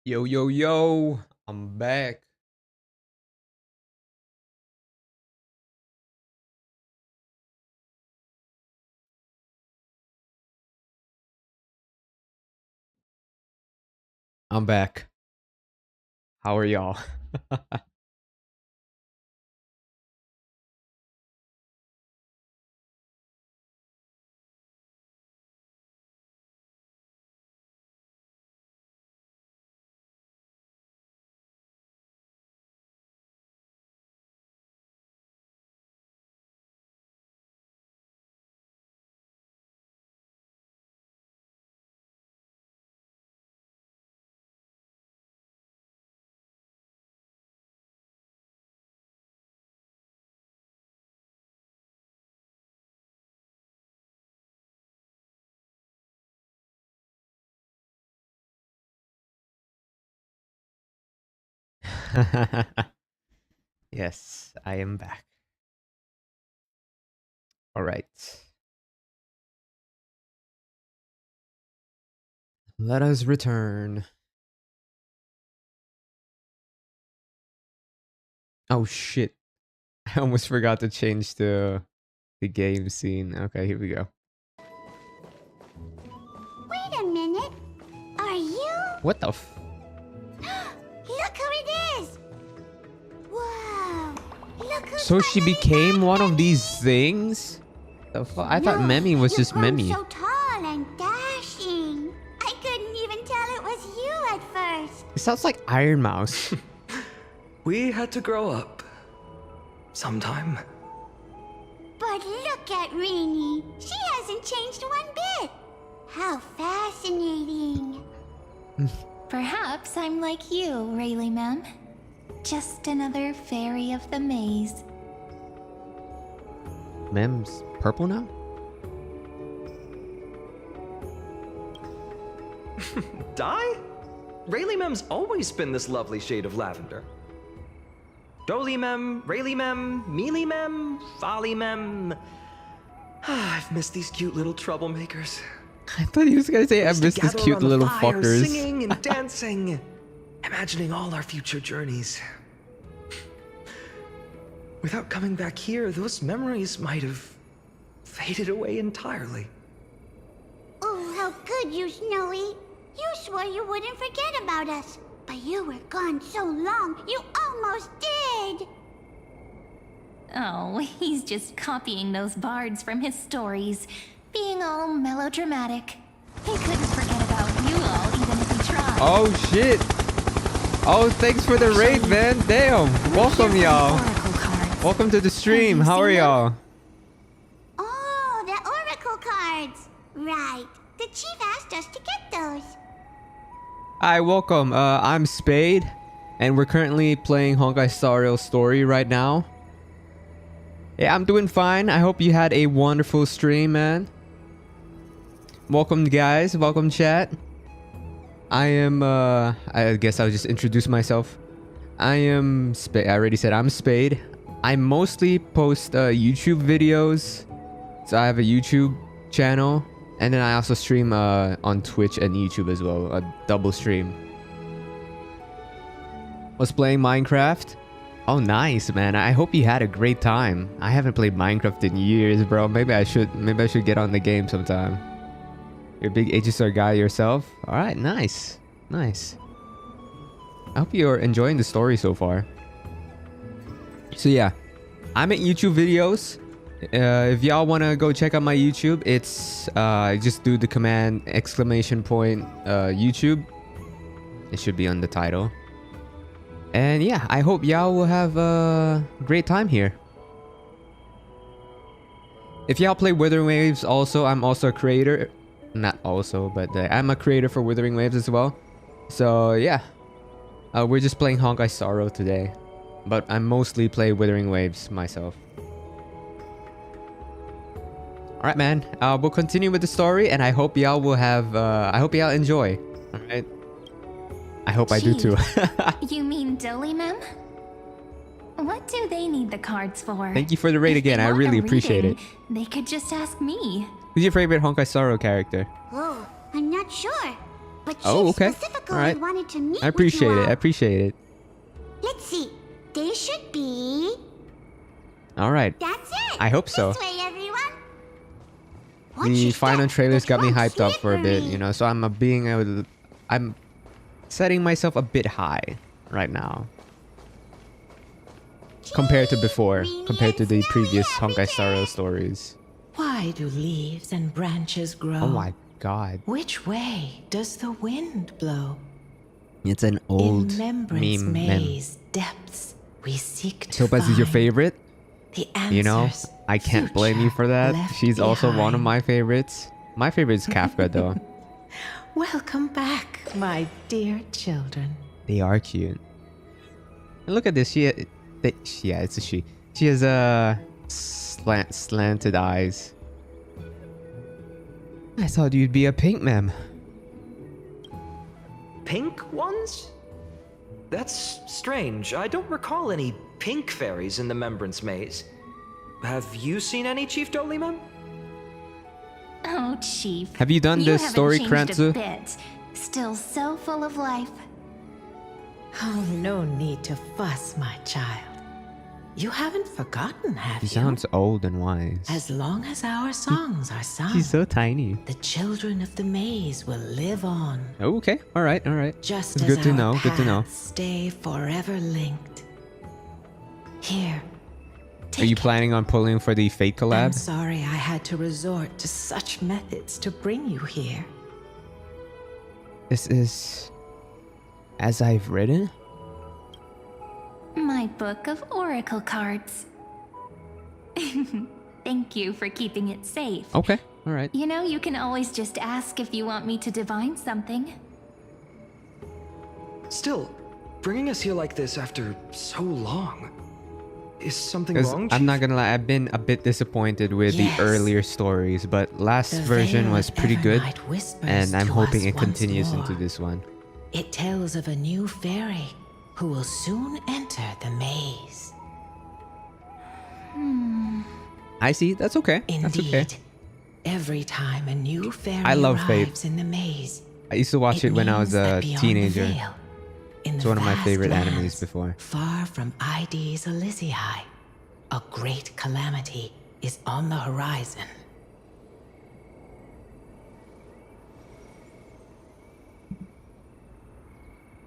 Yo, yo, yo. I'm back. I'm back. How are y'all? Yes, I am back. All right. Let us return. Oh shit. I almost forgot to change the game scene. Okay, here we go. Wait a minute. Are you? What the f- Look who it is! Whoa! Look who's So she finally became back, one of Memmy. these things? The fu- I thought No, Memmy was you've just grown Memmy. so tall and dashing. I couldn't even tell it was you at first. It sounds like Iron Mouse. We had to grow up. Sometime. But look at Rini. She hasn't changed one bit. How fascinating. Perhaps I'm like you, Rayleigh Mem. Just another fairy of the maze. Mem's purple now? Die? Rayleigh Mem's always been this lovely shade of lavender. Doly Mem, Rayleigh Mem, Mealy Mem, Folly Mem. I've missed these cute little troublemakers. I thought he was gonna say I Used to miss these gather cute around the little fire, fuckers. Singing and dancing, imagining all our future journeys. Without coming back here, those memories might have faded away entirely. Oh, how could you, Snowy? You swore you wouldn't forget about us. But you were gone so long, you almost did. Oh, he's just copying those bards from his stories, being all melodramatic. He couldn't forget about you all, even if he tried. Oh shit! Oh, thanks for the raid, man. Damn. Welcome, y'all. Welcome to the stream. How are y'all? Oh, the Oracle cards. Right. The chief asked us to get those. Hi, welcome. I'm Spade, and we're currently playing Honkai Star Rail Story right now. Yeah, I'm doing fine. I hope you had a wonderful stream, man. Welcome, guys. Welcome, chat. I am, I guess I'll just introduce myself. I am Spade. I already said I'm Spade. I mostly post YouTube videos. So I have a YouTube channel. And then I also stream on Twitch and YouTube as well. A double stream. Was playing Minecraft. Oh, nice, man. I hope you had a great time. I haven't played Minecraft in years, bro. Maybe I should get on the game sometime. You're a big HSR guy yourself? Alright, nice. Nice. I hope you're enjoying the story so far. So yeah, I make YouTube videos. If y'all want to go check out my YouTube, it's just do the command ! YouTube. It should be on the title. And yeah, I hope y'all will have a great time here. If y'all play Wuthering Waves also, I'm also a creator. Not also, but I'm a creator for Wuthering Waves as well. So yeah, we're just playing Honkai Star Rail today. But I mostly play Wuthering Waves myself. Alright, man. We'll continue with the story, and I hope y'all will have... I hope y'all enjoy. Alright? I hope I do too. You mean Doly Mem? What do they need the cards for? Thank you for the raid again. I really appreciate it. They could just ask me. Who's your favorite Honkai Star Rail character? Oh, I'm not sure. but she Oh, okay. specifically All right. wanted to meet I appreciate with you it. I all. appreciate it. Let's see. They should be... All right. That's it. I hope so. This way, everyone. The final trailers got me hyped up for a bit, you know, so I'm setting myself a bit high right now. Compared to before, compared to the previous Honkai Star Rail stories. Why do leaves and branches grow? Oh my god. Which way does the wind blow? It's an old In Remembrance meme. Maze depths, we seek to Topaz is your find favorite? the You know, answers I can't blame you for that. left She's also one of behind. my favorites. My favorite is Kafka though. Welcome back, my dear children. They are cute. And look at this. Yeah, it's a she. She has slanted eyes. I thought you'd be a pink mem. Pink ones? That's strange. I don't recall any pink fairies in the Remembrance Maze. Have you seen any, Chief Dolimem? Oh, Chief. Have you done this haven't story, changed Krantzu? a bit. Still so full of life. Oh, no need to fuss, my child. You haven't forgotten, have She you? sounds old and wise. As long as our songs are sung, She's so tiny. the children of the maze will live on. Oh, okay. All right. All right. Just It's as good to our know. Good to know. paths stay forever linked. Here, Are you planning on pulling for the Fate I'm collab? sorry I had to resort to such methods to bring you here. This is as I've written. My book of oracle cards. Thank you for keeping it safe. Okay. All right. You know, you can always just ask if you want me to divine something. Still, bringing us here like this after so long. Is something Because wrong, I'm Chief? not gonna lie, I've been a bit disappointed with Yes. the earlier stories, but last The version veil was of pretty good, Evernight whispers and I'm to hoping us it once continues more. into this one. It tells of a new fairy who will soon enter the maze. I see. That's okay. That's okay. Indeed, every time a new fairy I love Fate. arrives in the maze, I used to watch it when I was means a that beyond teenager. the veil, in It's the one of my vast favorite lands, animes before. Far from ID's Elysiae, a great calamity is on the horizon.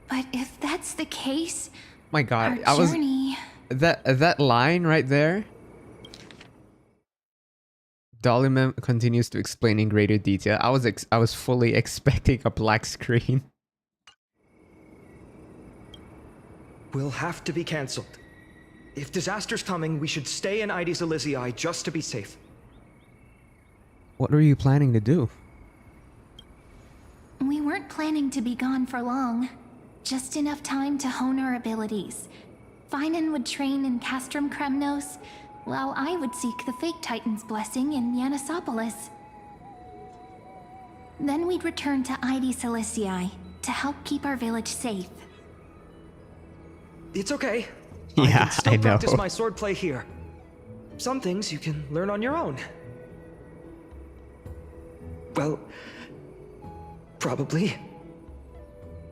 But if that's the case, My God, our journey... that line right there. Dolimem continues to explain in greater detail. I was fully expecting a black screen. We'll have to be cancelled. If disaster's coming, we should stay in ID's Elysiae just to be safe. What were you planning to do? We weren't planning to be gone for long. Just enough time to hone our abilities. Finan would train in Castrum Kremnos, while I would seek the Fake Titan's blessing in Yanisopolis. Then we'd return to ID Ciliciae to help keep our village safe. It's okay. Yeah, I can still I know. practice my swordplay here. Some things you can learn on your own. Well, probably.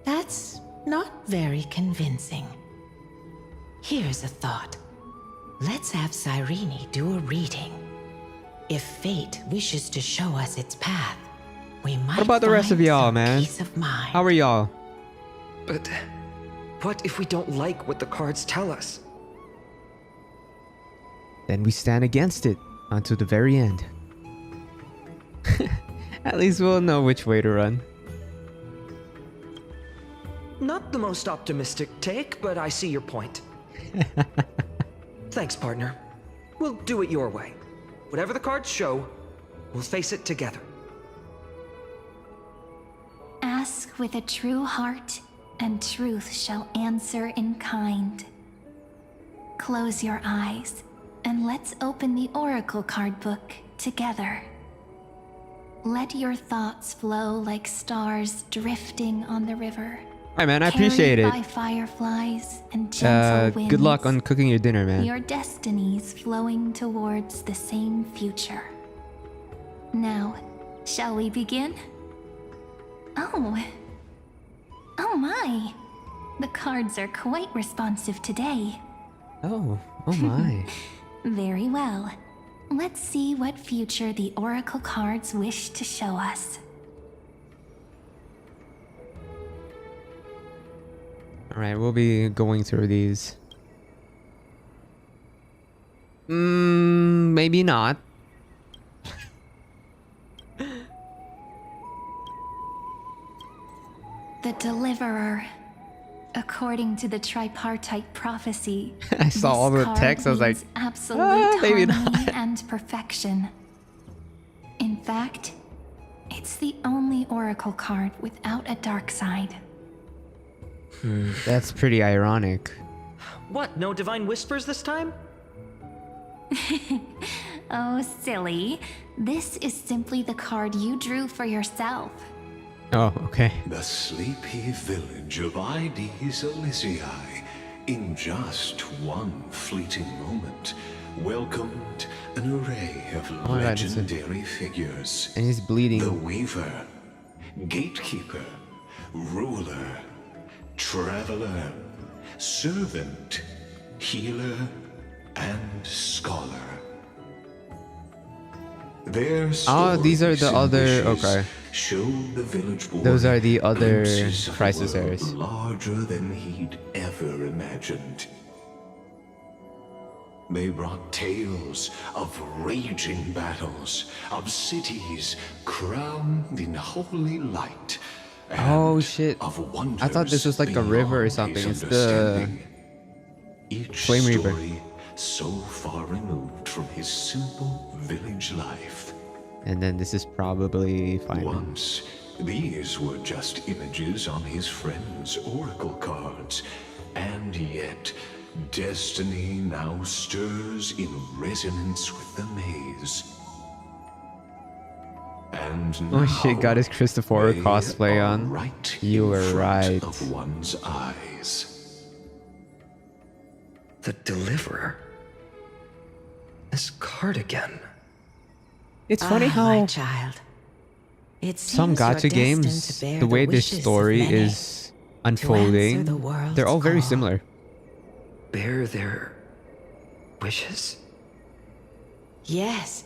That's not very convincing. Here's a thought. Let's have Cyrene do a reading. If fate wishes to show us its path, we might What about the rest of find y'all, some man? peace of mind. How are y'all? But what if we don't like what the cards tell us? Then we stand against it until the very end. At least we'll know which way to run. Not the most optimistic take, but I see your point. Thanks, partner. We'll do it your way. Whatever the cards show, we'll face it together. Ask with a true heart, and truth shall answer in kind. Close your eyes, and let's open the Oracle card book together. Let your thoughts flow like stars drifting on the river. Alright, man, I appreciate carried it. by fireflies and gentle winds. Good luck on cooking your dinner, man. Your destinies flowing towards the same future. Now, shall we begin? Oh, Oh my! The cards are quite responsive today. Oh my. Very well. Let's see what future the Oracle cards wish to show us. Alright, we'll be going through these. Maybe not. The Deliverer. According to the tripartite prophecy, I saw all the this text, I was card like, means absolute maybe harmony not. and perfection. In fact, it's the only Oracle card without a dark side. That's pretty ironic. What? No divine whispers this time? Oh, silly. This is simply the card you drew for yourself. Oh, okay. The sleepy village of Ides Elysiae, in just one fleeting moment, welcomed an array of Oh my God, it's a- legendary figures. And he's bleeding. The Weaver, Gatekeeper, Ruler, Traveler, Servant, Healer, and Scholar. Their Oh, these are the stories and other. wishes Okay. showed the village boy Those are the other glimpses of a crisis world errors. larger than he'd ever imagined. They brought tales of raging battles, of cities crowned in holy light. Oh shit. Of I thought this was like a river or beyond something. his It's the understanding. Each Flame Reaper. story so far removed from his simple village life. And then this is probably fine. Once, these were just images on his friend's oracle cards, and yet destiny now stirs in resonance with the maze. And Oh shit, got his Christopher they cosplay are on. right You in were front right. of one's eyes. The Deliverer? This card again. It's funny My how child. It some seems you're gacha destined games, to bear the way this wishes of story many, is unfolding, the world's they're all very call. similar. Bear their wishes? Yes,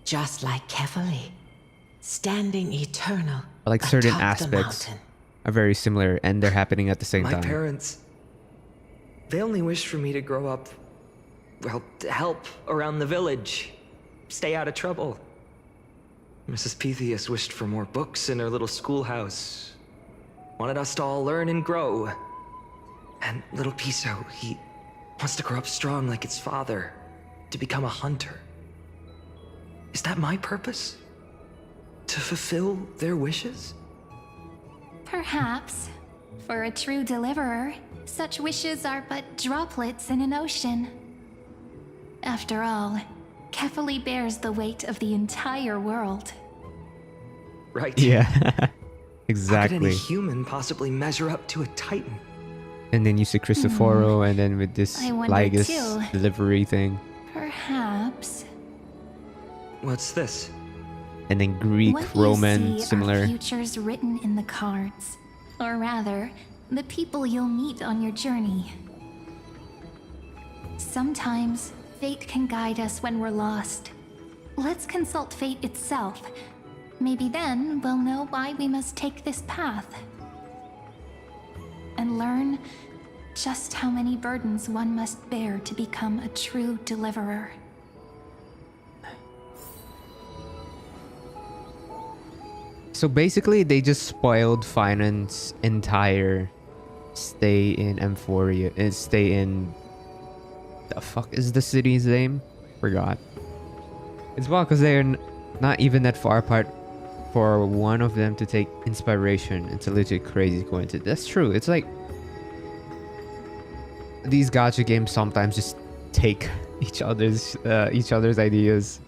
just like Kefali, standing eternal. Like certain atop the aspects mountain. are very similar and they're happening at the same My time. parents, they only wished for me to grow up, well, to help around the village, stay out of trouble. Mrs. Pythias wished for more books in her little schoolhouse, wanted us to all learn and grow. And little Piso, he wants to grow up strong like its father, to become a hunter. Is that my purpose? To fulfill their wishes? Perhaps. For a true deliverer, such wishes are but droplets in an ocean. After all, Kefali bears the weight of the entire world. Right. Yeah, How could exactly. any human possibly measure up to a titan? And then you see Cristoforo, and then with this I wonder Ligus too. delivery thing, Perhaps. What's this? and then Greek, What you Roman, see similar. are futures written in the cards. Or rather, the people you'll meet on your journey. Sometimes, fate can guide us when we're lost. Let's consult fate itself. Maybe then we'll know why we must take this path. And learn just how many burdens one must bear to become a true deliverer. So basically, they just spoiled Finance's entire stay in Amphoria. Stay in. The fuck is the city's name? Forgot. It's well because they're not even that far apart for one of them to take inspiration. It's a legit crazy coincidence. That's true. It's like these gacha games sometimes just take each other's ideas.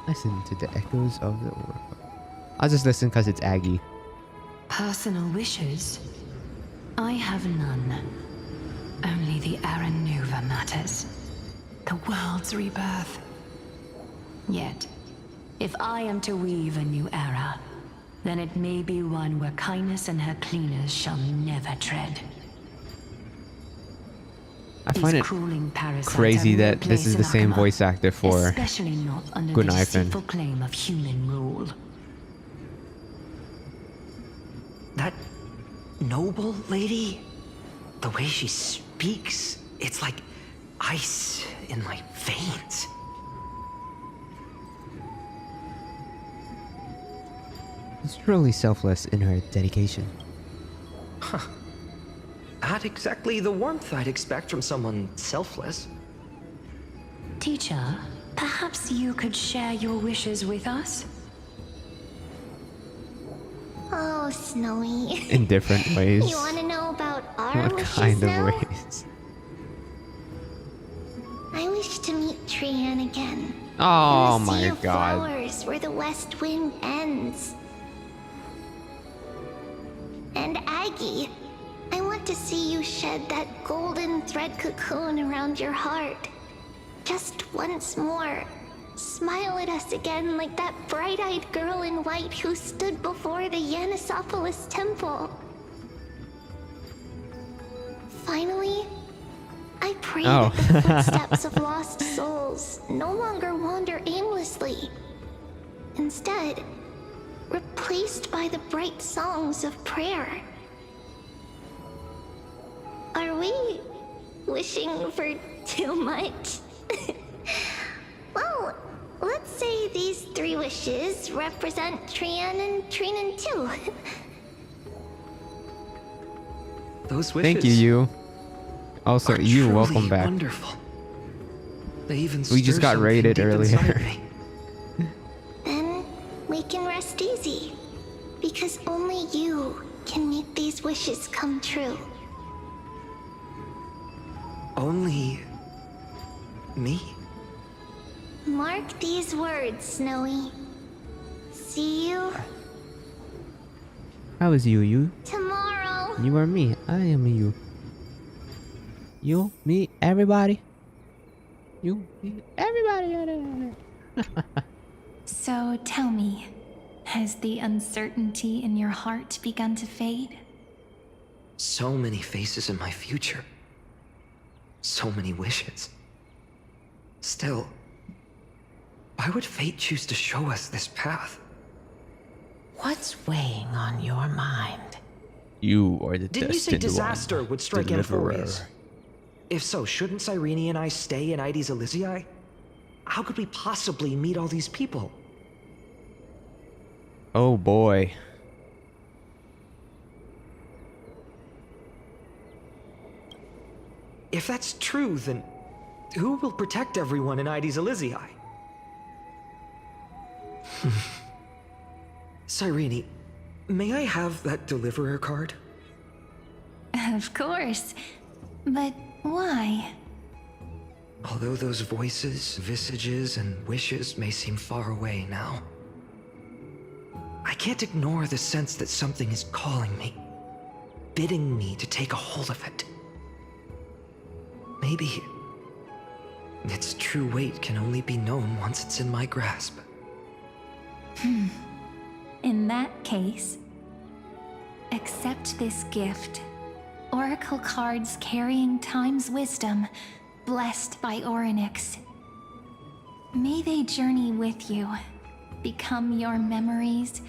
Listen to the echoes of the oracle. I'll just listen because it's Aggie. Personal wishes? I have none. Only the Aranuva matters. The world's rebirth. Yet, if I am to weave a new era, then it may be one where kindness and her cleaners shall never tread. I find it crueling parasites crazy have no that this place is in the same Akama, voice actor for especially not under Good the Knife and deceitful claim of human rule. That noble lady, the way she speaks, it's like ice in my veins. She's truly selfless in her dedication. Huh. Not exactly the warmth I'd expect from someone selfless. Teacher, perhaps you could share your wishes with us? Oh, Snowy. In different ways. You want to know about our What wishes kind of now? ways? I wish to meet Trian again. Oh in the sea my of god. flowers where the west wind ends. And Aggie, I want to see you shed that golden thread cocoon around your heart. Just once more. Smile at us again like that bright-eyed girl in white who stood before the Yanisopolis temple. Finally, I pray that the footsteps of lost souls no longer wander aimlessly. Instead, replaced by the bright songs of prayer. Are we wishing for too much? Well, let's say these 3 wishes represent Trian and Trinan too. Those wishes. Thank you. Also, you, truly welcome back. Wonderful. They even We just stir got something raided deep inside earlier. me. Then we can rest easy. Because only you can make these wishes come true. Only me? Mark these words, Snowy. See you How is you? tomorrow. You are me. I am you. You, me, everybody. You, me, everybody. So tell me, has the uncertainty in your heart begun to fade? So many faces in my future. So many wishes. Still, why would fate choose to show us this path? What's weighing on your mind? You are the Didn't you say destined disaster one, would strike deliverer. Amphorius? If so, shouldn't Cyrene and I stay in Ides Elysiae? How could we possibly meet all these people? Oh boy. If that's true, then who will protect everyone in Ides Elysiae? Cyrene, may I have that deliverer card? Of course. But why? Although those voices, visages, and wishes may seem far away now, I can't ignore the sense that something is calling me, bidding me to take a hold of it. Maybe its true weight can only be known once it's in my grasp. In that case, accept this gift. Oracle cards carrying time's wisdom, blessed by Orynyx. May they journey with you, become your memories,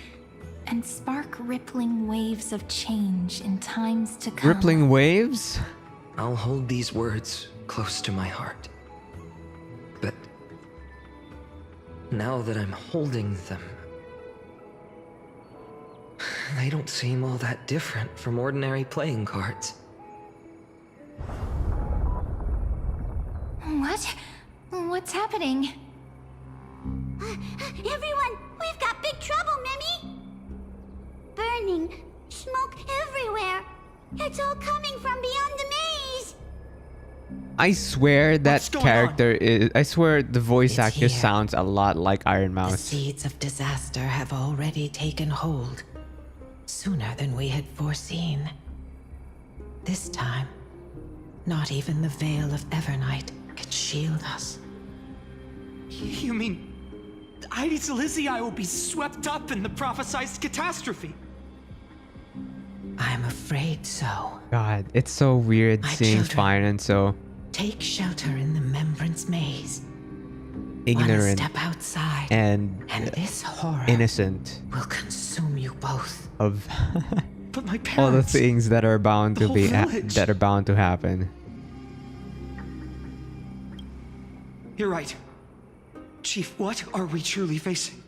and spark rippling waves of change in times to come. Rippling waves? I'll hold these words close to my heart. But now that I'm holding them, they don't seem all that different from ordinary playing cards. What? What's happening? Everyone, we've got big trouble, Mimi! Burning, smoke everywhere. It's all coming from beyond the maze. I swear that What's going character is. I swear the voice It's actor here. sounds a lot like Iron The Mouse. seeds of disaster have already taken hold, sooner than we had foreseen. This time, not even the veil of Evernight could shield us. You mean Ides Elysiae will be swept up in the prophesized catastrophe. I'm afraid so. God, it's so weird My seeing children. Finan so Take shelter in the Remembrance Maze. ignorant One step outside, and this horror innocent will consume you both. of But my all the parents, things that are bound the to be whole village. that are bound to happen. You're right. Chief, what are we truly facing?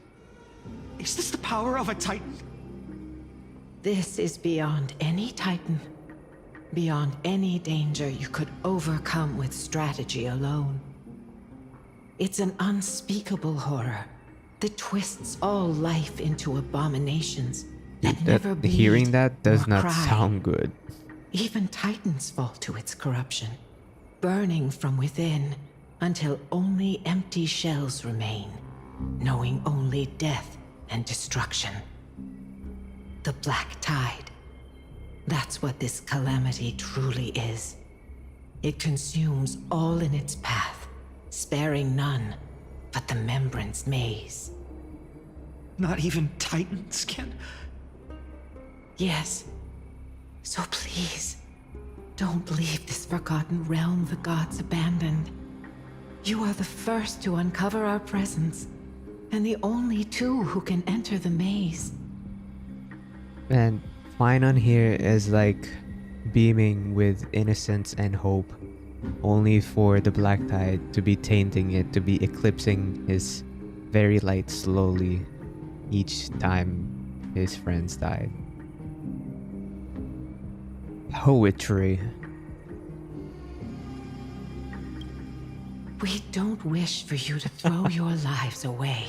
Is this the power of a Titan? This is beyond any Titan. Beyond any danger you could overcome with strategy alone. It's an unspeakable horror that twists all life into abominations that never bleed Hearing that does nor not cry. sound good. Even Titans fall to its corruption, burning from within until only empty shells remain, knowing only death and destruction. The Black Tide. That's what this calamity truly is. It consumes all in its path, sparing none but the Remembrance Maze. Not even Titans can... Yes. So please, don't leave this forgotten realm the gods abandoned. You are the first to uncover our presence, and the only two who can enter the maze. And Finan here is like beaming with innocence and hope, only for the Black Tide to be tainting it, to be eclipsing his very light slowly each time his friends died. Poetry. We don't wish for you to throw your lives away.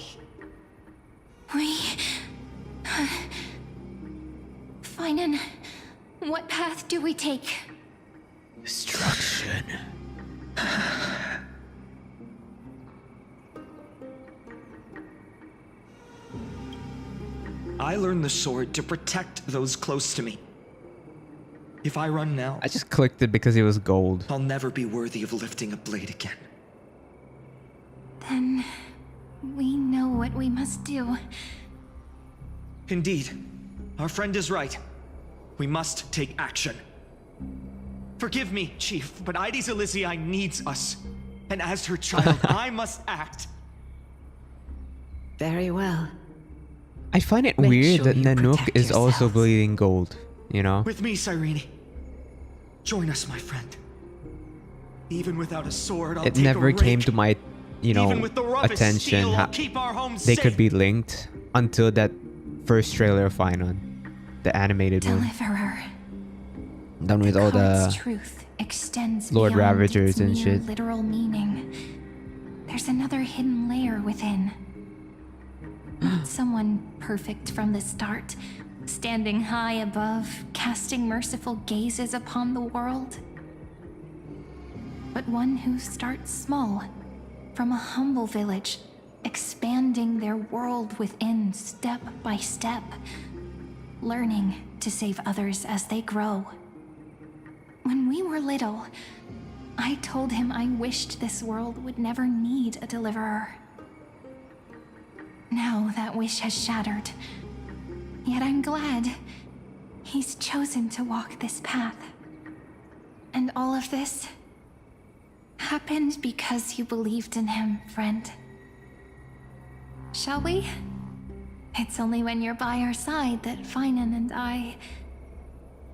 Finan, what path do we take? Destruction. I learned the sword to protect those close to me. If I run now, I just clicked it because it was gold. I'll never be worthy of lifting a blade again. Then we know what we must do. Indeed, our friend is right. We must take action. Forgive me, Chief, but Ides Elysiae needs us. And as her child, I must act. Very well. I find it Make weird sure that you Nanook protect is also yourselves. bleeding gold, you know? With me, Cyrene. Join us, my friend. Even without a sword, I'll It take never a came rake. to my, you know, Even with the roughest attention steel, how I'll keep our home they safe. could be linked until that first trailer of Finan, the animated one. Deliverer. Done with all Card's the truth extends Lord beyond Ravagers its and mere shit. literal meaning. There's another hidden layer within. Not someone perfect from the start, standing high above, casting merciful gazes upon the world. But one who starts small, from a humble village, expanding their world within step by step, learning to save others as they grow. When we were little, I told him I wished this world would never need a deliverer. Now that wish has shattered. Yet I'm glad he's chosen to walk this path. And all of this happened because you believed in him, friend. Shall we? It's only when you're by our side that Finan and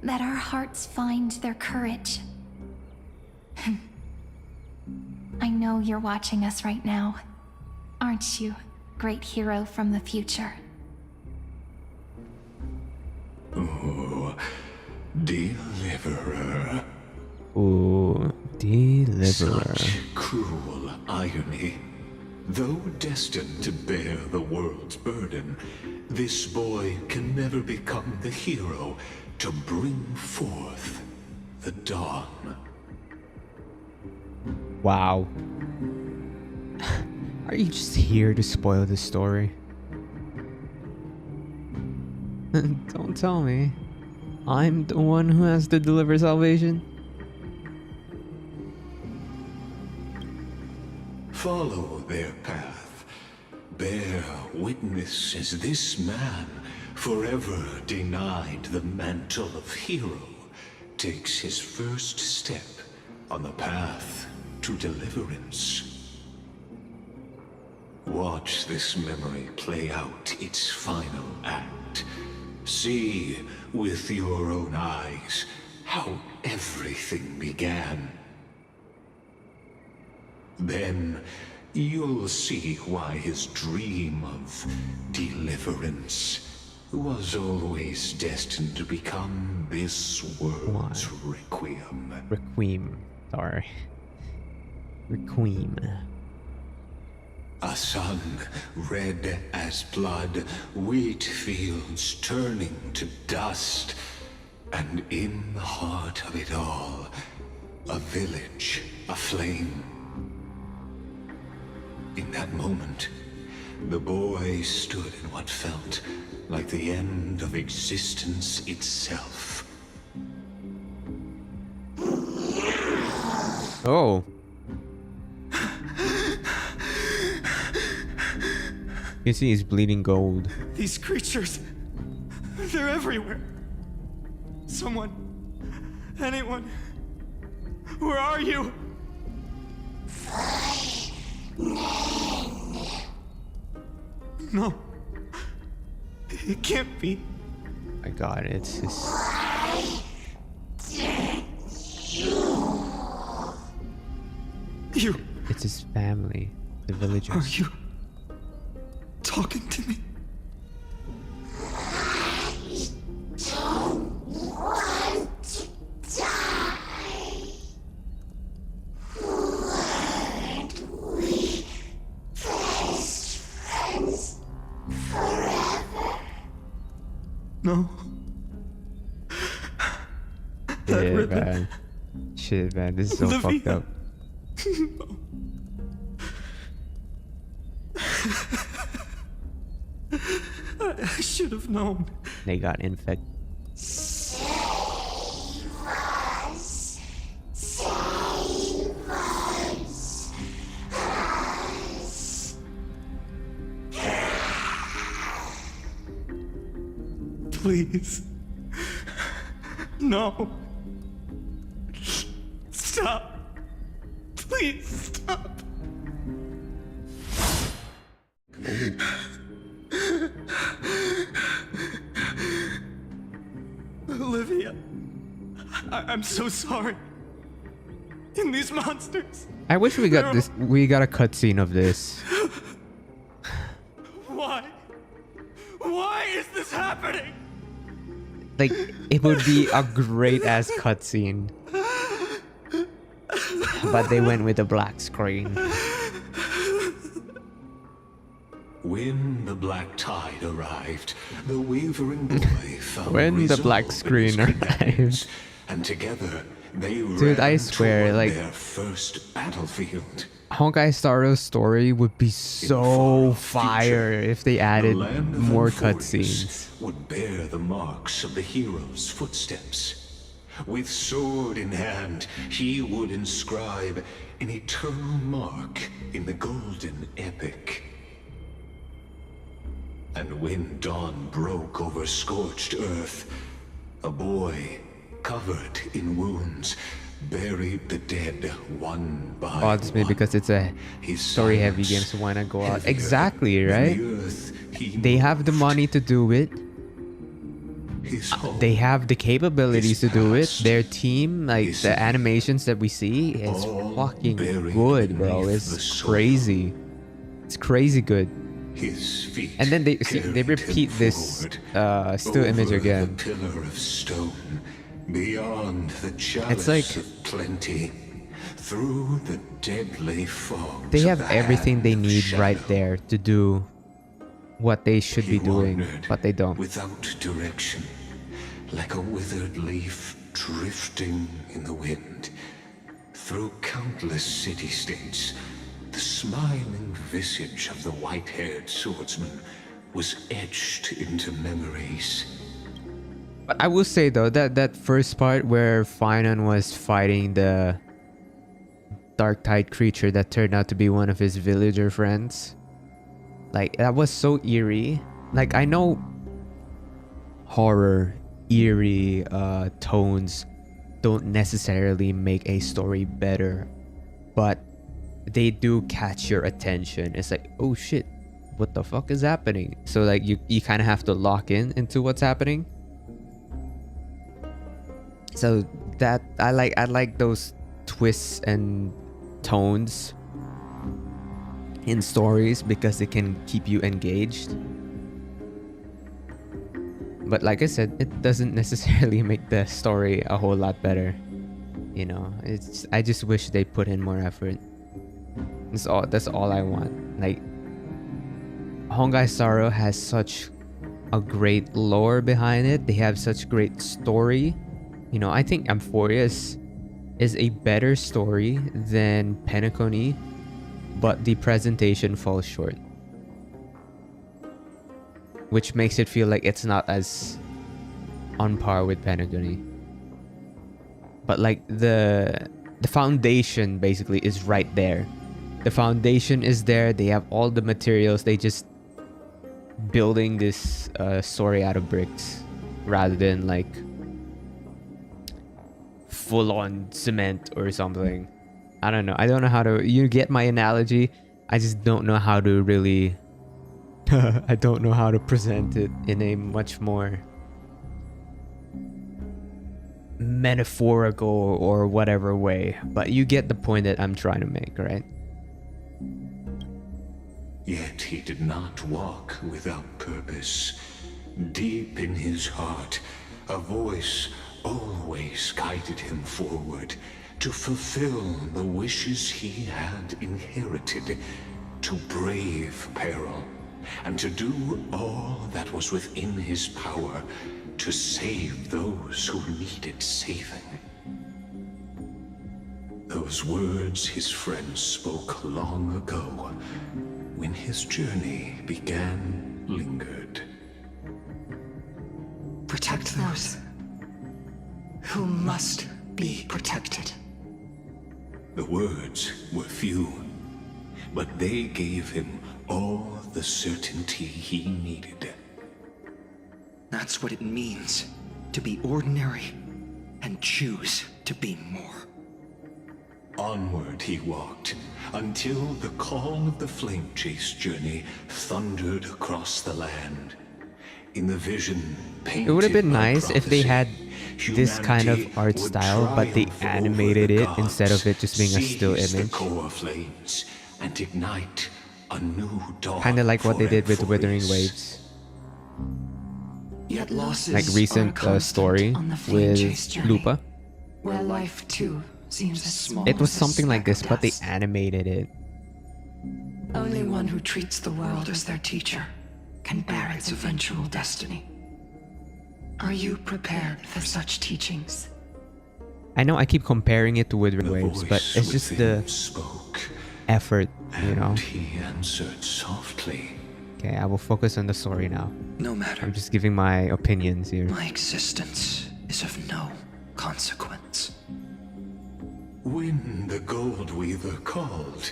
that our hearts find their courage. I know you're watching us right now, aren't you, great hero from the future? Oh, deliverer. Ooh, deliverer. Such cruel irony. Though destined to bear the world's burden, this boy can never become the hero to bring forth the dawn. Wow. Are you just here to spoil the story? Don't tell me. I'm the one who has to deliver salvation? Follow their path. bear witness as this man, forever denied the mantle of hero, takes his first step on the path to deliverance. Watch this memory play out its final act. See with your own eyes how everything began. Then you'll see why his dream of deliverance was always destined to become this world's requiem. Requiem. Sorry. Requiem. A sun red as blood, wheat fields turning to dust, and in the heart of it all, a village aflame. In that moment, the boy stood in what felt like the end of existence itself. Oh. You see he's bleeding gold. These creatures, they're everywhere. Someone, anyone, where are you? No, it can't be. My God, it's his. You. It's his family, the villagers. Are you talking to me? No. Yeah, man. Shit, man. This is so fucked up. I should have known. They got infected. Save us. Save us. Please. No. Stop. Please stop. Olivia, I'm so sorry. In these monsters. I wish we got this. We got a cutscene of this. Why? Why is this happening? Like, it would be a great ass cutscene. But they went with a black screen. When the black tide arrived, the wavering boy found When the black screen arrived. and together they Dude, I ran swear, toward like, their first battlefield. Honkai Star story would be so fire if they added more cutscenes. Would bear the marks of the hero's footsteps. With sword in hand, he would inscribe an eternal mark in the golden epic. And when dawn broke over scorched earth, a boy, covered in wounds, buried the dead one by Oh, it's maybe because it's a story-heavy game, so why not go out? Exactly, right? They have the money to do it. They have the capabilities to do it. Their team, like the animations that we see, is fucking good, bro. It's crazy. It's crazy good. And then they repeat this still image again. Pillar of stone, beyond the It's like chalice of plenty, through the deadly fog. they have everything they need right there to do what they should be doing, but they don't. Without direction, like a withered leaf drifting in the wind, through countless city-states, the smiling visage of the white-haired swordsman was etched into memories. But I will say though that first part where Finan was fighting the Dark Tide creature that turned out to be one of his villager friends, Like, that was so eerie. Like, I know horror, eerie tones don't necessarily make a story better, but they do catch your attention. It's like, oh shit, what the fuck is happening? So like you kind of have to lock into what's happening. So that I like those twists and tones in stories because it can keep you engaged. But like I said, it doesn't necessarily make the story a whole lot better. You know, I just wish they put in more effort. That's all I want. Like, Hongai Star Rail has such a great lore behind it. They have such great story. You know, I think Amphorius is a better story than Penacony, but the presentation falls short, which makes it feel like it's not as on par with Penacony. But like the foundation basically is right there. The foundation is there. They have all the materials. They just building this story out of bricks rather than like full-on cement or something. I don't know. I don't know how to... You get my analogy? I just don't know how to really... I don't know how to present it in a much more metaphorical or whatever way. But you get the point that I'm trying to make, right? Yet he did not walk without purpose. Deep in his heart, a voice always guided him forward to fulfill the wishes he had inherited, to brave peril, and to do all that was within his power to save those who needed saving. Those words his friend spoke long ago, when his journey began, lingered. Protect those who must be protected. The words were few, but they gave him all the certainty he needed. That's what it means to be ordinary and choose to be more. Onward he walked, until the call of the Flame Chase journey thundered across the land. In the vision painted It would have been by nice if they had prophecy, this kind of humanity art would style, but they triumph over animated the it instead of it just being a still seize the image. core flames and ignite a new dawn. Kind of like what they did with for Withering Amphorius. Waves. Yet losses Like recent are constant story on the Flame with Chase journey, Lupa. where life too seems as small It was as a something like speck this, of but they dust. animated it. Only one who treats the world as their teacher can bear its eventual destiny. Are you prepared for such teachings? I know I keep comparing it to Withering The Waves, but voice it's just within the spoke, effort, you know? and he answered softly. Okay, I will focus on the story now. No matter. I'm just giving my opinions here. My existence is of no consequence. When the Gold Weaver called,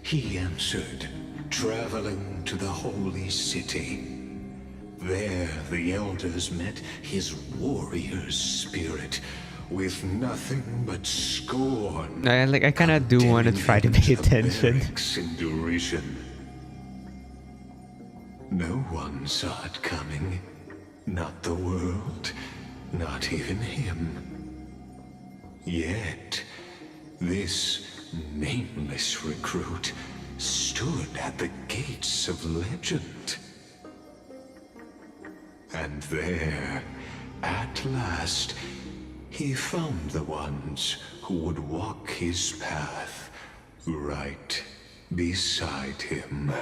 he answered, traveling to the holy city. There the elders met his warrior's spirit, with nothing but scorn. I kind of do want to try to pay attention. In derision. No one saw it coming. Not the world, not even him. Yet, this nameless recruit stood at the gates of legend. And there, at last, he found the ones who would walk his path right beside him.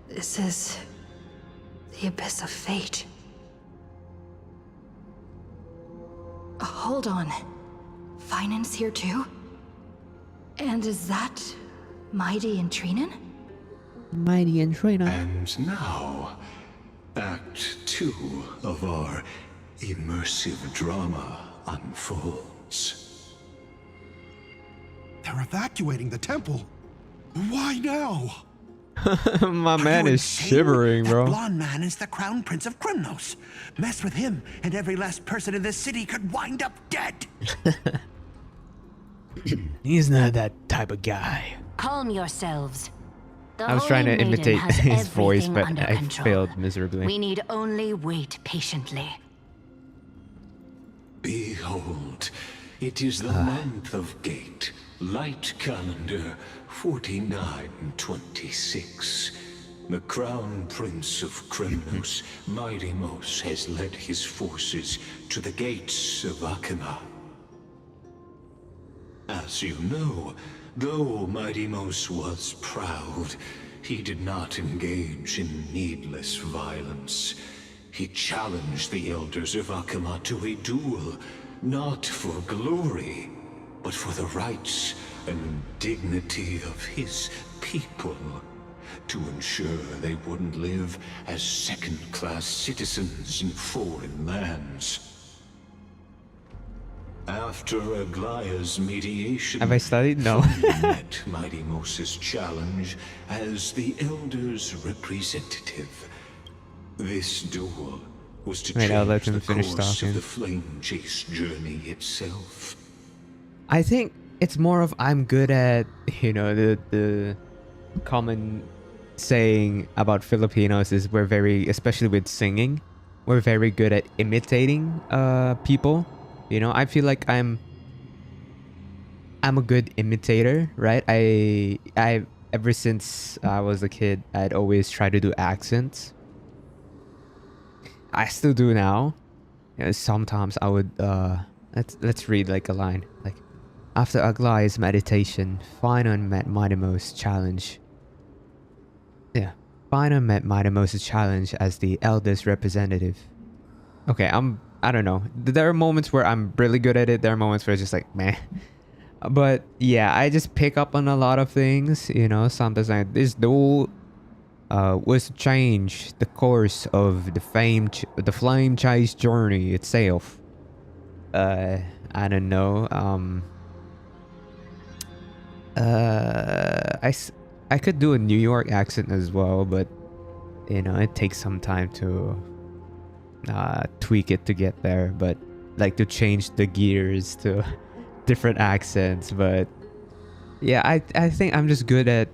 This is the abyss of fate. Hold on. Finance here too? And is that Mighty and Trinen? Mighty and Trina. And now, Act 2 2 of our immersive drama unfolds. They're evacuating the temple. Why now? My man is shivering, That bro. blonde man is the Crown Prince of Krymnos. Mess with him, and every last person in this city could wind up dead. He's not that type of guy. Calm yourselves. The I was trying to Holy Maiden imitate has his voice, everything but under I control. failed miserably. We need only wait patiently. Behold, it is the month of Gate, light calendar 4926. The Crown Prince of Krymnos, Midimos, has led his forces to the gates of Akima. As you know, though Midimos was proud, he did not engage in needless violence. He challenged the elders of Akima to a duel, not for glory, but for the rights and dignity of his people, to ensure they wouldn't live as second-class citizens in foreign lands. After Aglaya's mediation, Have I studied? No. Thorn met Midimos' challenge as the Elders' representative. This duel was to Wait, I'll let change him the finish course talking. of the Flame Chase journey itself. I think it's more of I'm good at, you know, the common saying about Filipinos is we're very, especially with singing, we're very good at imitating people. You know, I feel like I'm a good imitator, right? I ever since I was a kid, I'd always try to do accents. I still do now. You know, sometimes I would let's read like a line like, after Aglaya's meditation, Fino met Midimos' challenge. Yeah, Fino met Midimos' challenge as the eldest representative. Okay, I don't know. There are moments where I'm really good at it. There are moments where it's just like, meh. But yeah, I just pick up on a lot of things. You know, sometimes like this duel was to change the course of the flame chase journey itself. I don't know. I could do a New York accent as well, but you know, it takes some time to tweak it to get there, but like to change the gears to different accents. But yeah, I think I'm just good at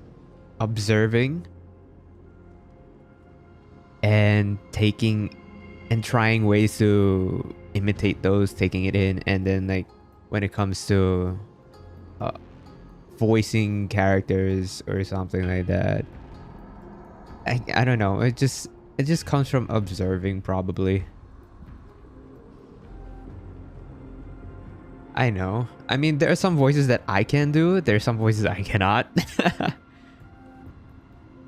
observing and taking and trying ways to imitate those, taking it in, and then like when it comes to voicing characters or something like that, I don't know, it just comes from observing, probably. I know. I mean, there are some voices that I can do. There are some voices I cannot.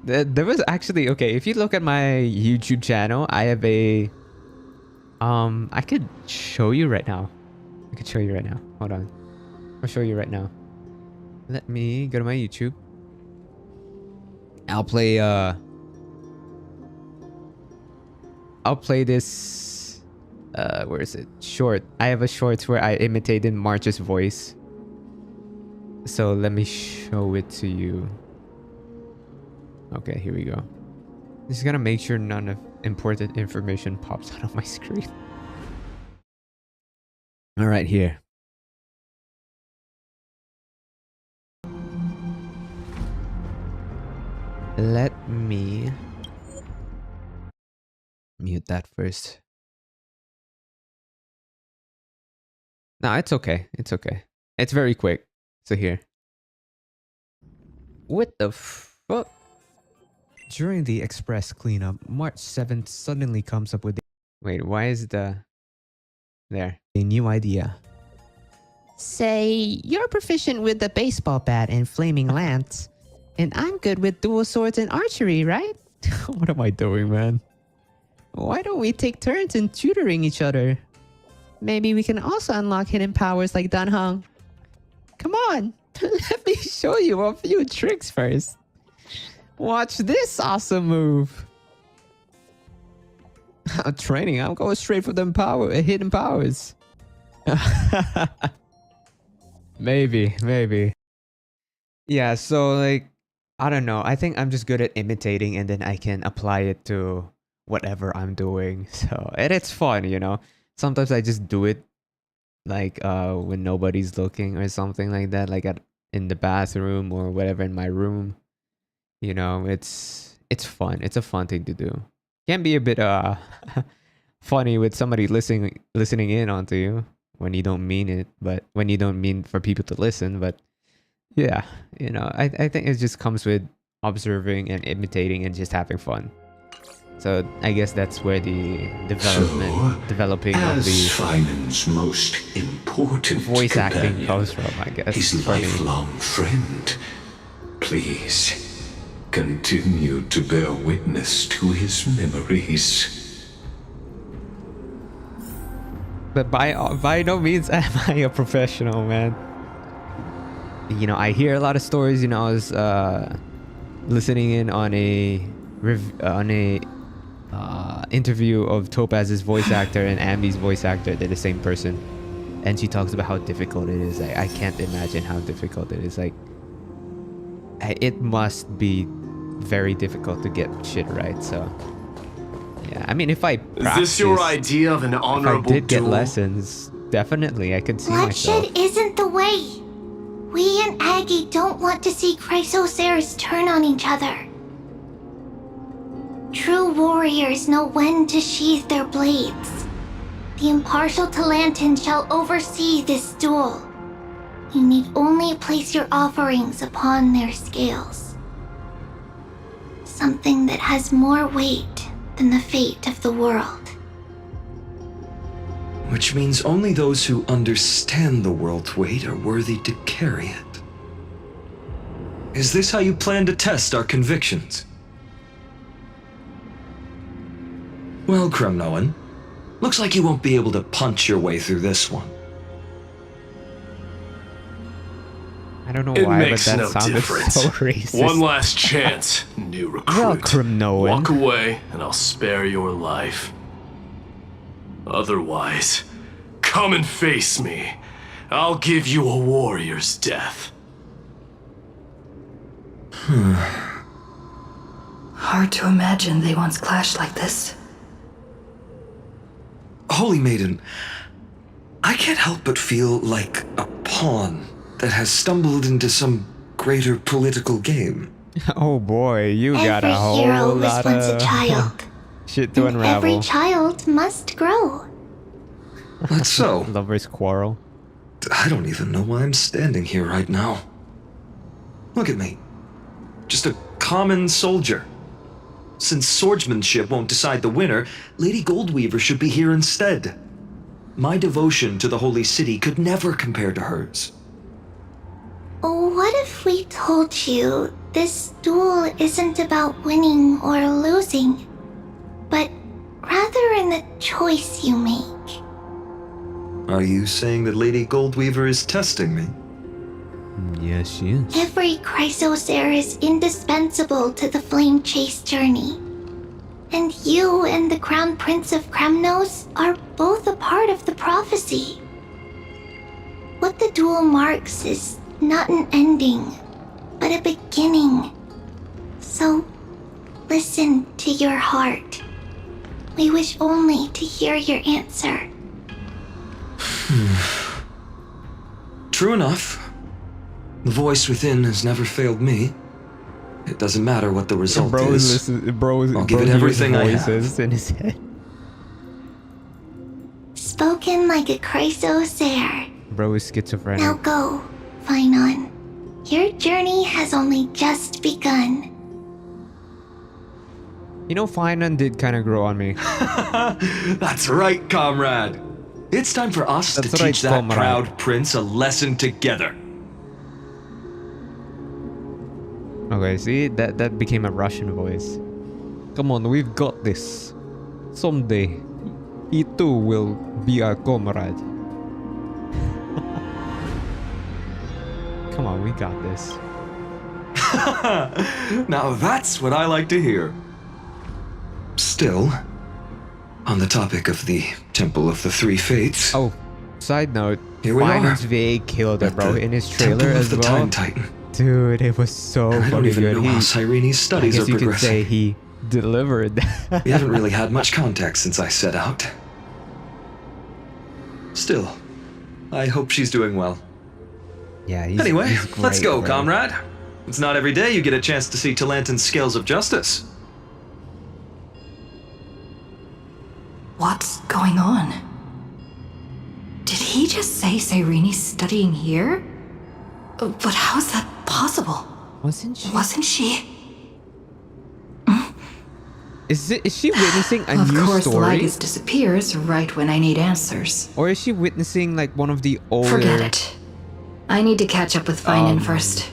There was actually, okay, if you look at my YouTube channel, I have a... I could show you right now. Hold on. I'll show you right now. Let me go to my YouTube. I'll play this where is it? Short. I have a shorts where I imitated March's voice. So let me show it to you. Okay, here we go. Just gotta make sure none of important information pops out of my screen. All right, here. Let me mute that first. No, it's okay. It's okay. It's very quick. So here. What the fuck? During the express cleanup, March 7th suddenly comes up with the... Wait, why is the... There. A new idea. Say, you're proficient with the baseball bat and flaming lance. And I'm good with dual swords and archery, right? What am I doing, man? Why don't we take turns in tutoring each other? Maybe we can also unlock hidden powers like Dan Heng. Come on, let me show you a few tricks first. Watch this awesome move. Training. I'm going straight for them hidden powers. Maybe. Yeah, so like, I don't know. I think I'm just good at imitating and then I can apply it to whatever I'm doing. So, and it's fun, you know. Sometimes I just do it like when nobody's looking or something like that, like in the bathroom or whatever in my room. You know, it's fun. It's a fun thing to do. Can be a bit funny with somebody listening in onto you when you don't mean it, but when you don't mean for people to listen, but yeah, you know, I think it just comes with observing and imitating and just having fun. So I guess that's where the developing of the Finan's most important voice acting companion, comes from, I guess. his for me. lifelong friend. Please, continue to bear witness to his memories. But by no means am I a professional, man. You know, I hear a lot of stories. You know, I was listening in on a interview of Topaz's voice actor and Ambi's voice actor. They're the same person, and she talks about how difficult it is. I can't imagine how difficult it is. Like, it must be very difficult to get shit right. So yeah, I mean, if I practice, Is this your idea of an honorable if I did get duel? lessons, definitely I could see Bloodshed myself. isn't the way. We and Aggie don't want to see Chrysoceres turn on each other. True warriors know when to sheathe their blades. The impartial Talantan shall oversee this duel. You need only place your offerings upon their scales. Something that has more weight than the fate of the world. Which means only those who understand the world's weight are worthy to carry it. Is this how you plan to test our convictions? Well, Kremnoan, looks like you won't be able to punch your way through this one. I don't know It why, but makes that no sounded difference. so racist. One last chance, new recruit. Welcome, Noah. Walk away, and I'll spare your life. Otherwise, come and face me. I'll give you a warrior's death. Hard to imagine they once clashed like this. Holy Maiden, I can't help but feel like a pawn that has stumbled into some greater political game. Oh boy, you got a Every whole hero was lot once a of child. shit to And unravel. every child must grow. That's so. Lovers quarrel. I don't even know why I'm standing here right now. Look at me. Just a common soldier. Since swordsmanship won't decide the winner, Lady Goldweaver should be here instead. My devotion to the Holy City could never compare to hers. What if we told you this duel isn't about winning or losing, but rather in the choice you make? Are you saying that Lady Goldweaver is testing me? Yes, she is. Every Chrysocer is indispensable to the Flame Chase journey. And you and the Crown Prince of Kremnos are both a part of the prophecy. What the duel marks is not an ending, but a beginning. So, listen to your heart. We wish only to hear your answer. True enough. The voice within has never failed me. It doesn't matter what the result is. I'll give it everything I have. In his head. Spoken like a Chrysocer. Bro is schizophrenic. Now go, Finon. Your journey has only just begun. You know, Finan did kind of grow on me. That's right, comrade. It's time for us to teach that proud prince a lesson together. Okay, see, that became a Russian voice. Come on, we've got this. Someday, he too will be our comrade. Come on, we got this. Now that's what I like to hear. Still, On the topic of the Temple of the Three Fates. Oh, side note, Here we Finance are. VA killed it, bro, in his trailer Temple as of the well. Time Titan. Dude, it was so I don't fucking even good. know how Cyrene's studies I guess are you could say progressing. he delivered. We haven't really had much contact since I set out. Still, I hope she's doing well. Yeah, Anyway, he's let's great, go, bro. comrade. It's not every day you get a chance to see Talantin's scales of justice. What's going on? Did he just say Cyrene's studying here? But how is that possible? Wasn't she? Wasn't she? Is she witnessing a Of new course, story? Lygus disappears right when I need answers. Or is she witnessing like one of the older... Forget it. I need to catch up with Finan first.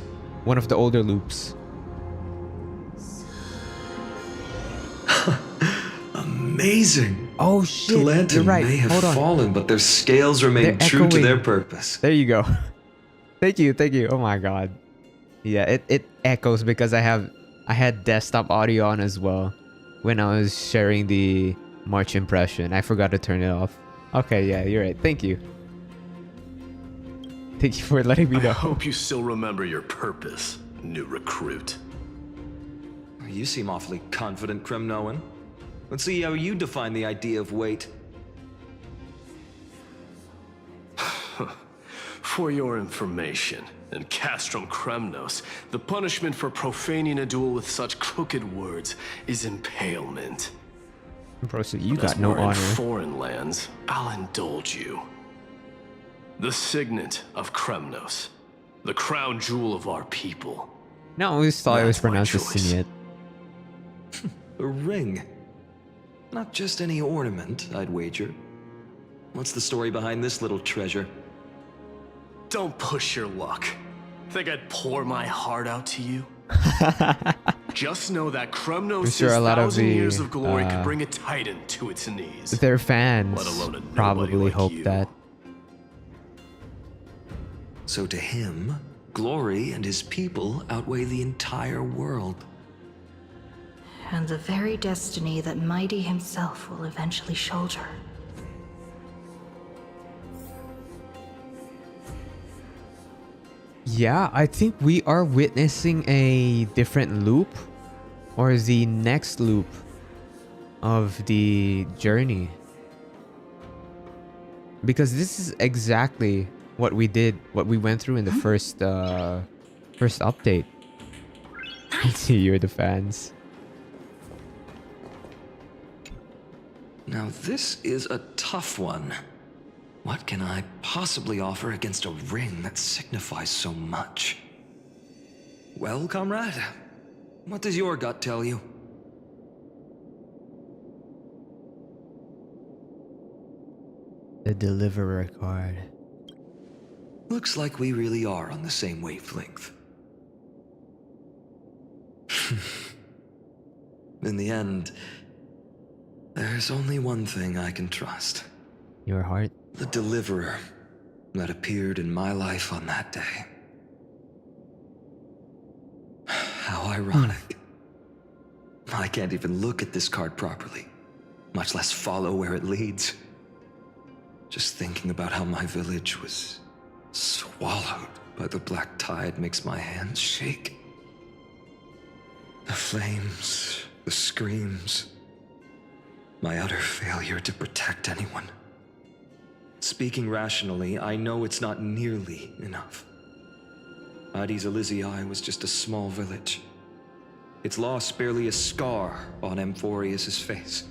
One of the older loops. Amazing. Oh shit, Talantin you're right. may have Hold on. fallen, but their scales remain They're true to echoing. their purpose. There you go. Thank you. Oh my god. Yeah, it echoes because I had desktop audio on as well when I was sharing the March impression. I forgot to turn it off. Okay, yeah, you're right. Thank you. Thank you for letting me know. I hope you still remember your purpose, new recruit. You seem awfully confident, Kremnoan. Let's see how you define the idea of weight. For your information, in Castrum Kremnos, the punishment for profaning a duel with such crooked words is impalement. Bro, so you As got no we're in honor. foreign lands, I'll indulge you. The signet of Kremnos, the crown jewel of our people. No, I always thought it was That's my pronounced as choice. Signet. A ring. Not just any ornament, I'd wager. What's the story behind this little treasure? Don't push your luck. Think I'd pour my heart out to you? Just know that Kremnos' sure a lot of 1,000 the, years of glory could bring a titan to its knees. Their fans Let alone a nobody probably like hope you. that. So to him, glory and his people outweigh the entire world. And the very destiny that Mighty himself will eventually shoulder. Yeah, I think we are witnessing a different loop, or the next loop of the journey. Because this is exactly what we did, what we went through in the first update. You're the fans. Now this is a tough one. What can I possibly offer against a ring that signifies so much? Well, comrade, what does your gut tell you? The Deliverer card. Looks like we really are on the same wavelength. In the end, there's only one thing I can trust. Your heart? The Deliverer that appeared in my life on that day. How ironic. I can't even look at this card properly, much less follow where it leads. Just thinking about how my village was swallowed by the black tide makes my hands shake. The flames, the screams, my utter failure to protect anyone. Speaking rationally, I know it's not nearly enough. Addis Elysiae was just a small village. Its loss barely a scar on Amphorius' face.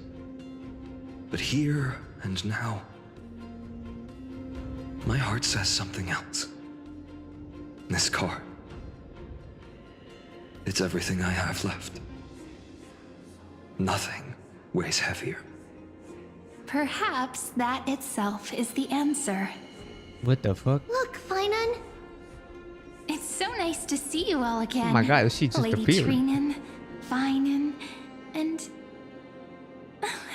But here and now, my heart says something else. This card, it's everything I have left. Nothing weighs heavier. Perhaps that itself is the answer. What the fuck? Look, Finan. It's so nice to see you all again. Oh my god, she just Lady appeared. Trinan, Finan, and...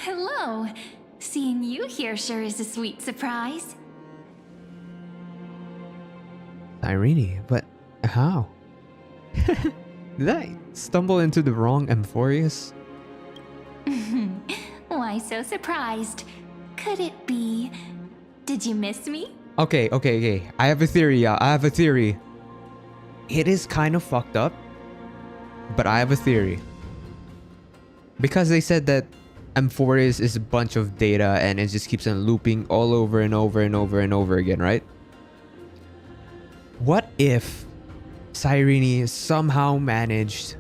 hello. Seeing you here sure is a sweet surprise. Irene, but how? Did I stumble into the wrong Amphorius? Why, I so surprised? Could it be... Did you miss me? Okay. I have a theory, yeah. I have a theory. It is kind of fucked up, but I have a theory. Because they said that Amphorius is a bunch of data and it just keeps on looping all over and over and over and over again, right? What if Cyrene somehow managed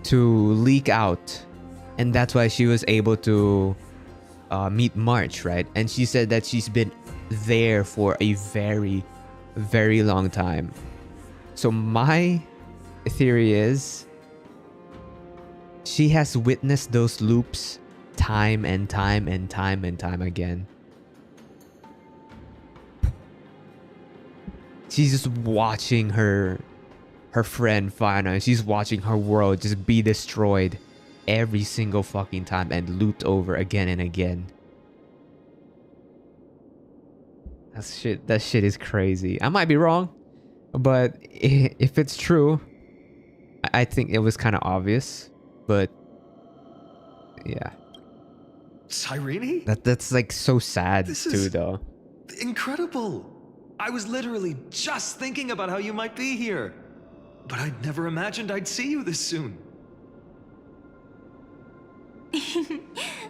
to leak out, and that's why she was able to meet March, right? And she said that she's been there for a very, very long time. So my theory is she has witnessed those loops time and time and time and time again. She's just watching her friend Fana. She's watching her world just be destroyed every single fucking time and looped over again and again. That shit is crazy. I might be wrong, but if it's true, I think it was kind of obvious. But yeah, Cyrene? that's like so sad This too, is though. incredible. I was literally just thinking about how you might be here. But I'd never imagined I'd see you this soon.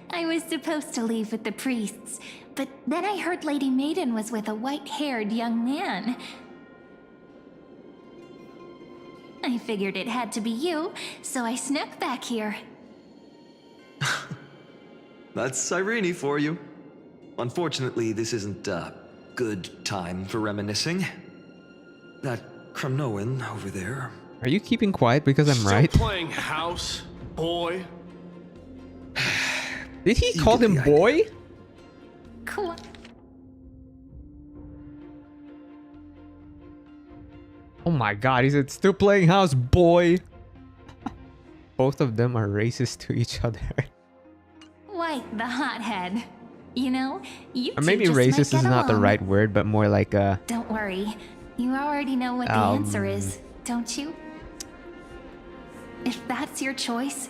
I was supposed to leave with the priests, but then I heard Lady Maiden was with a white-haired young man. I figured it had to be you, so I snuck back here. That's Cyrene for you. Unfortunately, this isn't a good time for reminiscing. That Kremnoan over there. Are you keeping quiet because I'm right? Still playing house, boy? Did he call him boy? Cool. Oh my god, he said still playing house, boy. Both of them are racist to each other. White the hothead. You know, you Or two maybe just might racist get is not the along. right word, but more like a... Don't worry. You already know what the answer is, don't you? If that's your choice,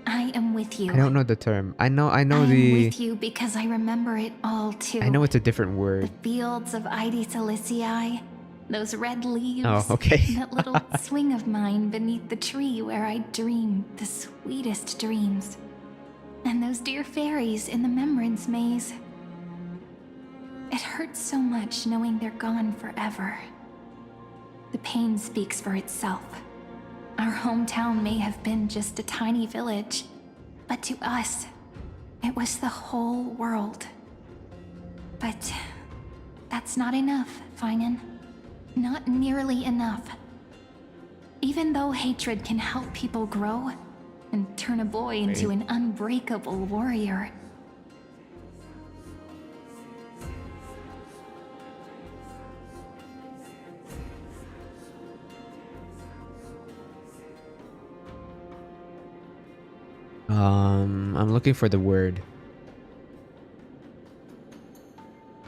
I am with you. I don't know the term. I know I am the... with you because I remember it all too. I know it's a different word. The fields of Ide Silicii, those red leaves. Oh, okay. That little swing of mine beneath the tree where I dreamed the sweetest dreams. And those dear fairies in the Membrance Maze. It hurts so much knowing they're gone forever. The pain speaks for itself. Our hometown may have been just a tiny village, but to us, it was the whole world. But that's not enough, Finan. Not nearly enough. Even though hatred can help people grow and turn a boy into an unbreakable warrior, I'm looking for the word.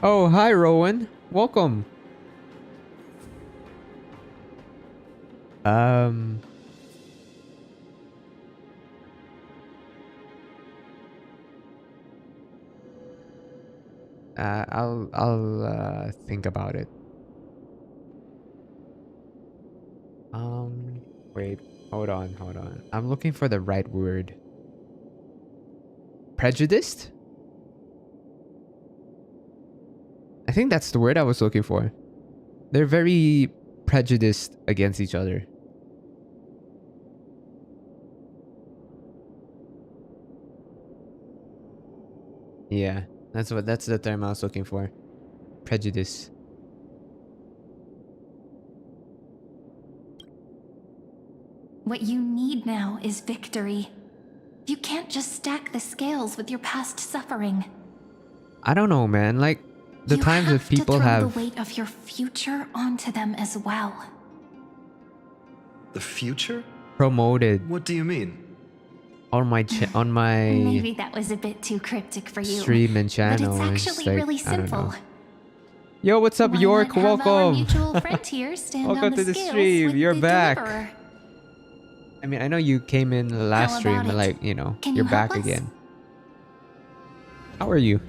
Oh, hi, Rowan. Welcome. I'll think about it. Wait, hold on. I'm looking for the right word. Prejudiced? I think that's the word I was looking for. They're very prejudiced against each other. Yeah, that's the term I was looking for. Prejudice. what you need now is victory. You can't just stack the scales with your past suffering. I don't know, man. Like, the times that people to throw have... the weight of your future onto them as well. The future? promoted What do you mean? on my Maybe that was a bit too cryptic for you. stream and channel. But and it's just actually like, really I don't simple. know. Yo, what's up, Why York? not have our Welcome. mutual friend here stand Welcome on to the scales stream. with You're the back. deliverer. I mean, I know you came in the last How stream, about but it? like, you know, Can you're you help back us? again. How are you?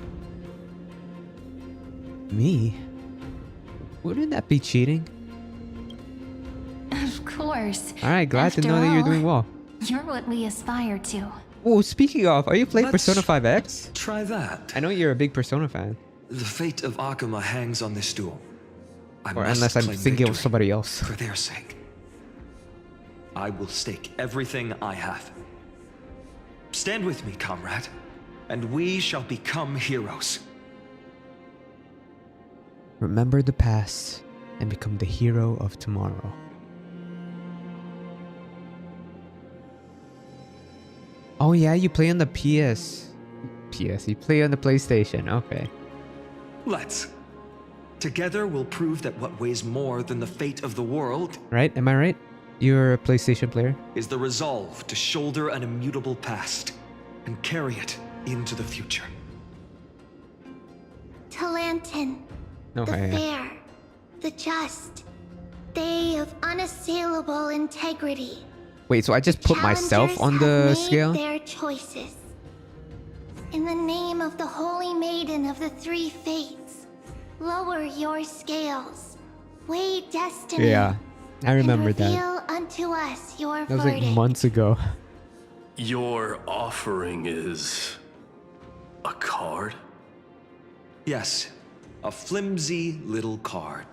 Me? Wouldn't that be cheating? Of course. Alright, glad to After know that you're all, doing well. You're what we aspire to. Oh, speaking of, are you playing Let's Persona 5X? Try that. I know you're a big Persona fan. The fate of Akuma hangs on this duel. I Or must unless I'm claim thinking of victory somebody else. for their sake. I will stake everything I have. Stand with me, comrade, and we shall become heroes. Remember the past and become the hero of tomorrow. Oh yeah, you play on the PS. You play on the PlayStation, okay. Let's. Together we'll prove that what weighs more than the fate of the world Right? Am I right? You're a PlayStation player? is the resolve to shoulder an immutable past and carry it into the future. Talantin, No, the I, fair, the just, they of unassailable integrity. Wait, so I just put myself on the scale? Their choices. In the name of the holy maiden of the three fates, lower your scales, weigh destiny. Yeah, I remember and that. reveal unto us your That was like verdict. months ago. Your offering is a card? Yes, a flimsy little card.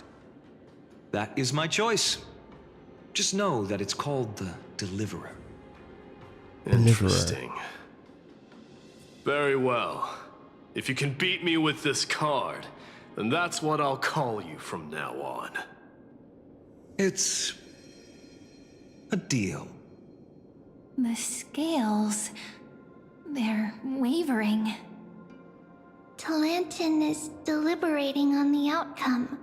That is my choice. Just know that it's called the Deliverer. Interesting. Very well. If you can beat me with this card, then that's what I'll call you from now on. It's a deal. The scales. They're wavering. Talantin is deliberating on the outcome.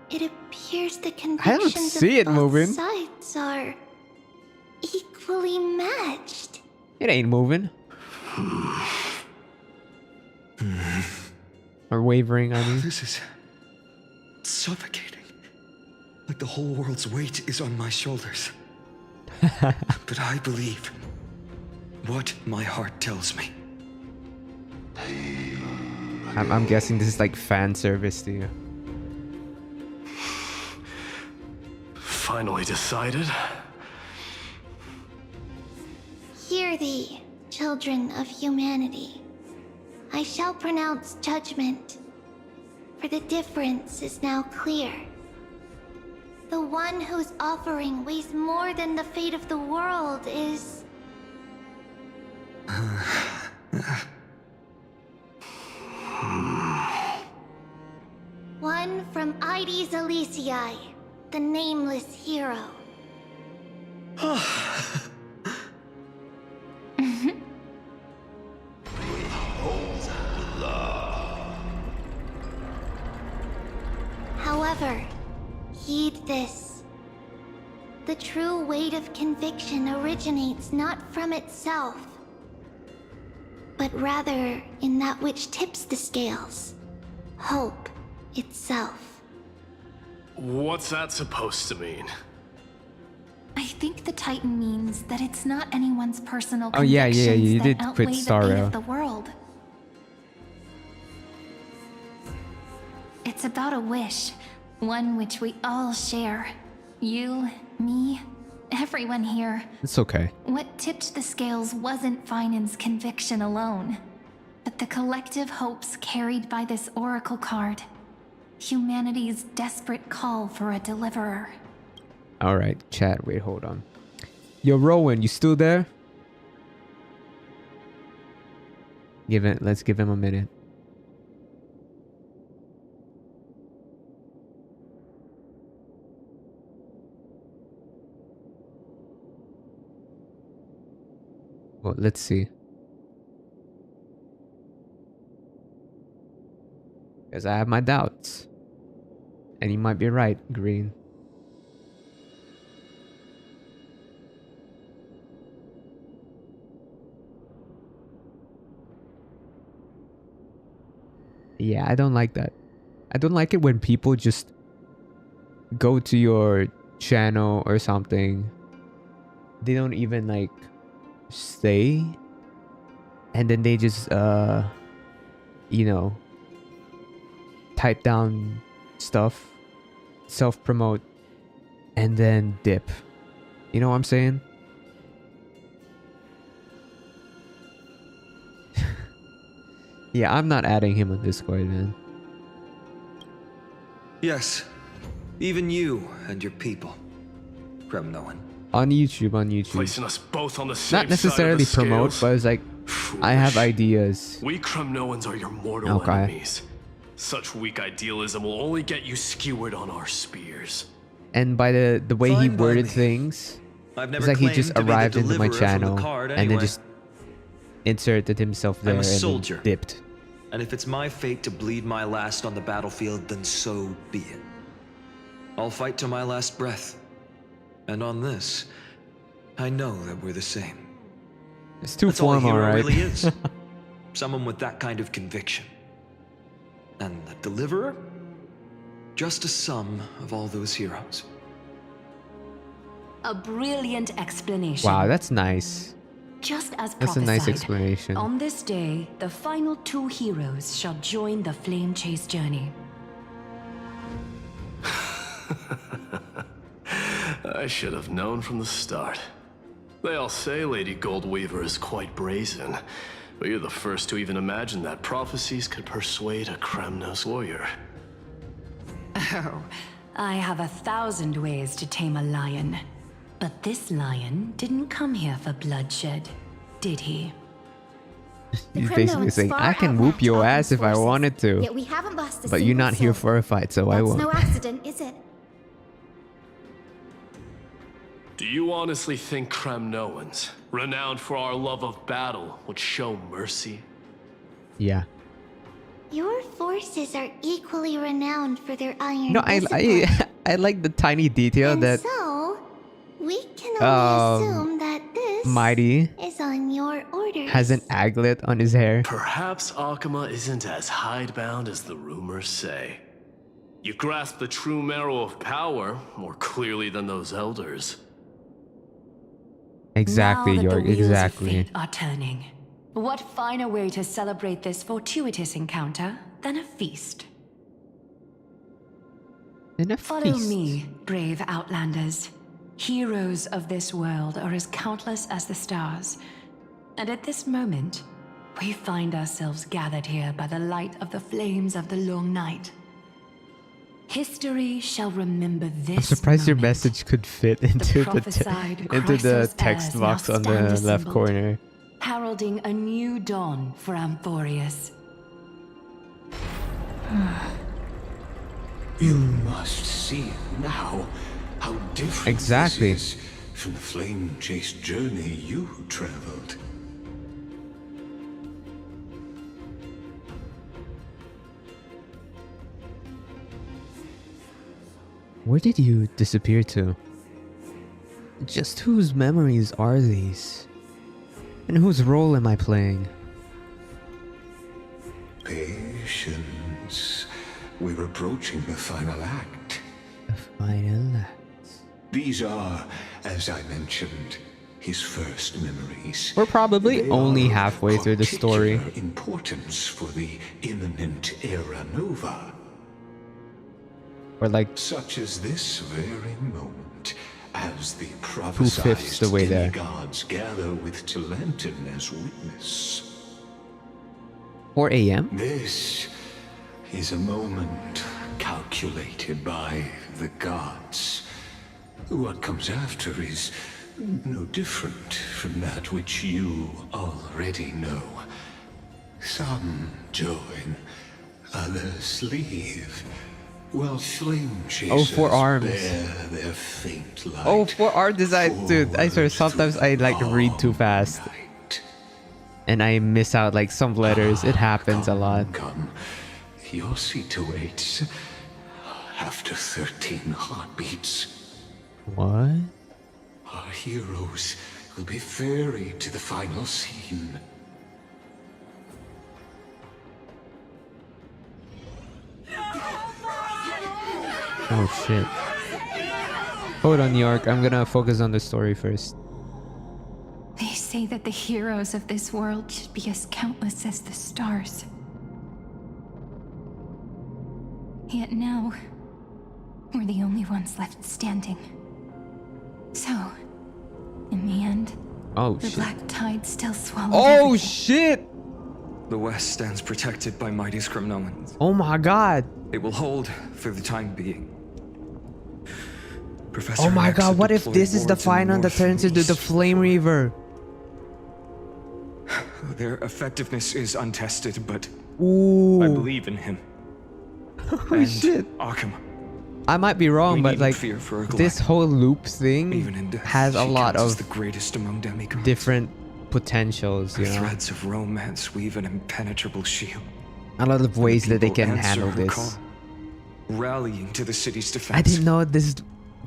It appears the convictions see of it both moving. sides are equally matched. It ain't moving. Or wavering, I mean. This is suffocating. Like the whole world's weight is on my shoulders. But I believe what my heart tells me. I'm guessing this is like fan service to you. Finally decided? Hear thee, children of humanity. I shall pronounce judgment, for the difference is now clear. The one whose offering weighs more than the fate of the world is... one from Ides Elysiae, the nameless hero. However, heed this. The true weight of conviction originates not from itself, but rather in that which tips the scales. Hope itself. What's that supposed to mean? I think the Titan means that it's not anyone's personal Oh, yeah, convictions you that did outweigh quit the fate Star Rail. of the world. It's about a wish, one which we all share. You, me, everyone here. It's okay. What tipped the scales wasn't Finan's conviction alone, but the collective hopes carried by this oracle card. Humanity's desperate call for a deliverer. Alright, chat, wait, hold on. Yo, Rowan, you still there? Let's give him a minute. Well, let's see. Because I have my doubts. And you might be right, Green. Yeah, I don't like that. I don't like it when people just go to your channel or something. They don't even like stay. And then they just you know, type down stuff, self-promote, and then dip. You know what I'm saying? Yeah, I'm not adding him on Discord, man. Yes, even you and your people, Kremnoan. On YouTube. Placing us both on the same Not necessarily side of the promote, scales. but it's like, I have ideas. We Kremnoans are your mortal Okay. enemies. Such weak idealism will only get you skewered on our spears. And by the way he Fine by worded me. things, I've it's never like he just claimed to be the arrived into my deliverer from the channel card and then anyway. just inserted himself there I'm a and then soldier. dipped. And if it's my fate to bleed my last on the battlefield, then so be it. I'll fight to my last breath. And on this, I know that we're the same. It's too That's all a formal, hero right? really is. Someone with that kind of conviction. And the deliverer? Just a sum of all those heroes. A brilliant explanation. Wow, that's nice. Just as That's a prophesied, nice explanation. on this day, the final two heroes shall join the flame chase journey. I should have known from the start. They all say Lady Goldweaver is quite brazen, but you're the first to even imagine that prophecies could persuade a Kremnos warrior. Oh, I have 1,000 ways to tame a lion. But this lion didn't come here for bloodshed, did he? He's basically saying, I can whoop your ass if I wanted to. Yet we haven't lost a But you're single not here soul. for a fight, so I That's won't. no accident, is it? Do you honestly think Kremnoans, renowned for our love of battle, would show mercy? Yeah. Your forces are equally renowned for their iron No, discipline. I like the tiny detail And that so, we can only assume that this Mighty is on your orders. has an aglet on his hair. Perhaps Akama isn't as hidebound as the rumors say. You grasp the true marrow of power more clearly than those elders. Exactly, Now that York, the wheels exactly. of fate are turning. What finer way to celebrate this fortuitous encounter than a feast? In a Follow feast. me, brave outlanders. Heroes of this world are as countless as the stars. And at this moment, we find ourselves gathered here by the light of the flames of the long night. History shall remember this I'm surprised your moment. message could fit into prophesied into the Chrysos text heirs now box on the stand left assembled. corner. Heralding a new dawn for Amphorius. You must see now how different Exactly. this is from the flame-chased journey you traveled. Where did you disappear to? Just whose memories are these? And whose role am I playing? Patience. We're approaching the final act. The final act. These are, as I mentioned, his first memories. We're probably They only are of halfway through the story. particular importance for the imminent era nova. Or like Such as this very moment, as the 2/5 prophesized the way there. demigods gather with Talenton as witness. 4 a.m.? This is a moment calculated by the gods. What comes after is no different from that which you already know. Some join, others leave, while flame chasers 4 arms. bear their faint light. Oh, 4 art design, dude. I swear, sometimes I like read too fast. And I miss out like some letters. It happens a lot. Come, your seat awaits. After 13 heartbeats, What? our heroes will be ferried to the final scene. Oh shit. Hold on, York. I'm gonna focus on the story first. They say that the heroes of this world should be as countless as the stars. Yet now, we're the only ones left standing. So, in the end, the black tide still swallowed everything. Shit! The West stands protected by mighty Scrimnoans. Oh my god. It will hold for the time being. Professor Oh my Anaxa god, what if deployed this is the wards in final that north turns and into the east Flame Reaver? Their effectiveness is untested, but Ooh. I believe in him. Oh and shit. Arkham. I might be wrong, We but needn't like fear for a this whole loop thing Even in death, has a she lot counts as of the greatest among demigods. different potentials, Her you know. threads of romance weave an impenetrable shield. A lot of ways that they People can answer handle her this. call, rallying to the city's defense. I didn't know this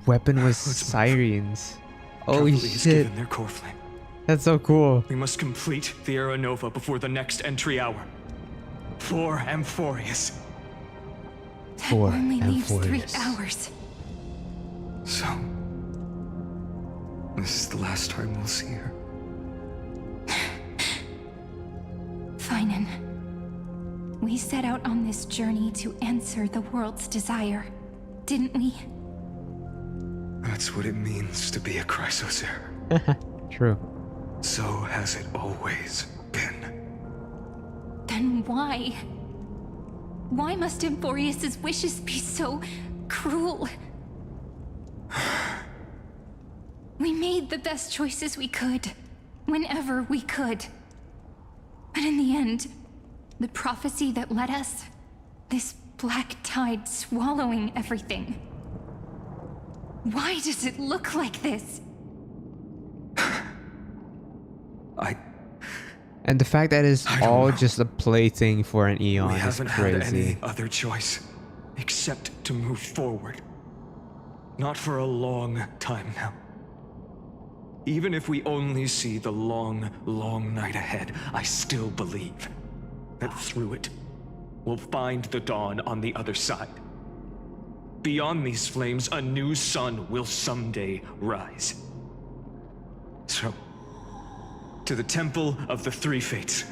weapon was sirens. Holy Tripoli has shit. given their core flame. That's so cool. We must complete the Era Nova before the next entry hour. For Amphorius. That only leaves 3 hours. So, this is the last time we'll see her. Finan, we set out on this journey to answer the world's desire, didn't we? That's what it means to be a Chrysosaur. True. So has it always been. Then why? Why must Amphorius's wishes be so cruel? We made the best choices we could, whenever we could. But in the end, the prophecy that led us, this black tide swallowing everything. Why does it look like this? And the fact that it's all just a plaything for an eon We is haven't had any crazy. other choice except to move forward. Not for a long time now. Even if we only see the long, long night ahead, I still believe that through it, we'll find the dawn on the other side. Beyond these flames, a new sun will someday rise. So, to the Temple of the Three Fates.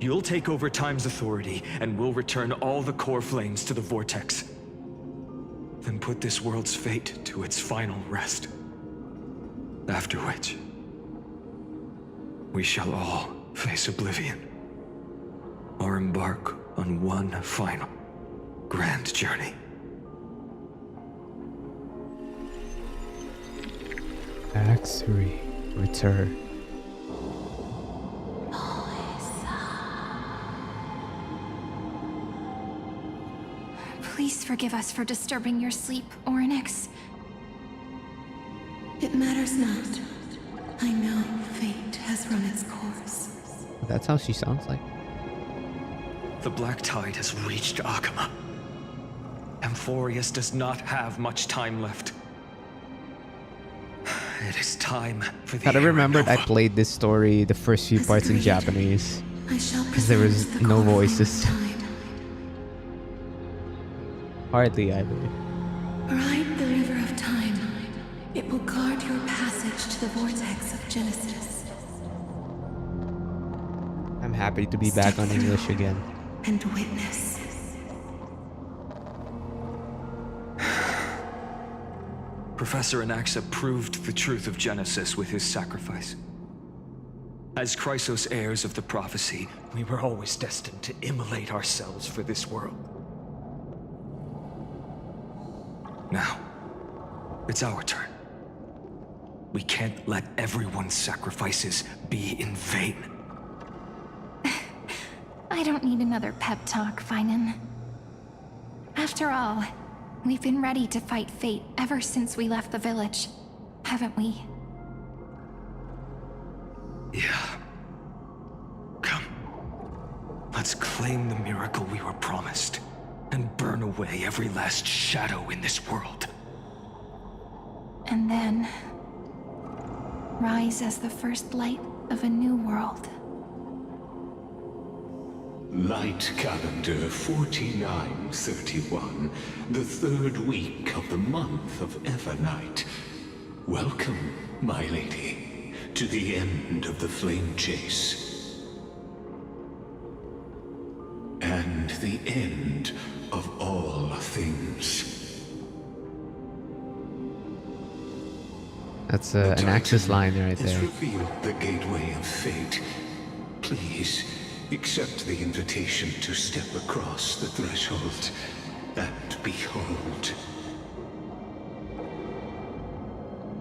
You'll take over Time's authority, and we'll return all the core flames to the Vortex. Then put this world's fate to its final rest. After which, we shall all face oblivion, or embark on one final grand journey. Act 3. Return. Please forgive us for disturbing your sleep, Oryx. It matters not. I know fate has run its course. That's how she sounds like. The Black Tide has reached Akama. Amphorius does not have much time left. It is time for the Gotta Era remembered I Nova. played this story, the first few parts in Japanese. I shall Because there was preserve the no core voices. Hardly either. Ride the river of time. It will guard your passage to the vortex of Genesis. I'm happy to be back on English again. And witness. Professor Anaxa proved the truth of Genesis with his sacrifice. As Chrysos heirs of the prophecy, we were always destined to immolate ourselves for this world. Now, it's our turn. We can't let everyone's sacrifices be in vain. I don't need another pep talk, Finan. After all, we've been ready to fight fate ever since we left the village, haven't we? Yeah. Come. Let's claim the miracle we were promised, and burn away every last shadow in this world. And then rise as the first light of a new world. Light calendar 4931, the third week of the month of Evernight. Welcome, my lady, to the end of the flame chase. And the end of all things. That's an Axis line right has there. revealed the gateway of fate. Please accept the invitation to step across the threshold and behold.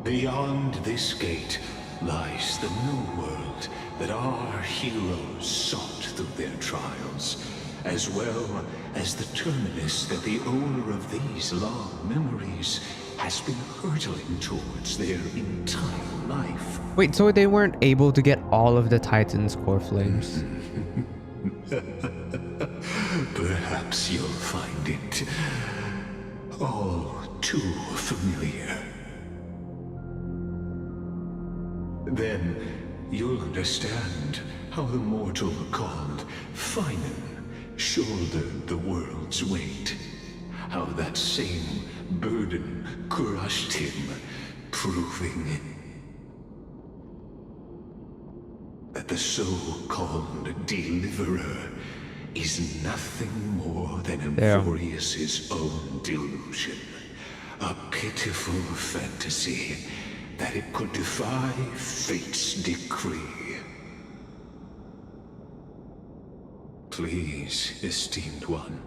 Beyond this gate lies the new world that our heroes sought through their trials, as well as the terminus that the owner of these long memories has been hurtling towards their entire life. Wait, so they weren't able to get all of the Titan's core flames? Perhaps you'll find it all too familiar. Then you'll understand how the mortal called Finan shouldered the world's weight. How that same burden crushed him, proving that the so-called Deliverer is nothing more than Amphorius's own delusion. A pitiful fantasy that it could defy fate's decree. Please, esteemed one,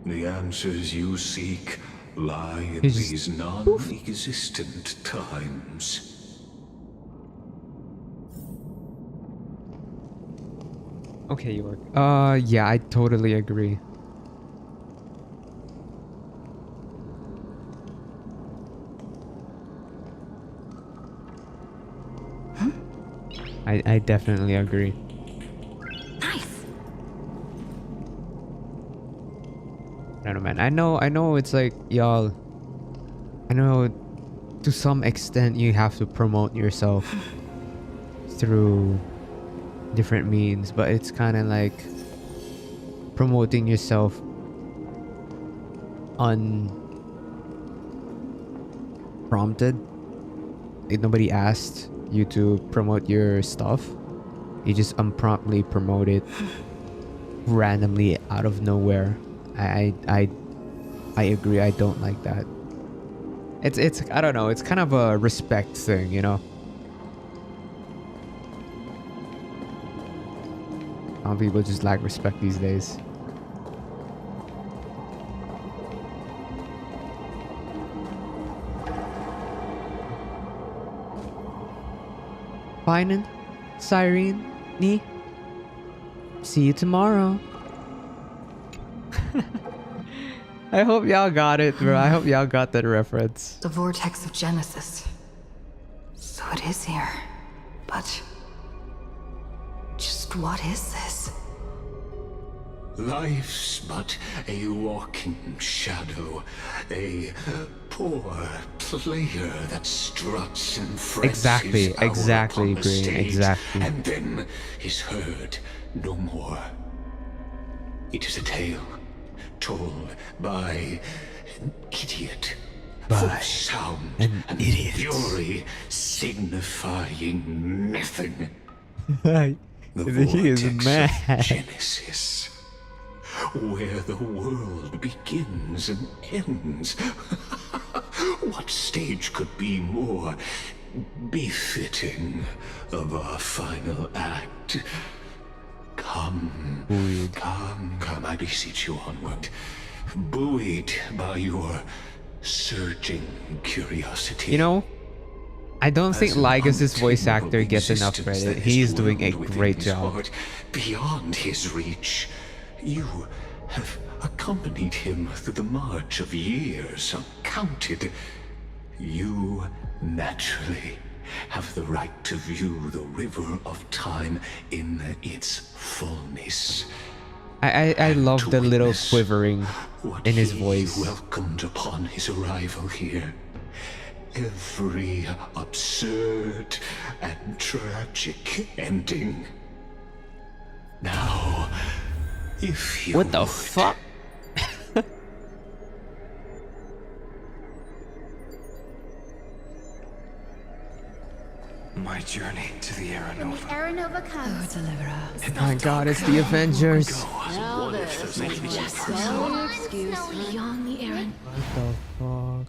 the answers you seek lie in these non-existent times. Okay, York. Yeah, I totally agree. I definitely agree. Nice. I don't know, man. I know it's like, y'all, I know to some extent you have to promote yourself through different means, but it's kind of like promoting yourself unprompted. Like nobody asked you to promote your stuff. You just unpromptly promote it randomly out of nowhere. I agree. I don't like that. It's I don't know. It's kind of a respect thing, you know. Some people just lack respect these days. Finan, Cyrene, Nee. See you tomorrow. I hope y'all got it, bro. I hope y'all got that reference. The vortex of Genesis. So it is here. But just what is this? Life's but a walking shadow, a poor player that struts and frets Exactly, his hour exactly, upon the Green, stage, exactly. and then is heard no more. It is a tale told by an idiot, full of sound and fury, signifying nothing. The He is vortex mad. of Genesis, where the world begins and ends. What stage could be more befitting of our final act? Come, come, I beseech you onward, buoyed by your surging curiosity. You know, I don't think Lygus' voice actor gets enough credit. He's doing a great job. Beyond his reach, you have accompanied him through the march of years uncounted. You naturally have the right to view the river of time in its fullness. I love the little quivering in his He voice. welcomed upon his arrival here. Every absurd and tragic ending. Now, if you What the fuck? My journey to the Aranova. Aranova comes. Oh my god, it's the Avengers. Was this. Just no excuse beyond the errand. What the fuck?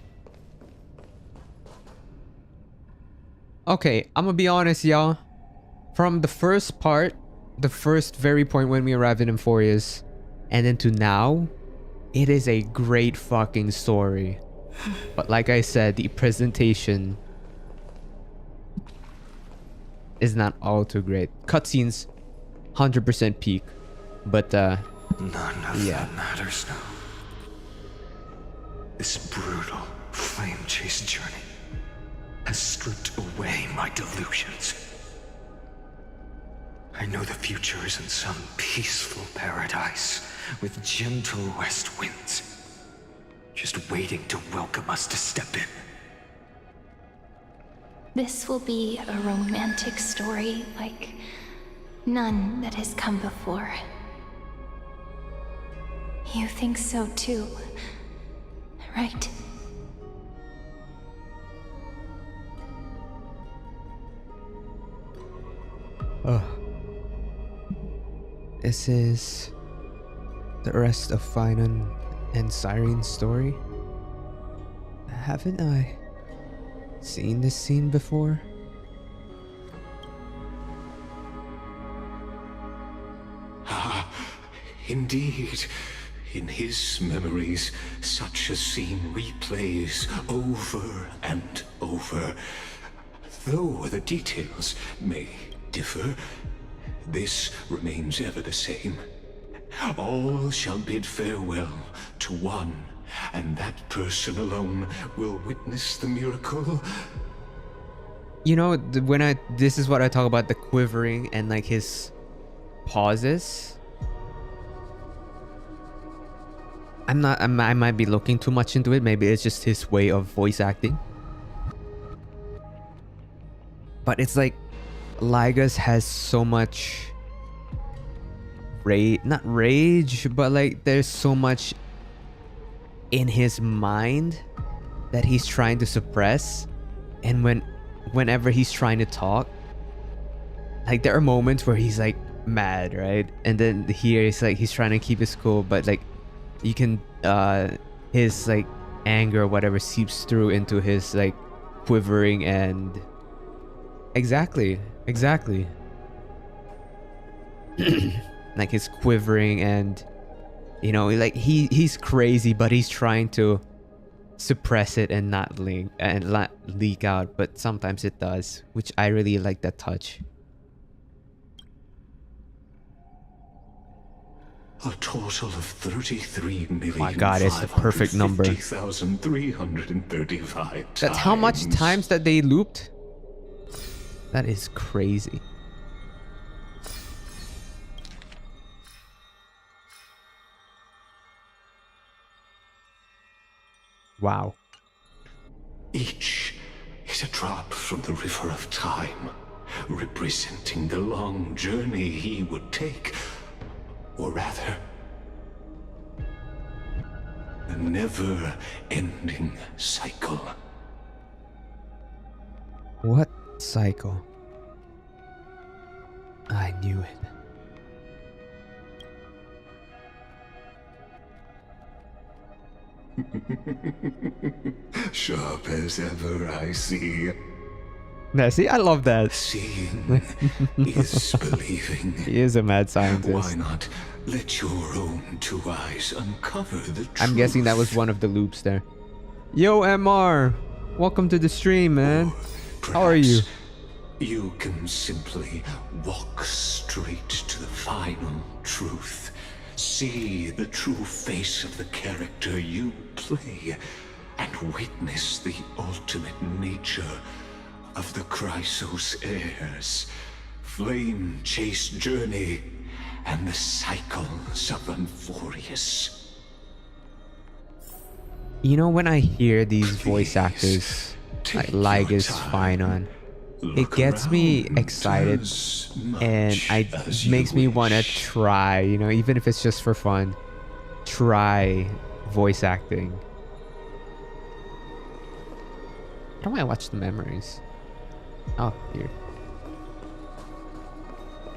Okay, I'm gonna be honest, y'all. From the first part, the first very point when we arrived in Emphorius, and then to now, it is a great fucking story. But like I said, the presentation is not all too great. Cutscenes, 100% peak. But None of yeah. that matters now. This brutal flame chase journey has stripped away my delusions. I know the future is in some peaceful paradise with gentle west winds, just waiting to welcome us to step in. This will be a romantic story like none that has come before. You think so too, right? Oh. This is the rest of Finan and Cyrene's story. Haven't I seen this scene before? Ah, indeed. In his memories, such a scene replays over and over. Though the details may differ, this remains ever the same. All shall bid farewell to one, and that person alone will witness the miracle. You know, this is what I talk about, the quivering and like his pauses. I might be looking too much into it. Maybe it's just his way of voice acting. But it's like Lygus has so much not rage, but like there's so much in his mind that he's trying to suppress. And whenever he's trying to talk, like there are moments where he's like mad, right? And then here it's like he's trying to keep his cool, but like you can his like anger or whatever seeps through into his like quivering and exactly like his quivering, and you know, like he's crazy, but he's trying to suppress it and not leak out, but sometimes it does, which I really like that touch. A total of 33,000,000. My God, it's the perfect number. 50,335. That's how much times that they looped. That is crazy. Wow. Each is a drop from the river of time, representing the long journey he would take. Or rather, a never-ending cycle. What cycle? I knew it. Sharp as ever, I see. Now, see, I love that. Seeing is believing. He is a mad scientist. Why not let your own two eyes uncover the truth? I'm guessing that was one of the loops there. Yo, MR! Welcome to the stream, man. How are you? You can simply walk straight to the final truth. See the true face of the character you play, and witness the ultimate nature of the Chrysos heirs, flame chase journey, and the cycles of Emphorius. You know, when I hear these voice actors like Lygus, Finan, it gets me excited, and it makes me want to try, you know, even if it's just for fun, try voice acting. How do I watch the memories? Oh, here.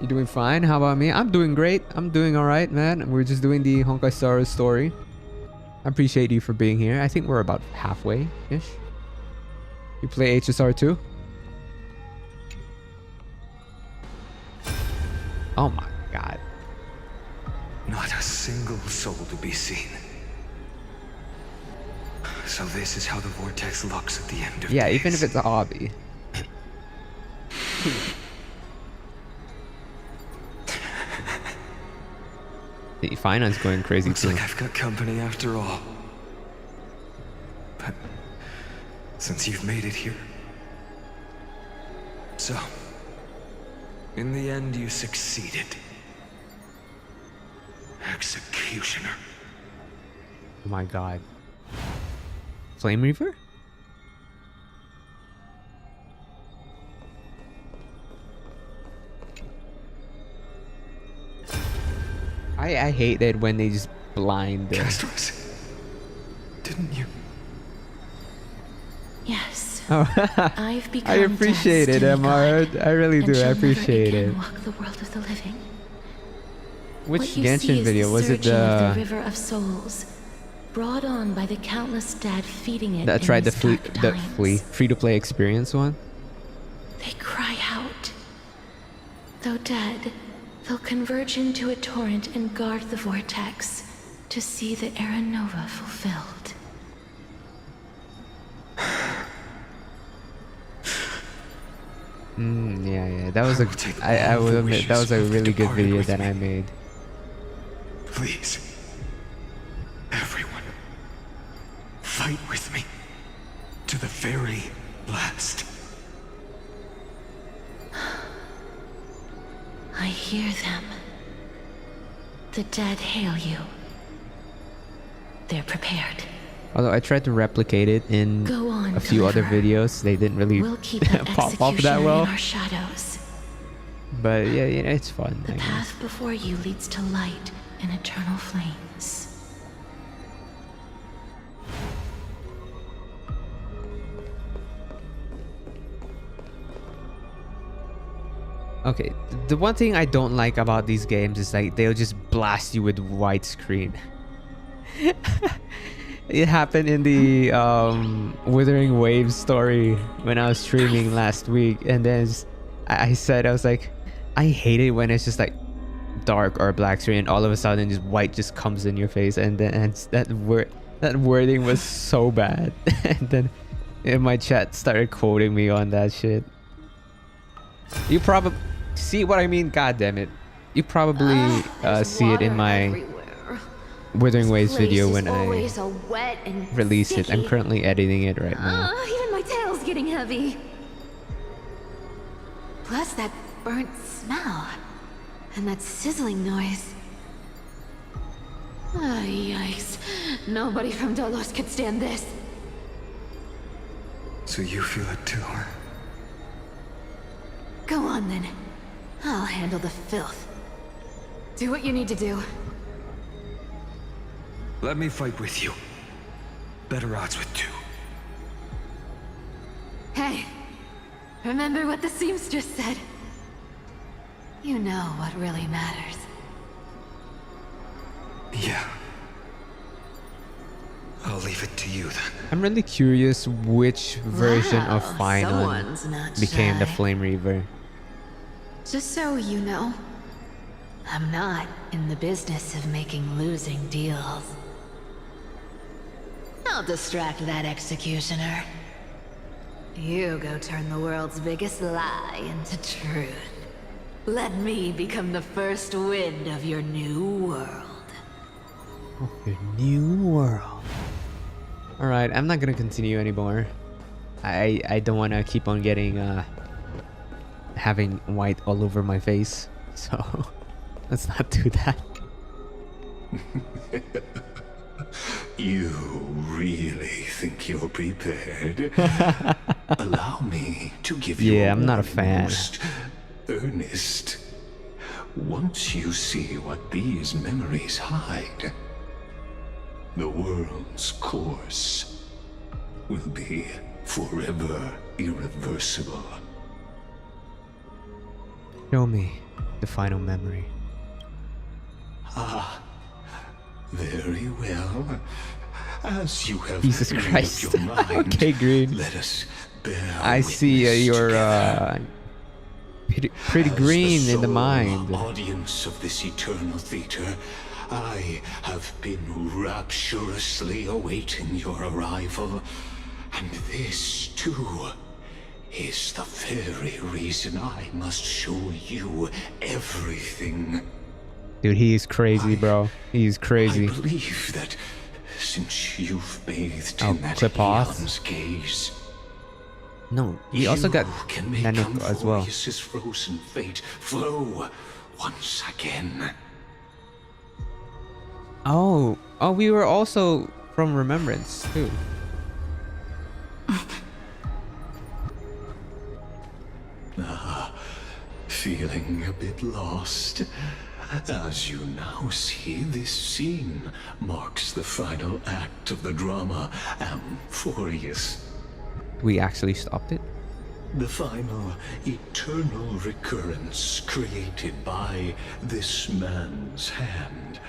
You doing fine? How about me? I'm doing great. I'm doing alright, man. We're just doing the Honkai Star story. I appreciate you for being here. I think we're about halfway-ish. You play HSR 2? Oh my god. Not a single soul to be seen. So this is how the vortex looks at the end of days. Even if it's a hobby. The finance going crazy Looks too. like I've got company after all. But since you've made it here. So, in the end you succeeded. Executioner. Oh my god. Flame Reaver? I hate that when they just blind them. Didn't you? Yes. Oh, I've become I appreciate it, MR. I really do. I appreciate it. Walk the world of the living. Which What you Genshin see is video the was it? surging of The the river of souls, brought on by the countless dead feeding it. that in tried the these dark times. free-to-play experience one. They cry out. Though dead, they'll converge into a torrent and guard the vortex to see the Era Nova fulfilled. Yeah. That was I will admit that was a really good video that I made. Please. Everyone. Fight with me. To the very last. I hear them. The dead hail you. They're prepared. Although I tried to replicate it in Go on, a few other deliver. videos, they didn't really We'll keep that pop off that executioner well. in our shadows. But yeah, it's fun. The I guess. path before you leads to light and eternal flames. Okay, the one thing I don't like about these games is like they'll just blast you with widescreen. It happened in the Withering Waves story when I was streaming last week, and then I was like, I hate it when it's just like dark or black screen and all of a sudden just white just comes in your face, and then that wording was so bad. And then in my chat started quoting me on that shit. You probably see what I mean. God damn it! You probably see it in my Withering Waves video when I release it. I'm currently editing it right now. Even my tail's getting heavy. Plus that burnt smell. And that sizzling noise. Ah, yikes. Nobody from Dolos could stand this. So you feel it too, huh? Go on then. I'll handle the filth. Do what you need to do. Let me fight with you. Better odds with two. Hey, remember what the seamstress said? You know what really matters. Yeah. I'll leave it to you then. I'm really curious which version of Wow, someone's Finon not became the shy. Flame Reaver. Just so you know, I'm not in the business of making losing deals. I'll distract that executioner. You go turn the world's biggest lie into truth. Let me become the first wind of your new world. Your new world. Alright, I'm not gonna continue anymore. I don't wanna keep on getting having white all over my face. So let's not do that. You really think you're prepared? Allow me to give you I'm not a fan. most earnest. Once you see what these memories hide, the world's course will be forever irreversible. Show me. the final memory. Ah, very well. As you have Jesus made up Christ. your mind, Okay, Green. let us bear I see witness you're together. pretty As green in the sole mind. audience of this eternal theater, I have been rapturously awaiting your arrival, and this too is the very reason I must show you everything. Dude, he is crazy, bro. He is crazy. I believe that since you've bathed Oh, in that clip off. eon's gaze, No, we also got can make Nanuk as well. Amphorius's frozen fate flow once again. Oh, we were also from Remembrance too. Feeling a bit lost? As you now see, this scene marks the final act of the drama Amphorius. We actually stopped it. The final eternal recurrence created by this man's hand,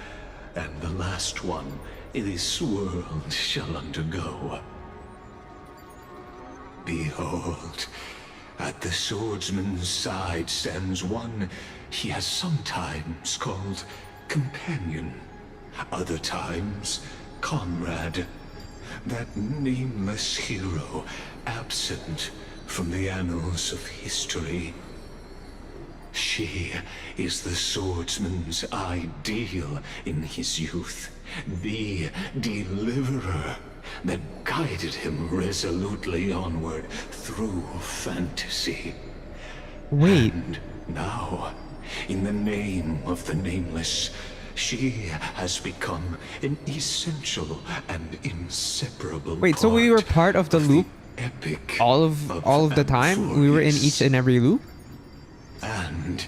and the last one this world shall undergo. Behold, at the swordsman's side stands one he has sometimes called companion, other times comrade, that nameless hero absent from the annals of history. She is the swordsman's ideal in his youth, the deliverer that guided him resolutely onward through fantasy. Wait. And now, in the name of the Nameless, she has become an essential and inseparable Wait, so we were part of the loop epic all of the time? We were in each and every loop? And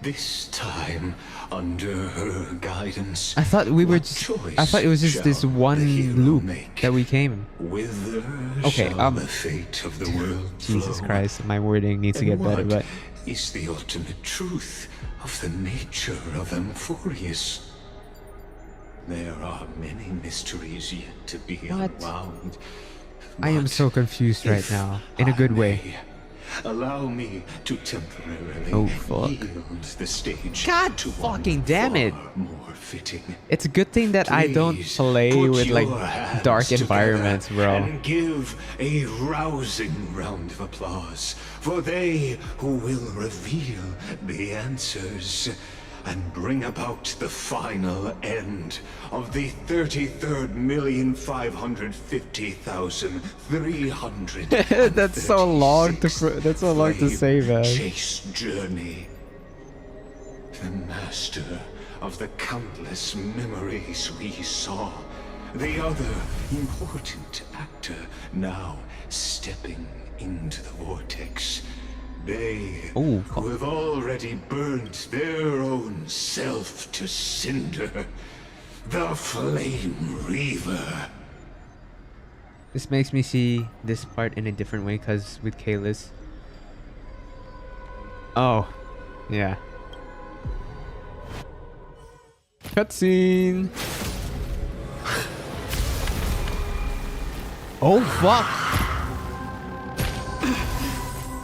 this time, under her guidance, I thought we were what just, choice I thought it was just this shall the one hero loop make? that we came. Whither Okay, shall the fate of the world Jesus flow? Christ, my wording needs to And get better, what but is the ultimate truth of the nature of Amphorius? There are many mysteries yet to be unwound. I am so confused right if now, in a good way. Allow me to temporarily Oh, fuck. yield the stage. God to fucking one damn it. far more fitting. It's a good thing that I don't Please play put with like your hands dark together environments, bro. And give a rousing round of applause for they who will reveal the answers and bring about the final end of the 33,550,300. That's so long to say, man. Chase journey. The master of the countless memories we saw. The other important actor now stepping into the vortex. They who have already burnt their own self to cinder. The Flame Reaver. This makes me see this part in a different way, because with Kalis. Oh, yeah. Cutscene. Oh fuck.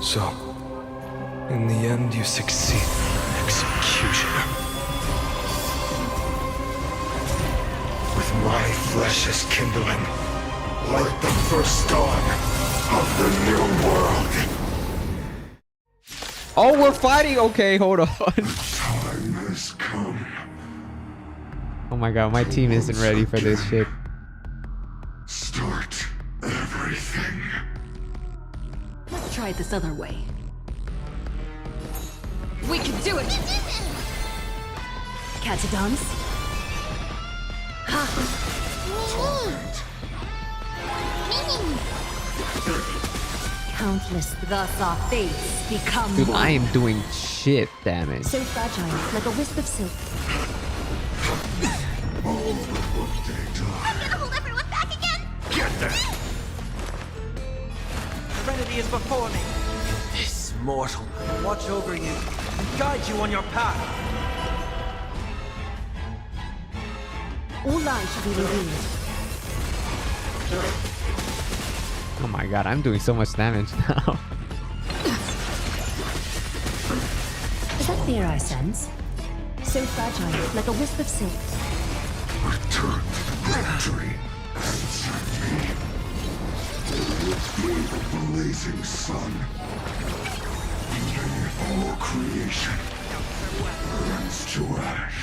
So, in the end, you succeed. Executioner. With my flesh as kindling, like the first dawn of the new world. Oh, we're fighting. Okay, hold on. Time has come. Oh my god, my team isn't ready for this shit. Start everything. Let's try it this other way. We can do it! Catadons? Ha! Countless, thus our fates become Dude, one. I am doing shit damage. So fragile, like a wisp of silk. I'm gonna hold everyone back again! Get there! Serenity is before me. This mortal watch over you and guide you on your path. All lies shall be revealed. Oh my god, I'm doing so much damage now. Is that fear I sense? So fragile, like a wisp of silk. Return to victory. Be the blazing sun. May all creation burns to ash.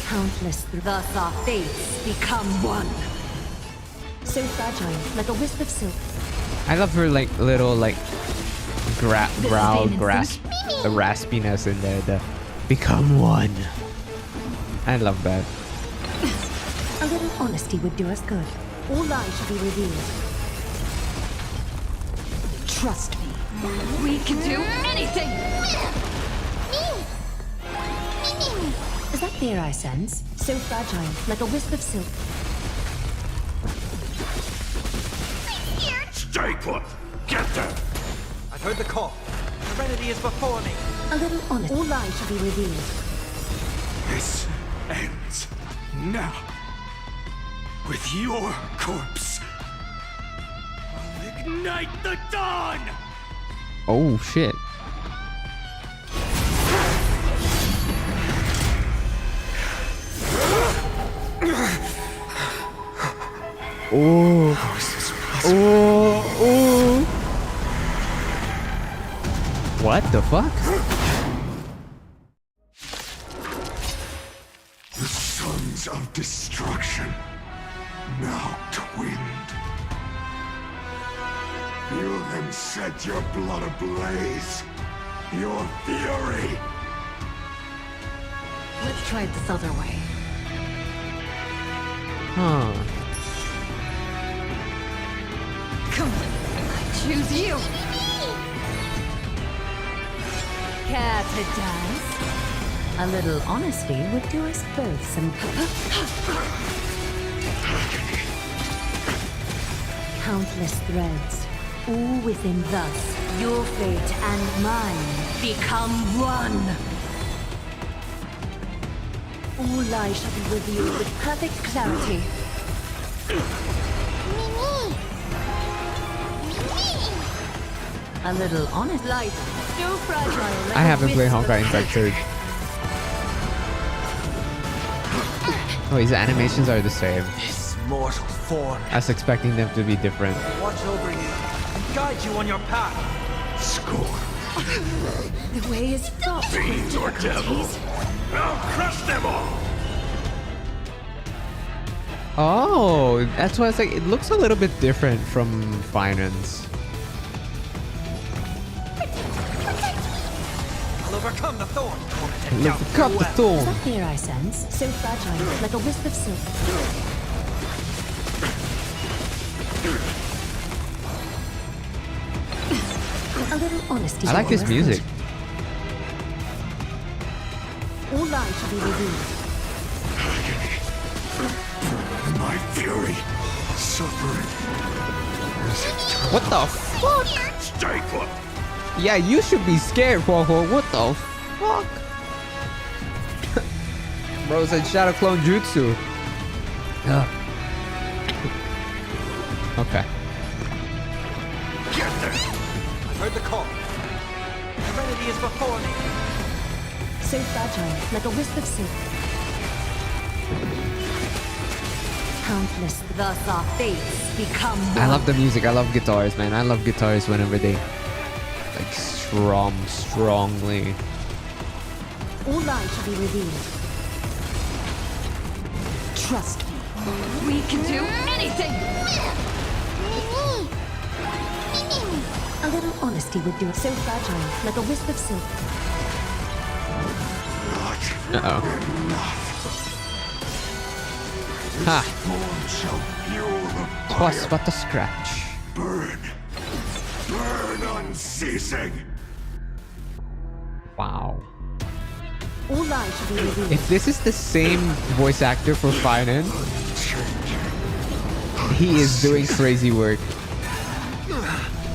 Countless, thus our fates become one. So fragile, like a wisp of silk. I love her like little like growl grasp, the raspiness in there. The become one. I love that. A little honesty would do us good. All lies should be revealed. Trust me. We can do anything! Is that fear I sense? So fragile, like a wisp of silk. Stay put! Get them! I've heard the call. Serenity is before me. A little honest. All lies should be revealed. This ends now. With your corpse. I'll ignite the dawn! Oh shit. Oh. How is this possible? Oh. What the fuck? The sons of destruction, now twinned. Feel them set your blood ablaze. Your fury. Let's try it this other way. Huh. Come on, I choose you. Care to dance? A little honesty would do us both some Countless threads, all within thus. Your fate and mine become one. All lies shall be revealed with perfect clarity. A little honest life, so fragile. I haven't played Honkai Impact 3. Oh, his animations are the same. This mortal form. I was expecting them to be different. Watch over you and guide you on your path. Score. The way is fraught. Fiends or devils. I'll crush them all. Oh, that's why it's like it looks a little bit different from Finance. I'll overcome the thorn. Overcome the Is thorn. that fear I sense? So fragile, like a wisp of silk. A little honesty. I like his music. All lies shall be revealed. My fury. Suffering. What the fuck? Stay put. Yeah, you should be scared, Huohuo. What the fuck? Bro said Shadow Clone Jutsu. Ugh. Okay. Get there. I've heard the call. Serenity is before me. So fragile, like a wisp of silk. Countless, thus our fates become one. I love the music. I love guitars, man. I love guitars whenever they like strum strongly. All lies shall be revealed. Trust me. We can do anything. A little honesty would do it. So fragile, like a wisp of silk. Uh-oh. Ha! Twas but a scratch. Burn. Burn unceasing. Wow. All lies shall be revealed. If this is the same voice actor for Finance, He is doing crazy work.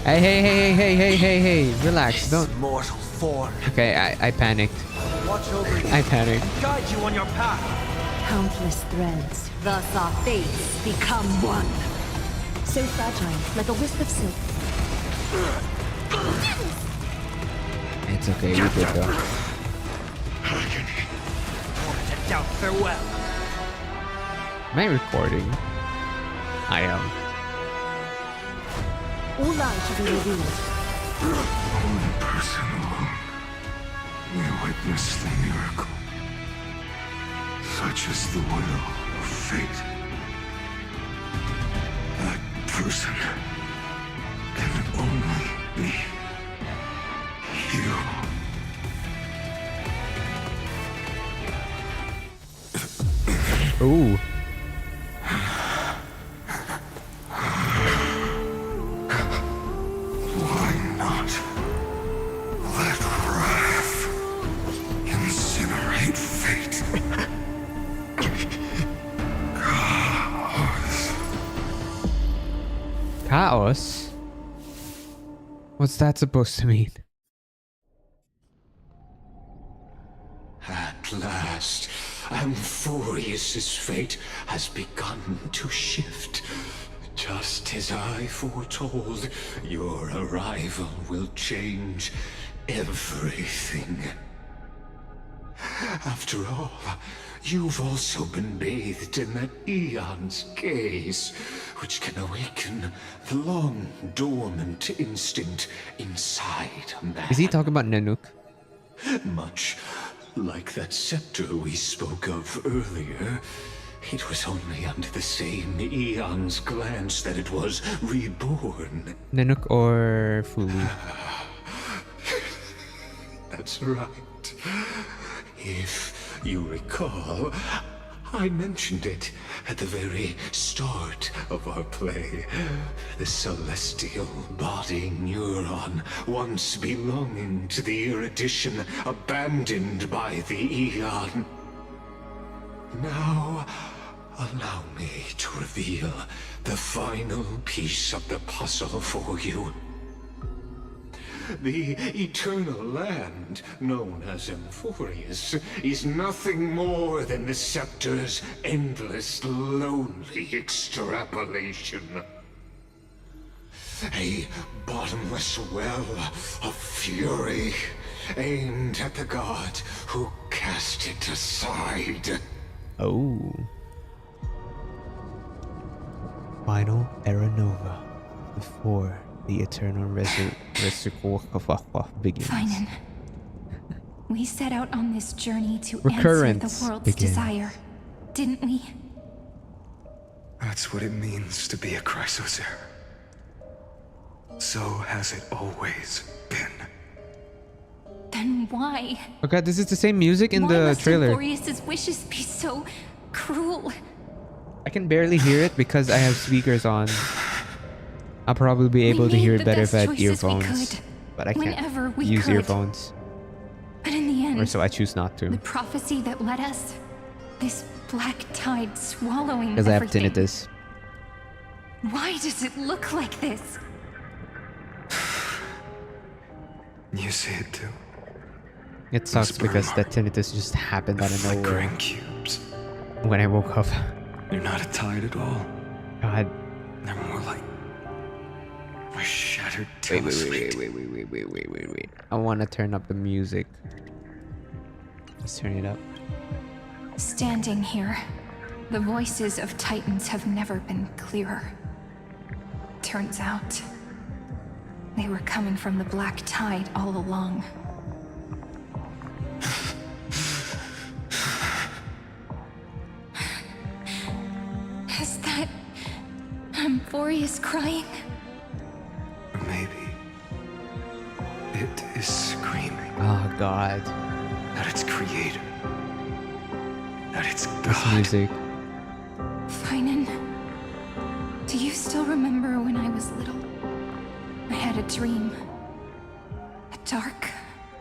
Hey, relax, don't. Mortal form. Okay, I panicked. Watch over you. I panicked. Guide you on your path. Countless threads, thus our fates become one. So fragile, like a wisp of silk. It's okay, we did though. Moment to doubt farewell. Am I recording? I am. All lies shall be revealed. One person alone will witness the miracle. Such is the will of fate. That person can only be you. Ooh. Why not let wrath incinerate fate? Chaos? What's that supposed to mean? At last, Amphorius's fate has begun to shift. Just as I foretold, your arrival will change everything. After all, you've also been bathed in that Eon's gaze, which can awaken the long-dormant instinct inside a man. Is he talking about Nanook? Much like that scepter we spoke of earlier, it was only under the same Eon's glance that it was reborn. Nanook or Fulu? That's right. If you recall, I mentioned it at the very start of our play. The celestial body neuron, once belonging to the Erudition, abandoned by the Eon. Now, allow me to reveal the final piece of the puzzle for you. The eternal land, known as Amphorius, is nothing more than the scepter's endless, lonely extrapolation. A bottomless well of fury, aimed at the god who cast it aside. Oh. Final Era Nova before the eternal reservoir begins. Finan, we set out on this journey to Recurrence answer the world's begins. desire, didn't we? That's what it means to be a Chrysocer. So has it always been. Then why? Oh god, this is the same music in Why the must trailer. Amphorius's wishes be so cruel? I can barely hear it because I have speakers on. I'll probably be able to hear it better if I had earphones. But I whenever can't we use could. earphones. But in the end, Or so I choose not to. the prophecy that led us, this black tide swallowing Because I have everything. tinnitus. Why does it look like this? You see it too. It sucks because that tinnitus just happened out of Flickering nowhere. cubes. When I woke up. They're not a tide at all. God. They're more like a shattered Wait. telesfate. I want to turn up the music. Let's turn it up. Standing here, the voices of Titans have never been clearer. Turns out, they were coming from the black tide all along. Is that Amphorius crying? Or maybe it is screaming. Oh god. At its creator. At its This god. music. Finan, do you still remember when I was little? I had a dream. A dark,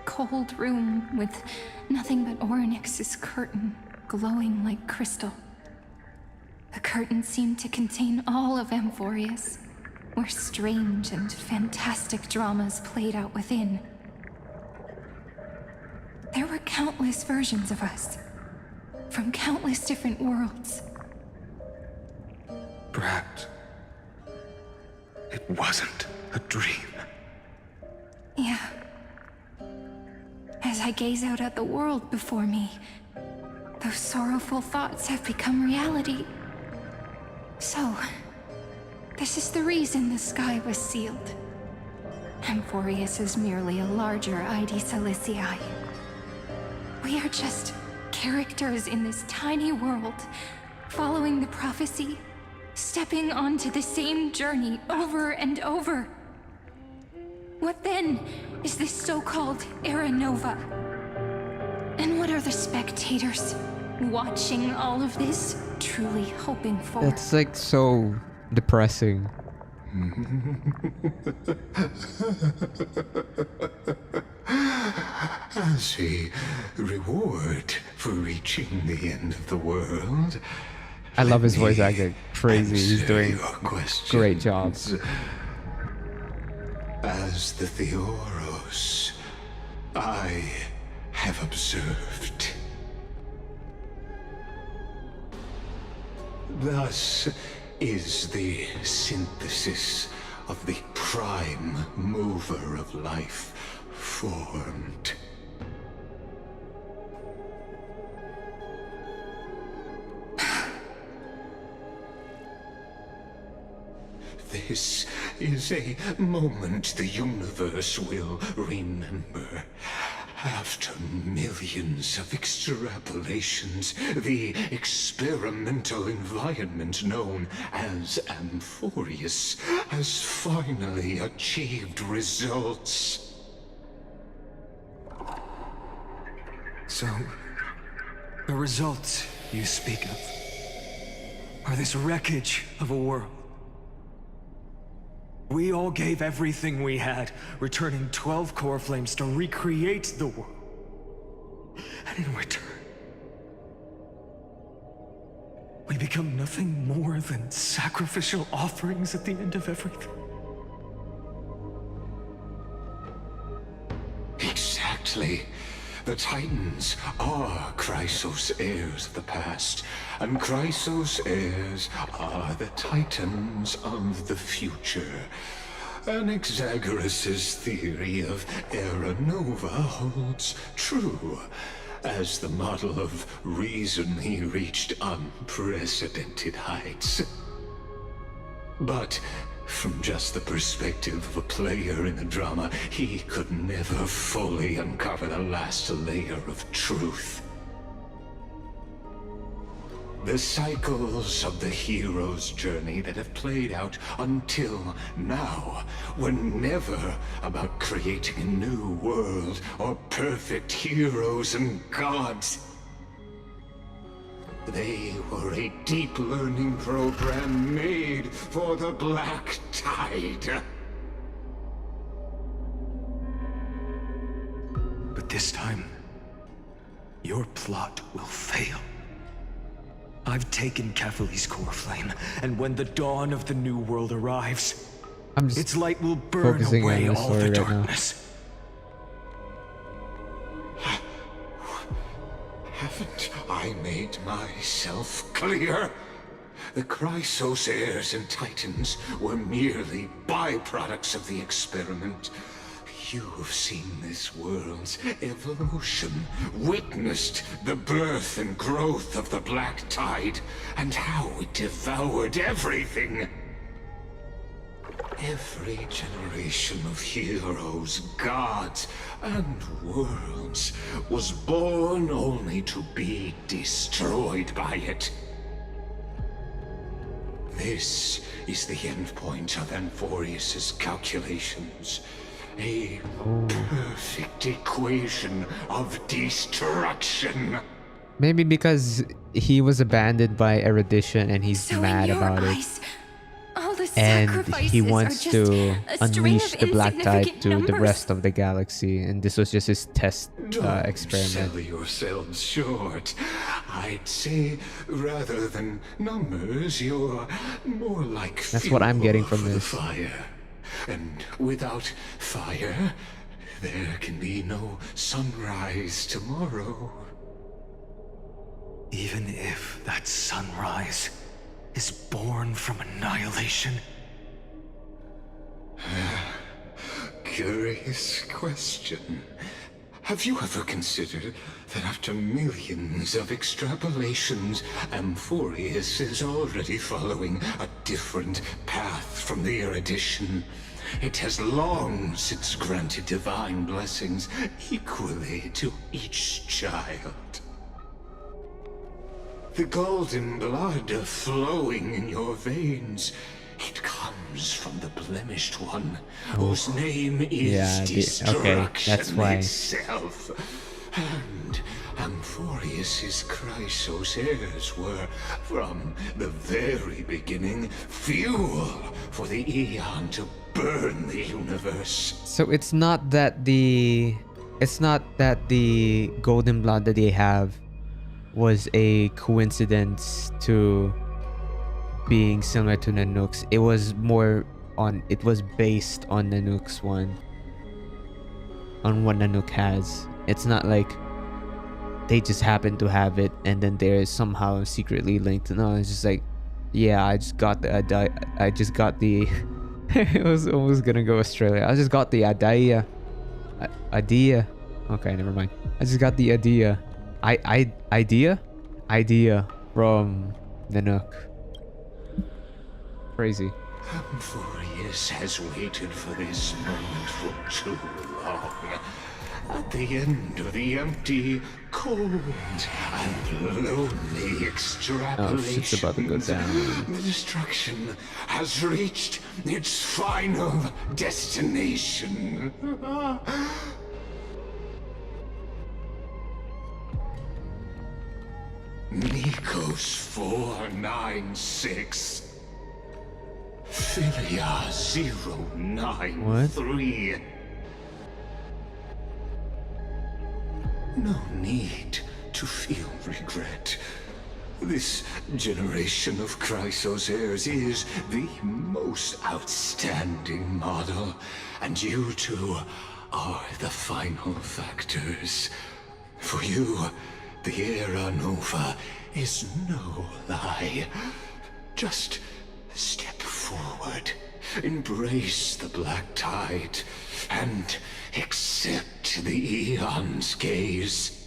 cold room with nothing but Orynyx's curtain glowing like crystal. The curtain seemed to contain all of Amphorius, where strange and fantastic dramas played out within. There were countless versions of us, from countless different worlds. Perhaps it wasn't a dream. Yeah. As I gaze out at the world before me, those sorrowful thoughts have become reality. So, this is the reason the sky was sealed. Amphorius is merely a larger ID Silicii. We are just characters in this tiny world, following the prophecy, stepping onto the same journey over and over. What then is this so-called Era Nova? And what are the spectators watching all of this truly hoping for? It's like so depressing. As a reward for reaching the end of the world, I love his voice acting. Crazy. He's doing great job. As the Theoros, I have observed. Thus is the synthesis of the prime mover of life formed. This is a moment the universe will remember. After millions of extrapolations, the experimental environment known as Amphorius has finally achieved results. So, the results you speak of are this wreckage of a world. We all gave everything we had, returning 12 core flames to recreate the world. And in return, we become nothing more than sacrificial offerings at the end of everything. Exactly. The Titans are Chrysos heirs of the past, and Chrysos heirs are the Titans of the future. Anaxagoras' theory of Era Nova holds true. As the model of reason, he reached unprecedented heights. But from just the perspective of a player in the drama, he could never fully uncover the last layer of truth. The cycles of the hero's journey that have played out until now were never about creating a new world or perfect heroes and gods. They were a deep learning program made for the Black Tide. But this time, your plot will fail. I've taken Kephali's core flame, and when the dawn of the new world arrives, its light will burn away all the darkness. Haven't I made myself clear? The Chrysos heirs and Titans were merely byproducts of the experiment. You've seen this world's evolution, witnessed the birth and growth of the Black Tide, and how it devoured everything. Every generation of heroes, gods, and worlds was born only to be destroyed by it. This is the endpoint of Amphorius' calculations. A perfect equation of destruction. Maybe because he was abandoned by erudition and he's So mad in your about it. eyes, all the and sacrifices he are wants just to a string unleash of the Black Tide insignificant to the numbers. rest of the galaxy, and this was just his test Don't experiment. sell yourselves short. I'd say, rather than numbers, you're more like That's what I'm fuel getting from for the this. fire. And without fire, there can be no sunrise tomorrow. Even if that sunrise is born from annihilation? Curious question. Have you ever considered that after millions of extrapolations, Amphorius is already following a different path from the erudition? It has long since granted divine blessings equally to each child. The golden blood flowing in your veins, it comes from the blemished one, whose name is destruction that's why. itself. And Amphorius's Chrysos were, from the very beginning, fuel for the Aeon to burn the universe. So it's not that the golden blood that they have was a coincidence to being similar to Nanook's. It was based on Nanook's one, on what Nanook has. It's not like they just happen to have it and then they're somehow secretly linked. No, it's just like, yeah, I just got the I was almost gonna go Australia. I just got the idea. Okay, never mind. I just got the idea from Nanook. Crazy. Amphorius has waited for this moment for too long. At the end of the empty, cold, and lonely extrapolation, Oh, shit's about to go down. the destruction has reached its final destination. Nikos 496. Philia 093. No need to feel regret. This generation of Chrysos heirs is the most outstanding model, and you two are the final factors. For you, the Era Nova is no lie. Just step forward, embrace the Black Tide, and accept the Aeon's gaze.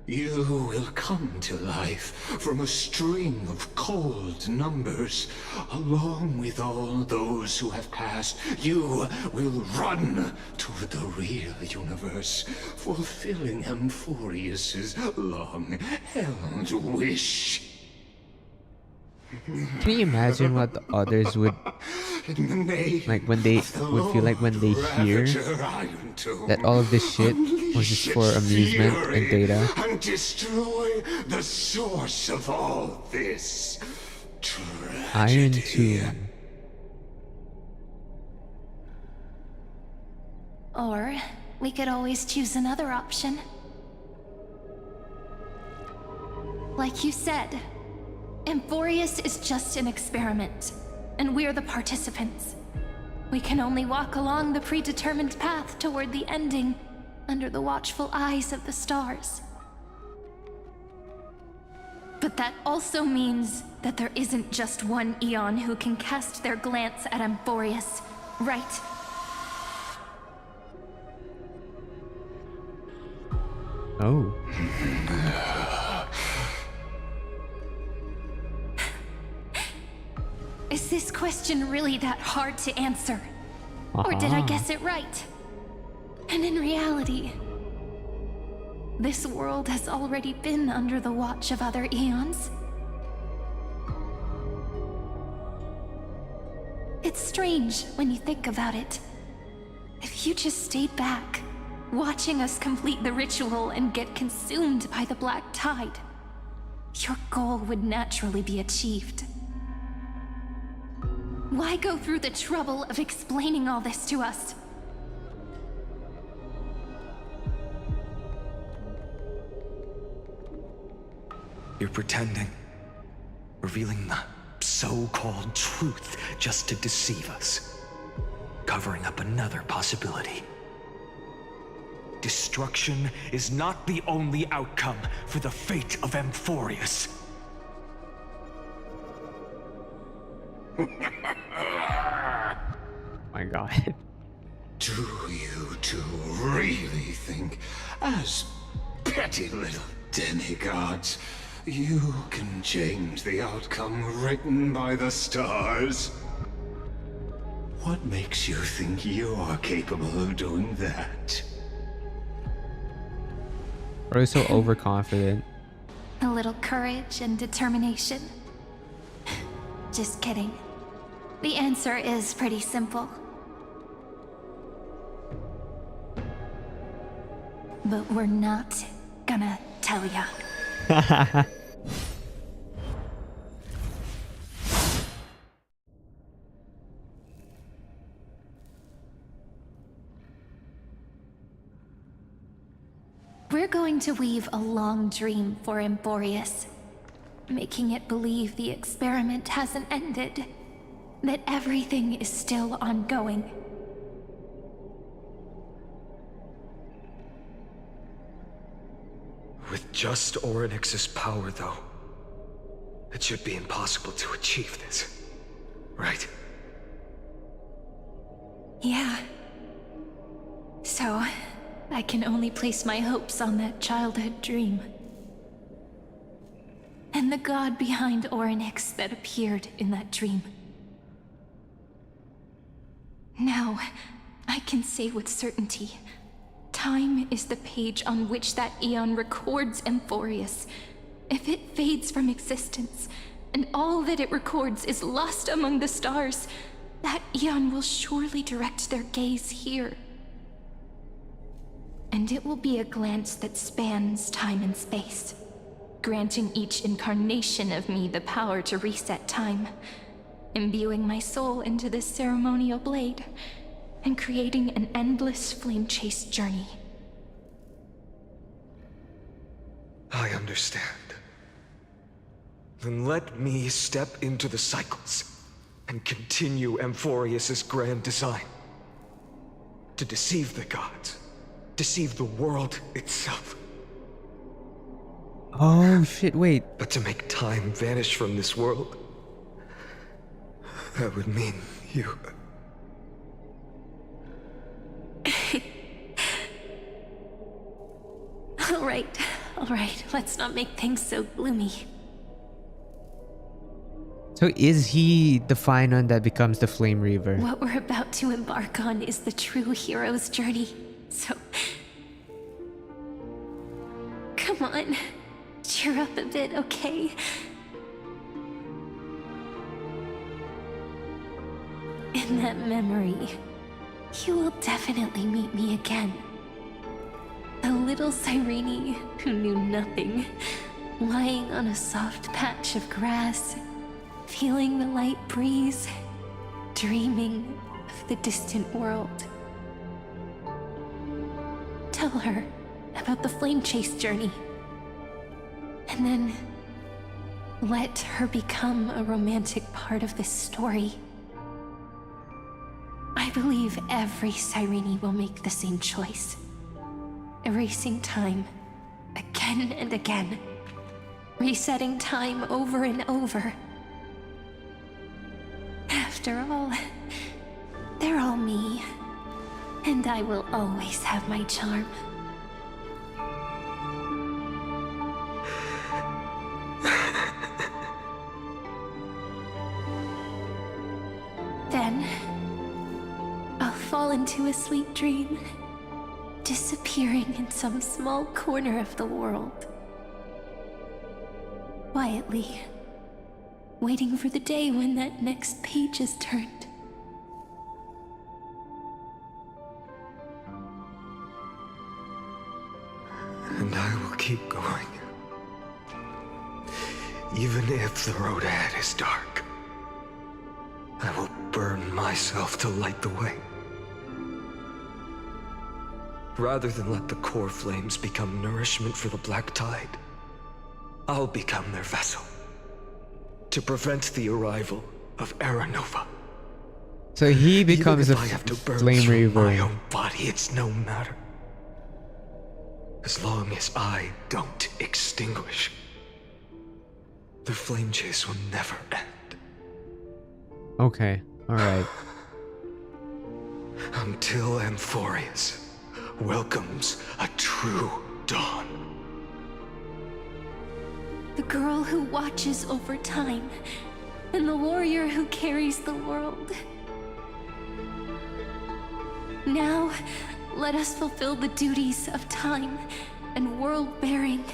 You will come to life from a string of cold numbers. Along with all those who have passed, you will run toward the real universe, fulfilling Amphorius's long-held wish. Can you imagine what the others would like when they would feel like when they hear that all of this shit was just for amusement and data? And destroy the source of all this Iron tragedy. 2. Or we could always choose another option. Like you said, Amphorius is just an experiment, and we're the participants. We can only walk along the predetermined path toward the ending, under the watchful eyes of the stars. But that also means that there isn't just one Aeon who can cast their glance at Amphorius, right? Oh. Is this question really that hard to answer? Or did I guess it right? And in reality, this world has already been under the watch of other Aeons. It's strange when you think about it. If you just stayed back, watching us complete the ritual and get consumed by the Black Tide, your goal would naturally be achieved. Why go through the trouble of explaining all this to us? You're pretending. Revealing the so-called truth just to deceive us. Covering up another possibility. Destruction is not the only outcome for the fate of Amphorius. My god. Do you two really think, as petty little demigods, you can change the outcome written by the stars? What makes you think you're capable of doing that? Bro, so overconfident. A little courage and determination. Just kidding. The answer is pretty simple. But we're not gonna tell ya. We're going to weave a long dream for Amphorius, making it believe the experiment hasn't ended, that everything is still ongoing. With just Orynyx's power, though, it should be impossible to achieve this, right? Yeah. So, I can only place my hopes on that childhood dream. And the god behind Orynyx that appeared in that dream. Now, I can say with certainty, time is the page on which that eon records Amphorius. If it fades from existence, and all that it records is lost among the stars, that eon will surely direct their gaze here. And it will be a glance that spans time and space, granting each incarnation of me the power to reset time, imbuing my soul into this ceremonial blade, and creating an endless flame-chased journey. I understand. Then let me step into the cycles and continue Amphorius's grand design. To deceive the gods, deceive the world itself. Oh shit, wait. But to make time vanish from this world, that would mean you... All right, let's not make things so gloomy. So is he the Finon that becomes the Flame Reaver? What we're about to embark on is the true hero's journey, so... Come on, cheer up a bit, okay? In that memory, you will definitely meet me again. A little Cyrene who knew nothing, lying on a soft patch of grass, feeling the light breeze, dreaming of the distant world. Tell her about the flame chase journey, and then let her become a romantic part of this story. I believe every Cyrene will make the same choice. Erasing time, again and again. Resetting time over and over. After all, they're all me. And I will always have my charm. Then, I'll fall into a sweet dream, disappearing in some small corner of the world. Quietly, waiting for the day when that next page is turned. And I will keep going. Even if the road ahead is dark, I will burn myself to light the way. Rather than let the core flames become nourishment for the Black Tide, I'll become their vessel to prevent the arrival of Era Nova. So he becomes a Even if I have to burn flame through reaver. my own body, it's no matter. As long as I don't extinguish, the flame chase will never end. Okay, alright. Until Amphorius welcomes a true dawn. The girl who watches over time, and the warrior who carries the world. Now, let us fulfill the duties of time and world-bearing.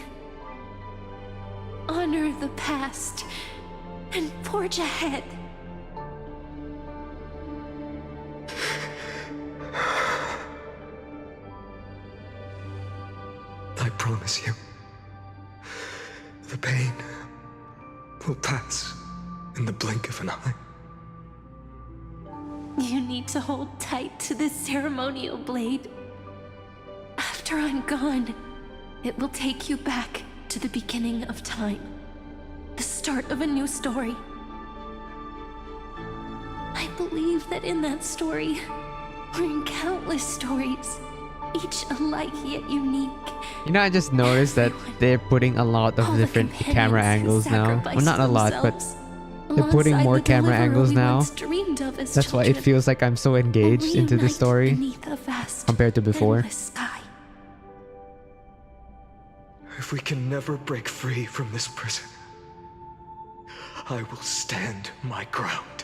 Honor the past and forge ahead. I promise you, the pain will pass in the blink of an eye. You need to hold tight to this ceremonial blade. After I'm gone, it will take you back to the beginning of time. The start of a new story. I believe that in that story, we're in countless stories, each alike yet unique. You know, I just noticed that they're putting a lot of different camera angles now. Well, not a lot, but they're putting more camera angles now. That's why it feels like I'm so engaged into the story compared to before. If we can never break free from this prison, I will stand my ground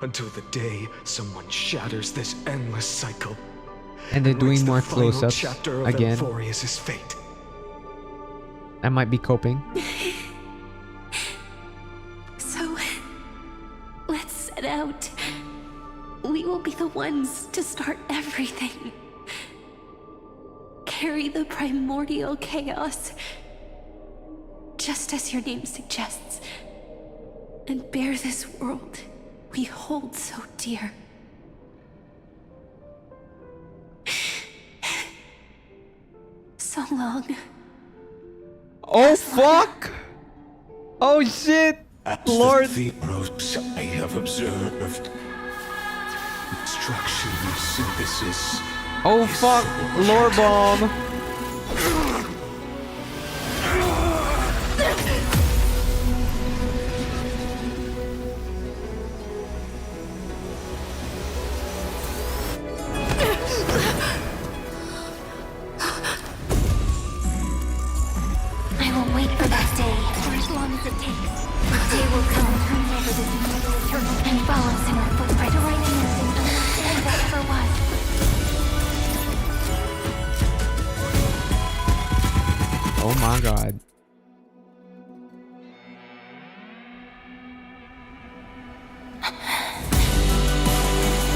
until the day someone shatters this endless cycle. And they're doing more the final close-ups chapter of again. Amphorius' fate. I might be coping. So, let's set out. We will be the ones to start everything. Carry the primordial chaos, just as your name suggests, and bear this world we hold so dear. So long. Oh fuck! Oh shit! Lord! The theoros I have observed. Instruction synthesis. Oh fuck! Lore bomb! I will wait for that day, for as long as it takes. The day will come whenever this immortal eternal and follows in our footprint to write a new and understand what ever was. Oh my god.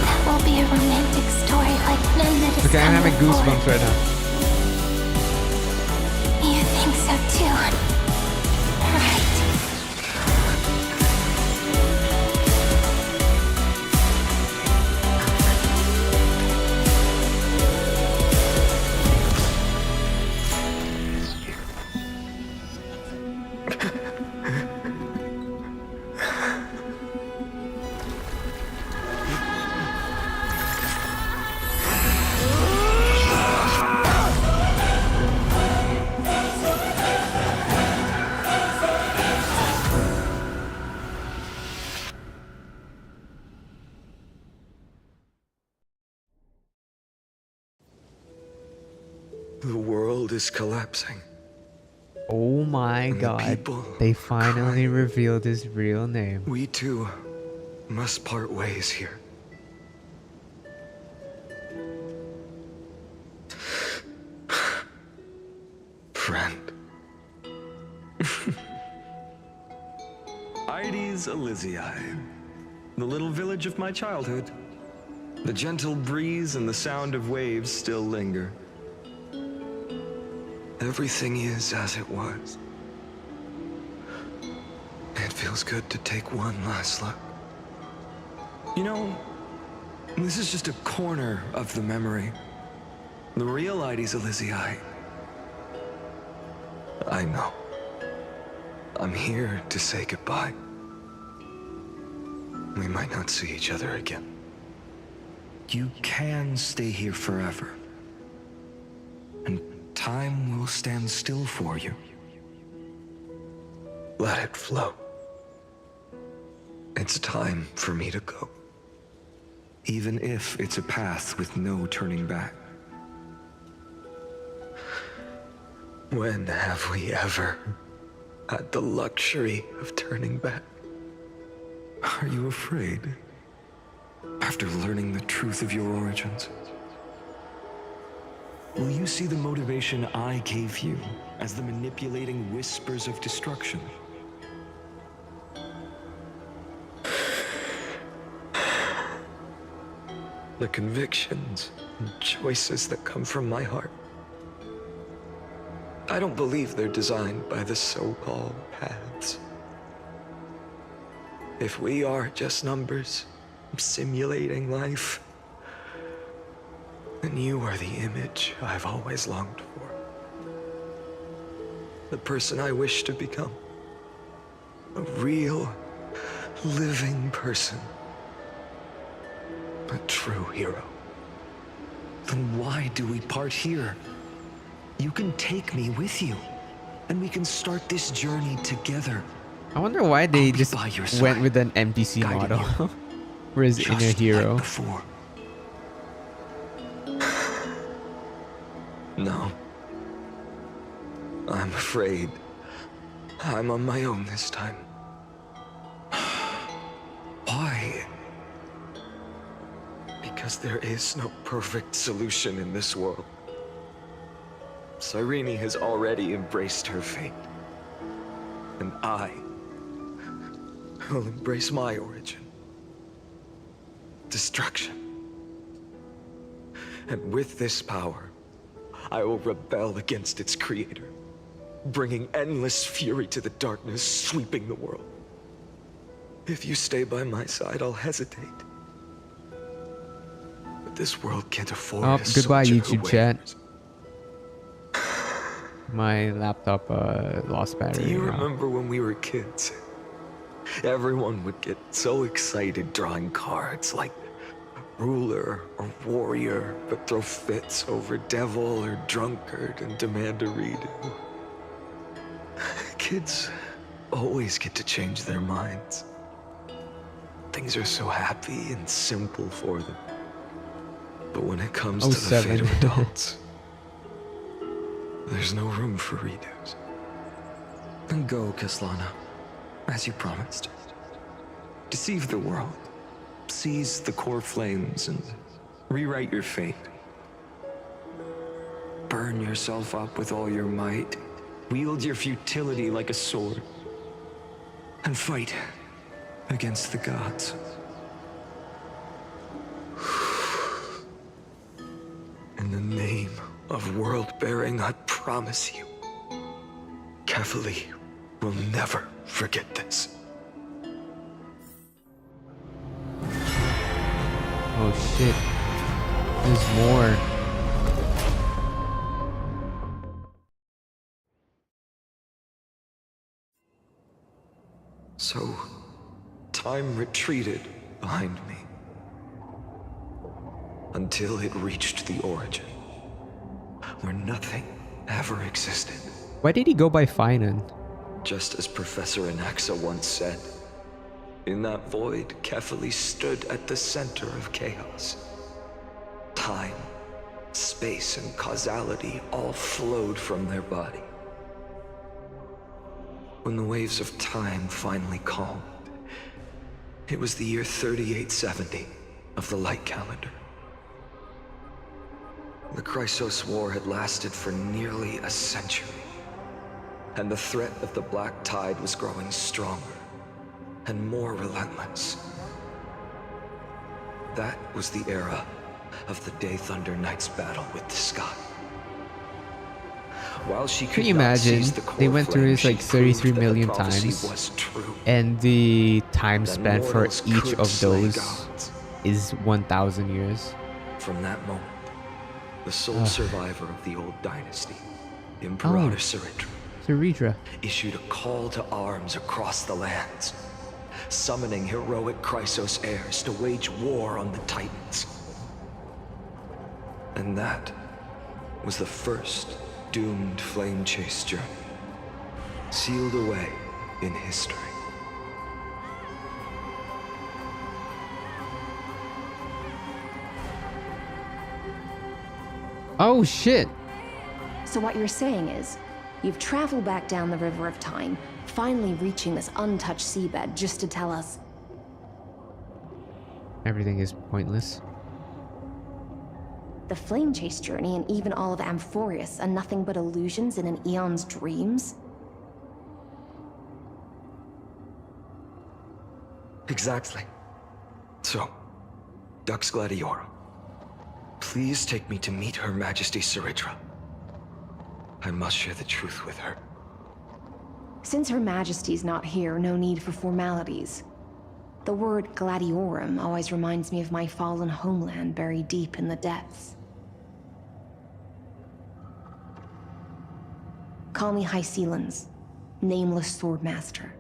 That will be a romantic story like none that has Okay, I'm come having before. goosebumps right now. You think so too? Right. The world is collapsing. Oh my god. They finally revealed his real name. We too must part ways here. Friend. Ides Elysiae, the little village of my childhood. The gentle breeze and the sound of waves still linger. Everything is as it was. It feels good to take one last look. You know, this is just a corner of the memory. The real Ides Elysiae. I know. I'm here to say goodbye. We might not see each other again. You can stay here forever. And time will stand still for you. Let it flow. It's time for me to go. Even if it's a path with no turning back. When have we ever had the luxury of turning back? Are you afraid? After learning the truth of your origins? Will you see the motivation I gave you as the manipulating whispers of destruction? The convictions and choices that come from my heart. I don't believe they're designed by the so-called paths. If we are just numbers simulating life, then you are the image I've always longed for. The person I wish to become. A real, living person. A true hero. Then why do we part here? You can take me with you, and we can start this journey together. I wonder why they just went with an NPC model. For his inner hero. Like before. No. I'm afraid I'm on my own this time. Why? Because there is no perfect solution in this world. Cyrene has already embraced her fate. And I will embrace my origin. Destruction. And with this power, I will rebel against its creator, bringing endless fury to the darkness, sweeping the world. If you stay by my side, I'll hesitate. But this world can't afford a goodbye, soldier YouTube who chat. wavers. My laptop lost battery. Do you remember when we were kids? Everyone would get so excited drawing cards like ruler or warrior, but throw fits over devil or drunkard and demand a redo. Kids always get to change their minds. Things are so happy and simple for them. But when it comes to the fate of adults, there's no room for redos. Then go, Kaslana, as you promised. Deceive the world. Seize the core flames and rewrite your fate. Burn yourself up with all your might. Wield your futility like a sword. And fight against the gods. In the name of world-bearing, I promise you, Kefali will never forget this. Oh shit. There's more. So, time retreated behind me. Until it reached the origin. Where nothing ever existed. Why did he go by Finan? Just as Professor Anaxa once said, in that void, Kefali stood at the center of chaos. Time, space, and causality all flowed from their body. When the waves of time finally calmed, it was the year 3870 of the light calendar. The Chrysos War had lasted for nearly a century, and the threat of the Black Tide was growing stronger and more relentless. That was the era of the Day Thunder Knight's battle with the sky. While she Can could you not imagine? seize the core They went through flame, this like she 33 proved that million the prophecy times, was true. and the time That span for mortals each could of slay those gods. is 1,000 years. From that moment, the sole Ugh. survivor of the old dynasty, Imperator Oh. Saritra, Saritra. issued a call to arms across the lands, summoning heroic Chrysos heirs to wage war on the Titans. And that was the first doomed flame chase journey, sealed away in history. Oh shit! So what you're saying is, you've traveled back down the River of Time, finally reaching this untouched seabed just to tell us... Everything is pointless. The flame chase journey and even all of Amphorius are nothing but illusions in an eon's dreams? Exactly. So, Dux Gladiorum, please take me to meet Her Majesty Saritra. I must share the truth with her. Since Her Majesty's not here, no need for formalities. The word Gladiorum always reminds me of my fallen homeland buried deep in the depths. Call me High Sealans, Nameless Swordmaster.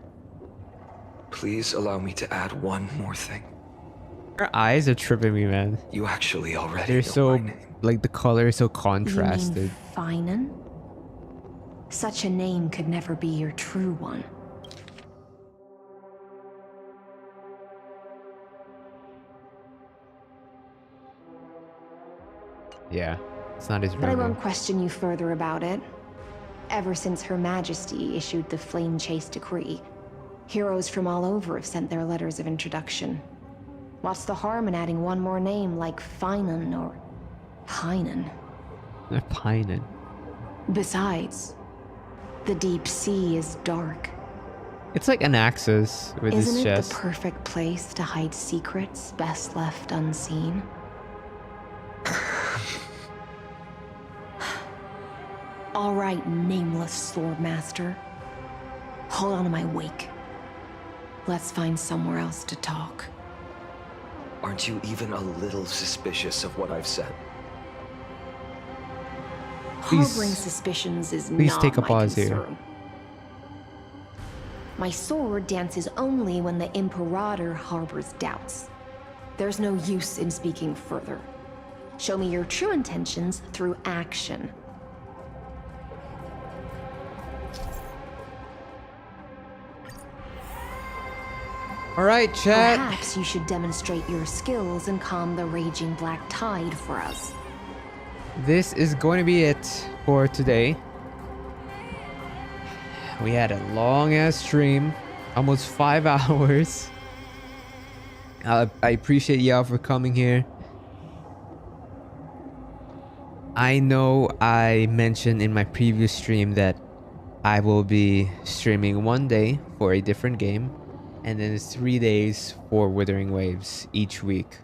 Please allow me to add one more thing. Her eyes are tripping me, man. You actually already They're know so, my name. like, the color is so You contrasted. mean Finan? Such a name could never be your true one. Yeah, it's not his But I real name. won't question you further about it. Ever since Her Majesty issued the Flame Chase Decree, heroes from all over have sent their letters of introduction. What's the harm in adding one more name like Finan or Pynan? Pynan. Besides, the deep sea is dark. It's like an axis with his Isn't it chest. the perfect place to hide secrets best left unseen? All right, Nameless Swordmaster. Hold on to my wake. Let's find somewhere else to talk. Aren't you even a little suspicious of what I've said? Harboring suspicions is please not take a my pause here. concern. My sword dances only when the Imperator harbors doubts. There's no use in speaking further. Show me your true intentions through action. Alright, chat. Perhaps you should demonstrate your skills and calm the raging black tide for us. This is going to be it for today. We had a long ass stream, almost 5 hours. I appreciate y'all for coming here. I know I mentioned in my previous stream that I will be streaming one day for a different game, and then 3 days for Withering Waves each week.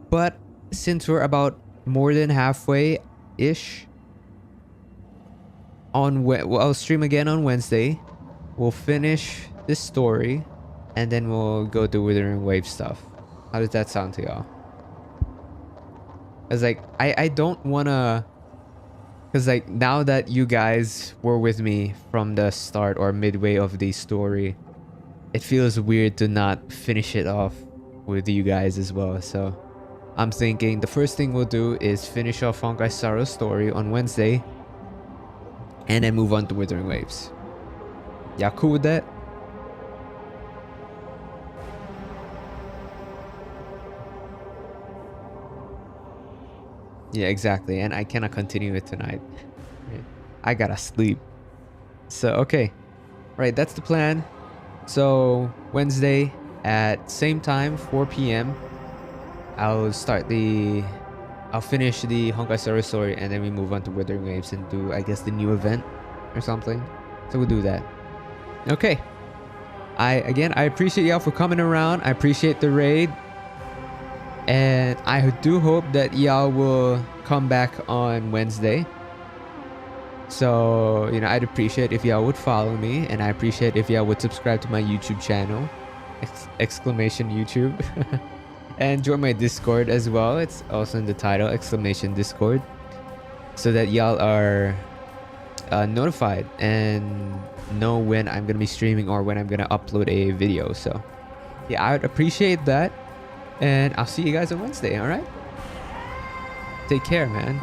But since we're about more than halfway-ish, I'll stream again on Wednesday. We'll finish this story, and then we'll go do Withering Wave stuff. How does that sound to y'all? Cause like I don't wanna, cause like now that you guys were with me from the start or midway of the story, it feels weird to not finish it off with you guys as well. So I'm thinking the first thing we'll do is finish off Honkai Star Rail's story on Wednesday, and then move on to Withering Waves. Y'all cool with that? Yeah, exactly. And I cannot continue it tonight. I gotta sleep. So, okay. Right, that's the plan. So, Wednesday at same time, 4 p.m. I'll finish the Honkai Star Rail story, and then we move on to Withering Waves and do, I guess, the new event or something. So we'll do that. Okay. I appreciate y'all for coming around. I appreciate the raid. And I do hope that y'all will come back on Wednesday So, you know, I'd appreciate if y'all would follow me, and I appreciate if y'all would subscribe to my YouTube channel, exclamation YouTube, and join my Discord as well. It's also in the title, exclamation Discord, so that y'all are notified and know when I'm gonna be streaming or when I'm gonna upload a video. So yeah, I would appreciate that, and I'll see you guys on Wednesday. All right, take care, man.